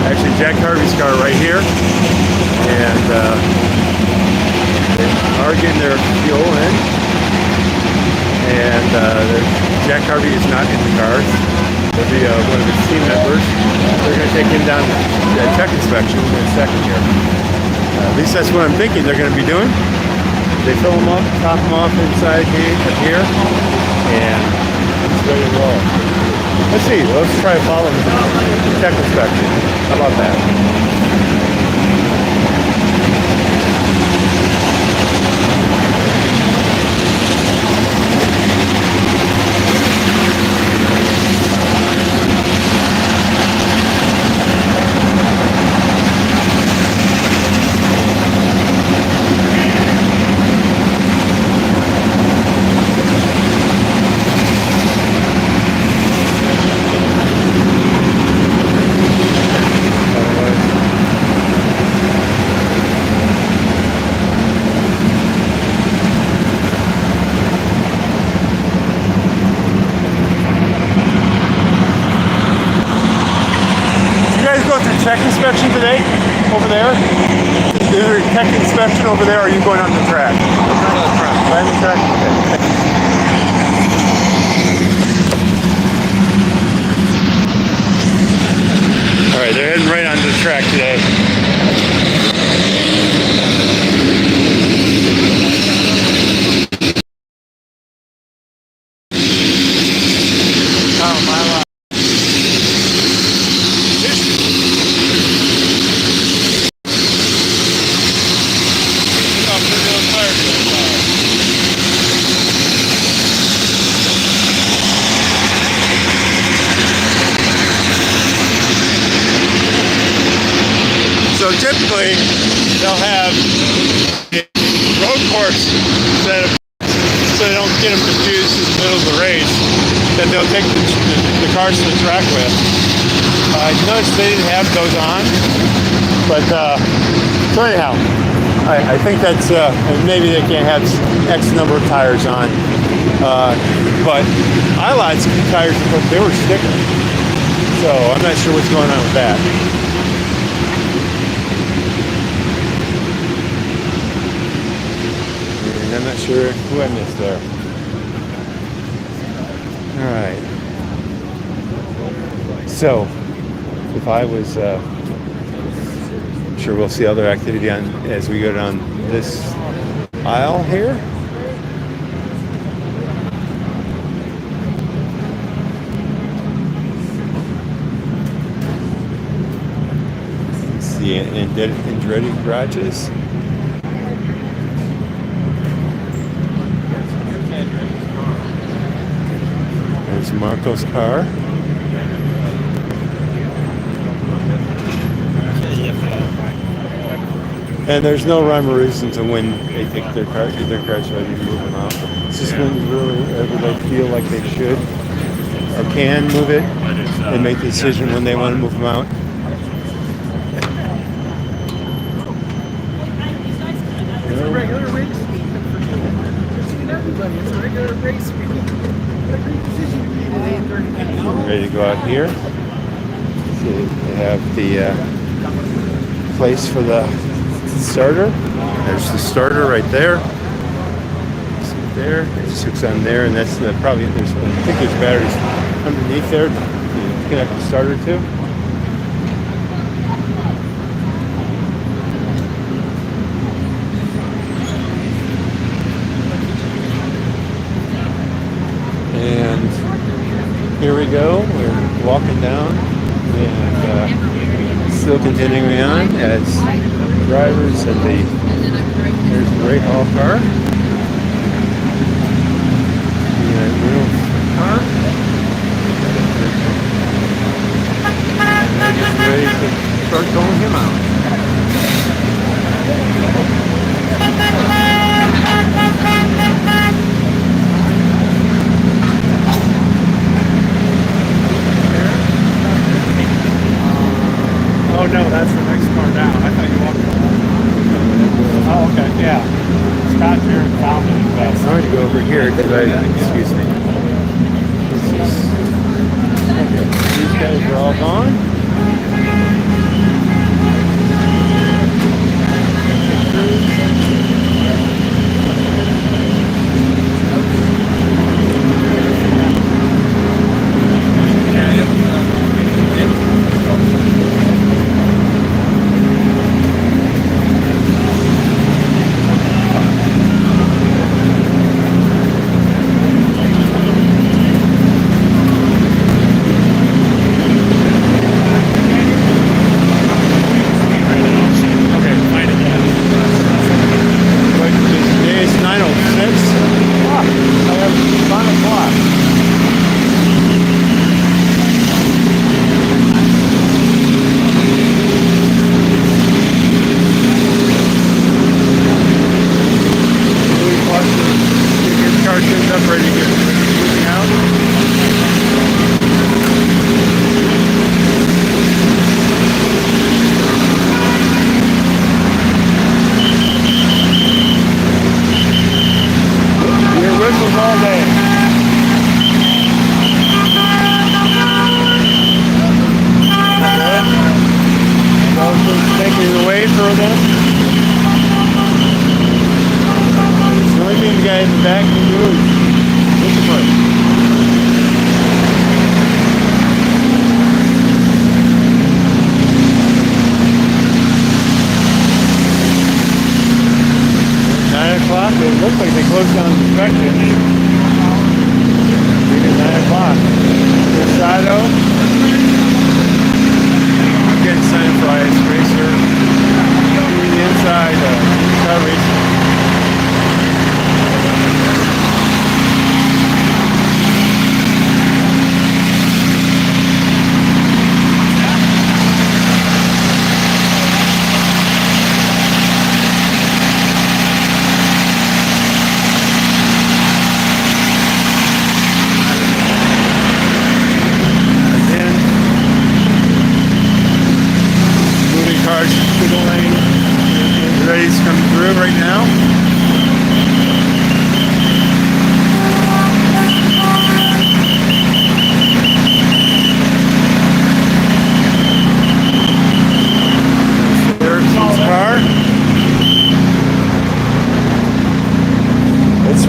Actually, Jack Harvey's car right here. And they are getting their fuel in. And Jack Harvey is not in the car. There'll be one of his team members. They're going to take him down to tech inspection in a second here. At least that's what I'm thinking they're going to be doing. They fill them up, top them off inside here, and it's ready to roll. Let's see. Let's try to follow them to tech inspection. How about that? Tech inspection today over there? Is there a tech inspection over there, or are you going on the track? Right on the track? Okay. Alright, they're heading right onto the track today. Oh, my life. So typically, they'll have a road course set up so they don't get them confused in the middle of the race that they'll take the cars to the track with. I noticed they didn't have those on, but so anyhow, I think that's maybe they can't have X number of tires on, but I lied some tires because they were sticking, so I'm not sure what's going on with that. I'm not sure who I missed there. Alright. So, if I was, sure we'll see other activity on as we go down this aisle here. Let's see Andretti garages. There's Marco's car. And there's no rhyme or reason to when they take their car, get their cars ready to move them out. It's just when they feel like they should or can move it, they make the decision when they want to move them out. It's a regular race week. Everybody, it's a regular race week. Ready to go out here. See, they have the place for the starter. There's the starter right there. See there. It just hooks on there, and that's probably I think there's batteries underneath there to connect the starter to. And here we go. We're walking down and still continuing on as drivers at there's the Great Hall car. And car. And just ready to start going him out. Oh no, that's the next car down. I thought you walked around. Oh, okay, yeah. Scott here found it. I'm going to go over here because excuse me. These guys are all gone.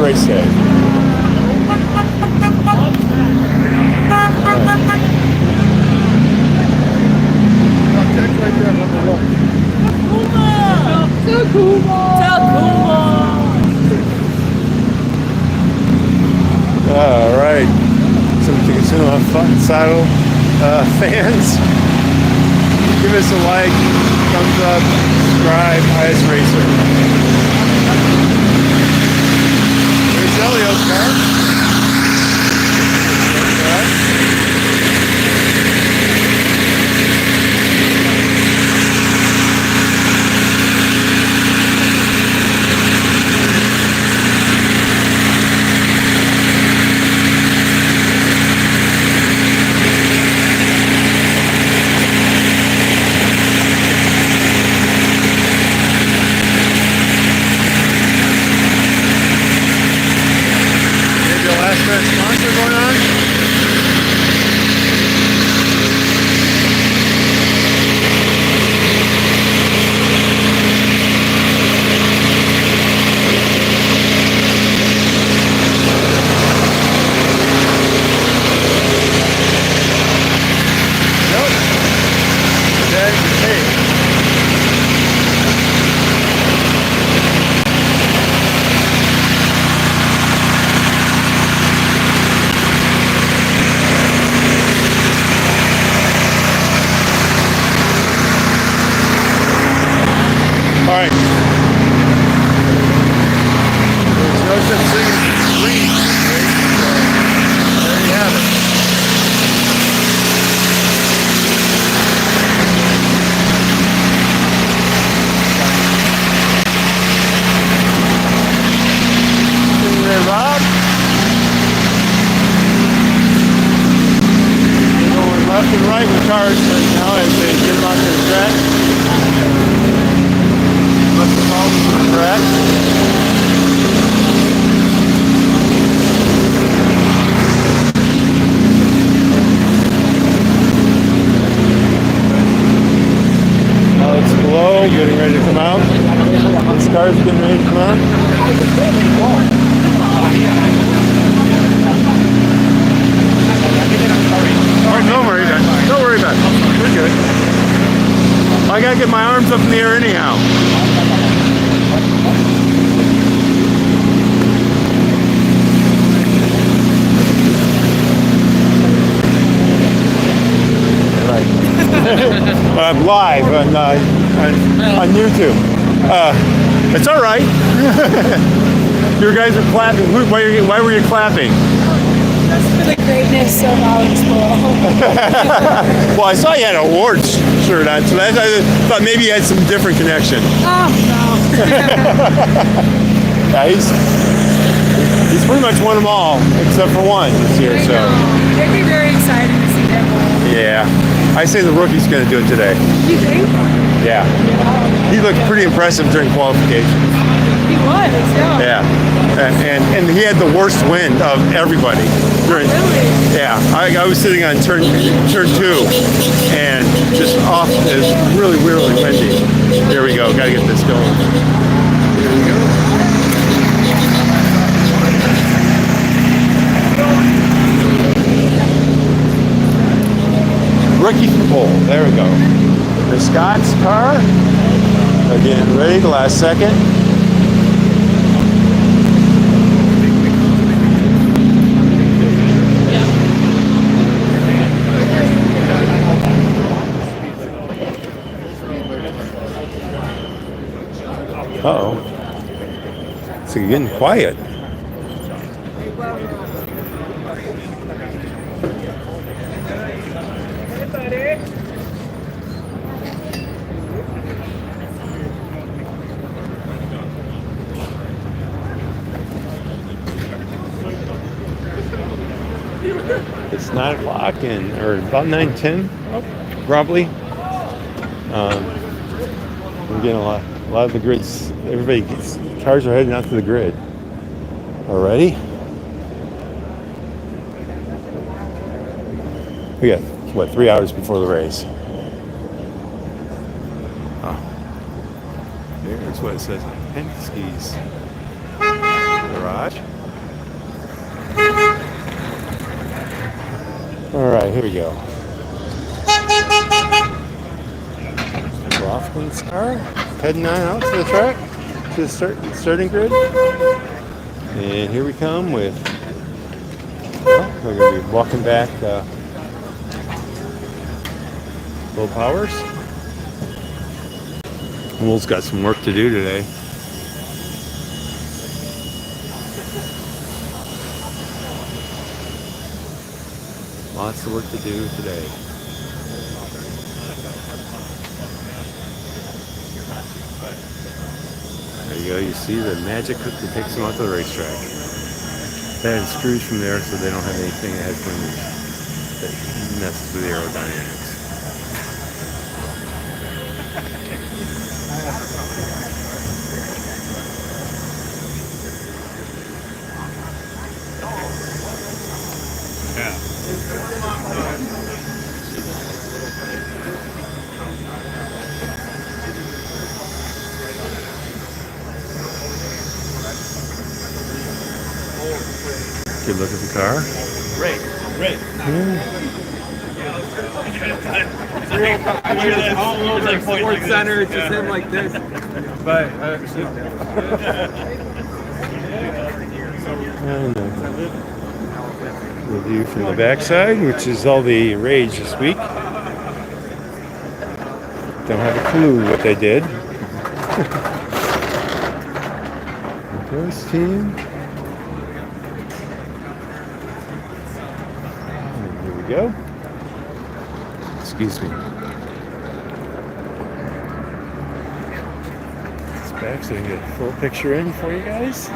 Race day. All right. Some fun saddle fans. Give us a like, thumbs up, subscribe, IS Racer. Elio's car. getting ready to come out. This car's getting ready to come out. Oh, don't worry about it. Don't worry about it. We're good. I gotta get my arms up in the air anyhow. I'm live on YouTube. It's all right. You guys are clapping. Why were you clapping? Just for the greatness of our school. Well, I saw you had an awards shirt on, so I thought maybe you had some different connection. Oh, no. Yeah, he's pretty much won them all, except for one this year. So They'd be very excited to see them all. yeah. I say the rookie's going to do it today. You think? Yeah. He looked pretty impressive during qualification. He was, yeah. Yeah. And he had the worst wind of everybody. During, really? Yeah. I was sitting on turn 2 and just off. It was really windy. Here we go. Got to get this going. Here we go. Rookie pole. There we go. The Scott's car. Again, ready the last second. Uh-oh. It's getting quiet. It's 9 o'clock or about 9:10, probably. We're getting a lot of the grids. Cars are heading out to the grid already. We got what, 3 hours before the race. Oh, there's what it says. Penske's garage. All right, here we go. Laughlin's car heading on out to the track, to the starting grid. And here we come with, we're going to be walking back low powers. Will's got some work to do today. Lots of work to do today. There you go. You see the magic hook that takes them out to the racetrack. They have screws from there so they don't have anything that has wings that messes with the aerodynamics. Good look at the car. Great. It's like Sports Center, it's just him like this. But And the view from the backside, which is all the rage this week. Don't have a clue what they did. Goes team. And here we go. Excuse me. It's back so I can get a full picture in for you guys.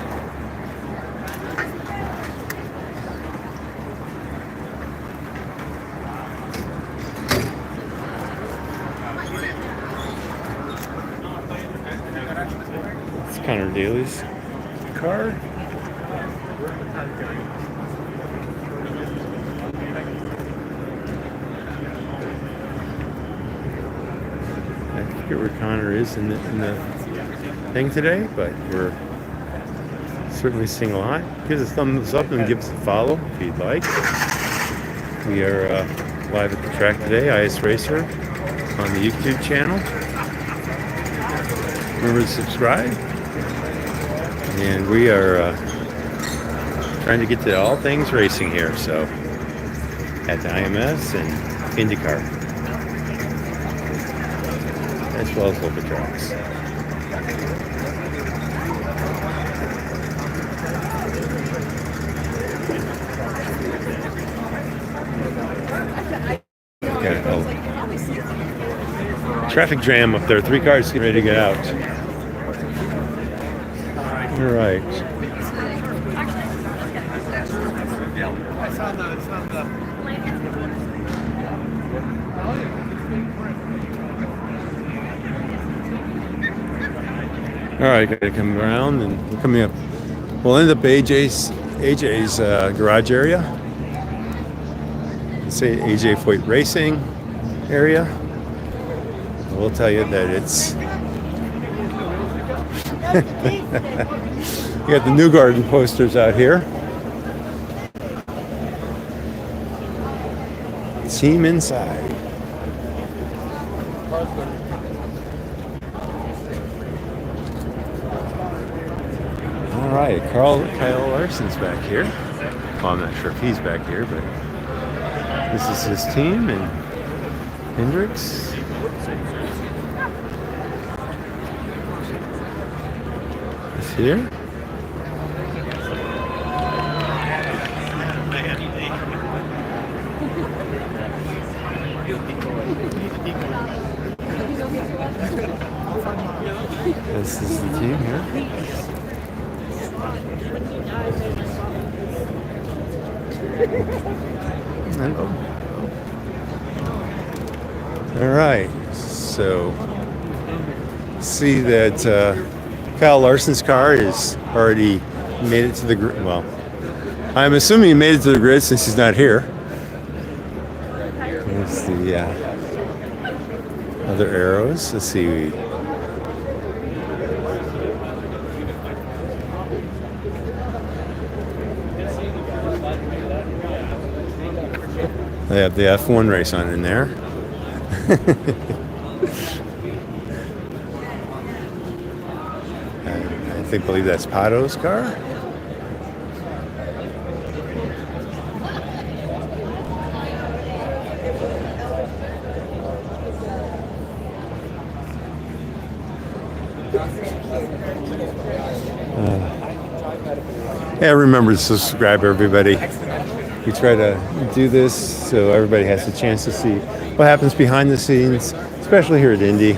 Connor Daly's car. I forget where Connor is in the thing today, but we're certainly seeing a lot. Give us a thumbs up and give us a follow if you'd like. We are live at the track today, IS Racer, on the YouTube channel. Remember to subscribe. And we are trying to get to all things racing here, so at the IMS and IndyCar, as well as local tracks. Traffic jam up there. 3 cars getting ready to get out. All right. All right, gotta come around and we're coming up. We'll end up AJ's garage area. Let's say AJ Foyt Racing area. We'll tell you that it's you got the New Garden posters out here. Team inside. All right, Kyle Larson's back here. Well, I'm not sure if he's back here, but this is his team and Hendricks. Here. This is the team here. Hello. All right, so see that Kyle Larson's car is already made it to the grid. Well, I'm assuming he made it to the grid since he's not here. There's the other arrows. Let's see. They have the F1 race on in there. I believe that's Pato's car. Yeah, remember to subscribe, everybody. We try to do this so everybody has a chance to see what happens behind the scenes, especially here at Indy.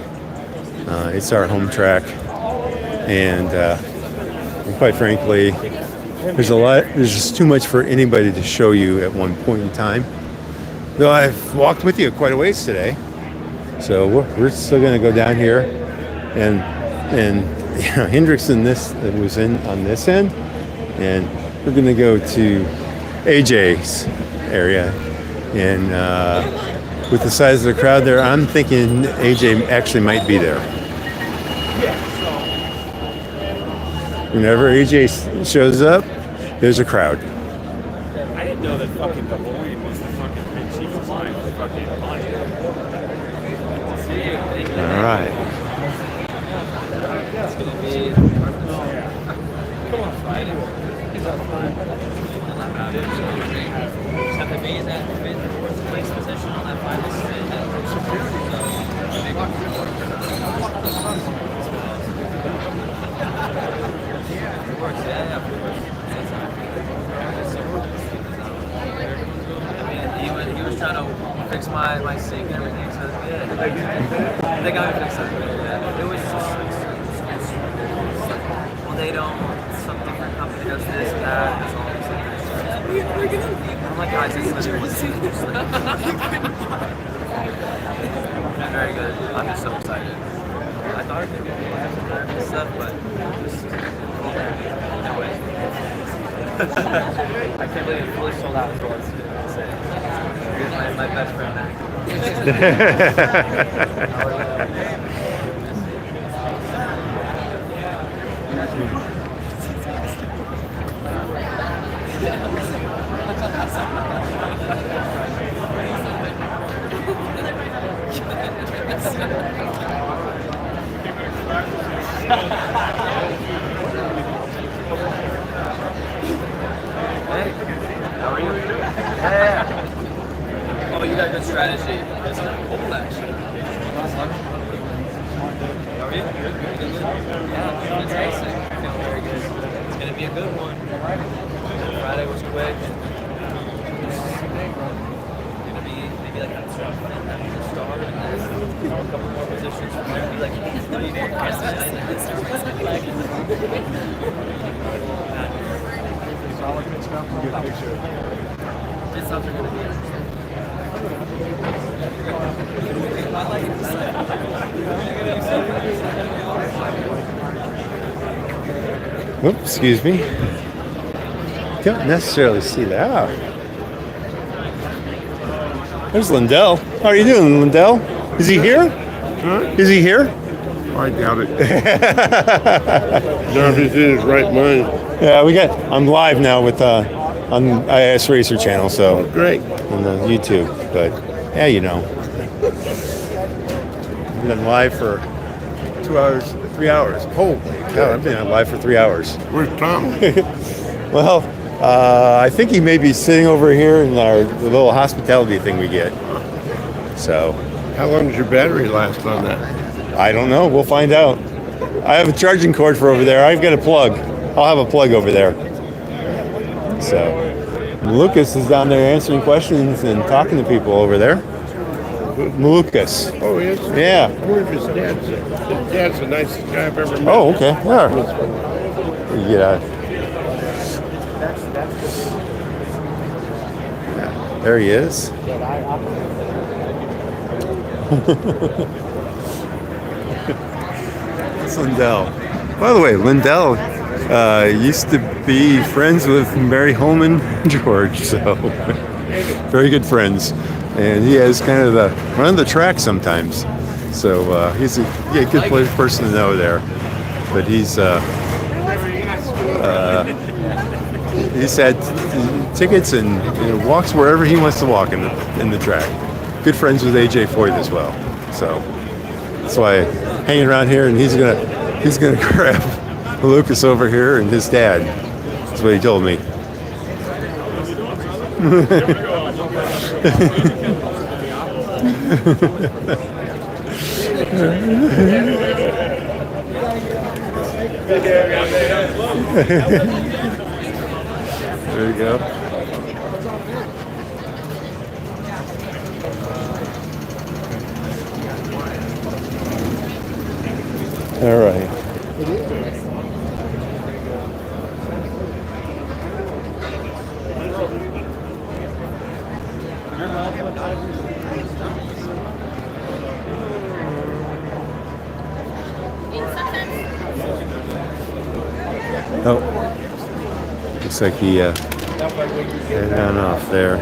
It's our home track. And quite frankly, there's just too much for anybody to show you at one point in time. Though I've walked with you quite a ways today, so we're still going to go down here, and you know, Hendricks was in on this end, and we're going to go to AJ's area, and with the size of the crowd there, I'm thinking AJ actually might be there. Whenever AJ shows up, there's a crowd. I didn't know that fucking DeLorean was the fucking chief of mine. All right. It's going to be... Come on, Friday. Just have to be in that fourth place position on that final spin. He was trying to fix my sink and everything, so yeah. They got me fixed up. Yeah. It was just well, they don't. Some different company does this and that. It's all this and that. I'm like, guys, it's very good. I'm just so excited. I thought it could be stuff, but just no way. I can't believe it fully sold out for us. My best friend back. Oh, you got good strategy. That's cool, actually. How are you? Good. Yeah, fantastic. Feeling very good. It's gonna be a good one. Friday was quick. Gonna be maybe like a start and then a couple more positions from there. Be like, Solid good stuff. Good picture. This stuff are gonna be interesting. Oops, excuse me. Don't necessarily see that. There's Lindell. How are you doing, Lindell? Is he here? Huh? Is he here? I doubt it. No, he's in his right mind. Yeah, I'm live now with on IS Racer channel, so great on the YouTube. But yeah, you know, I've been live for 2 hours, 3 hours. Holy cow! I've been on live for 3 hours. Where's Tom? Well, I think he may be sitting over here in the little hospitality thing we get. So, how long does your battery last on that? I don't know. We'll find out. I have a charging cord for over there. I've got a plug. I'll have a plug over there. So, Lucas is down there answering questions and talking to people over there. Lucas. Oh, yes? Yeah. I wonder if his dad's the nicest guy I've ever met. Oh, okay. Yeah. Yeah. There he is. It's Lindell. By the way, Lindell used to be friends with Mary Holman George, so very good friends. And he has kind of run the track sometimes. So he's a good person to know there. But he's had tickets and walks wherever he wants to walk in the track. Good friends with AJ Foyt as well. So that's why hanging around here, and he's gonna grab Lucas over here and his dad. That's what he told me. There you go. All right. Oh, looks like he ran off there.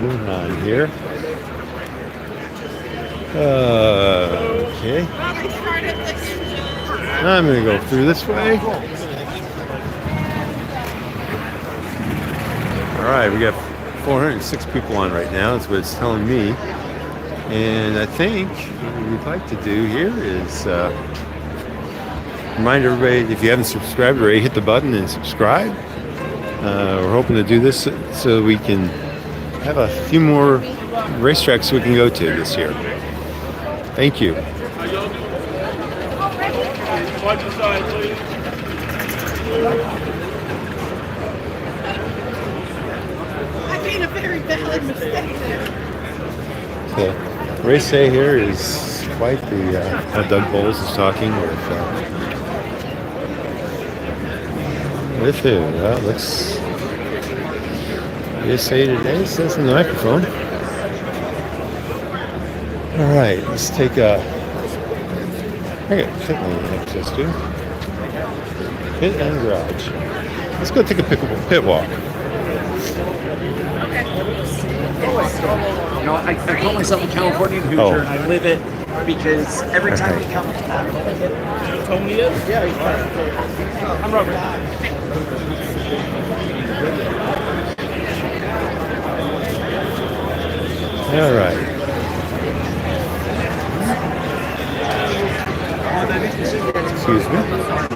Moving on here. Okay. I'm going to go through this way. All right, we got 406 people on right now. That's what it's telling me. And I think what we'd like to do here is remind everybody, if you haven't subscribed already, hit the button and subscribe. We're hoping to do this so we can have a few more racetracks we can go to this year. Thank you. Watch your side, please. I made a very valid mistake there. The race day here is quite the. Doug Bowles is talking with who? Well, looks. USA Today says in the microphone. All right, let's take a. I got pit lane access to. Pit and garage. Let's go take a pit walk. You know, I call myself a Californian Hoosier, and I live it because every time we come to Tony is? Yeah, he's fine. I'm Robert. All right. Excuse me.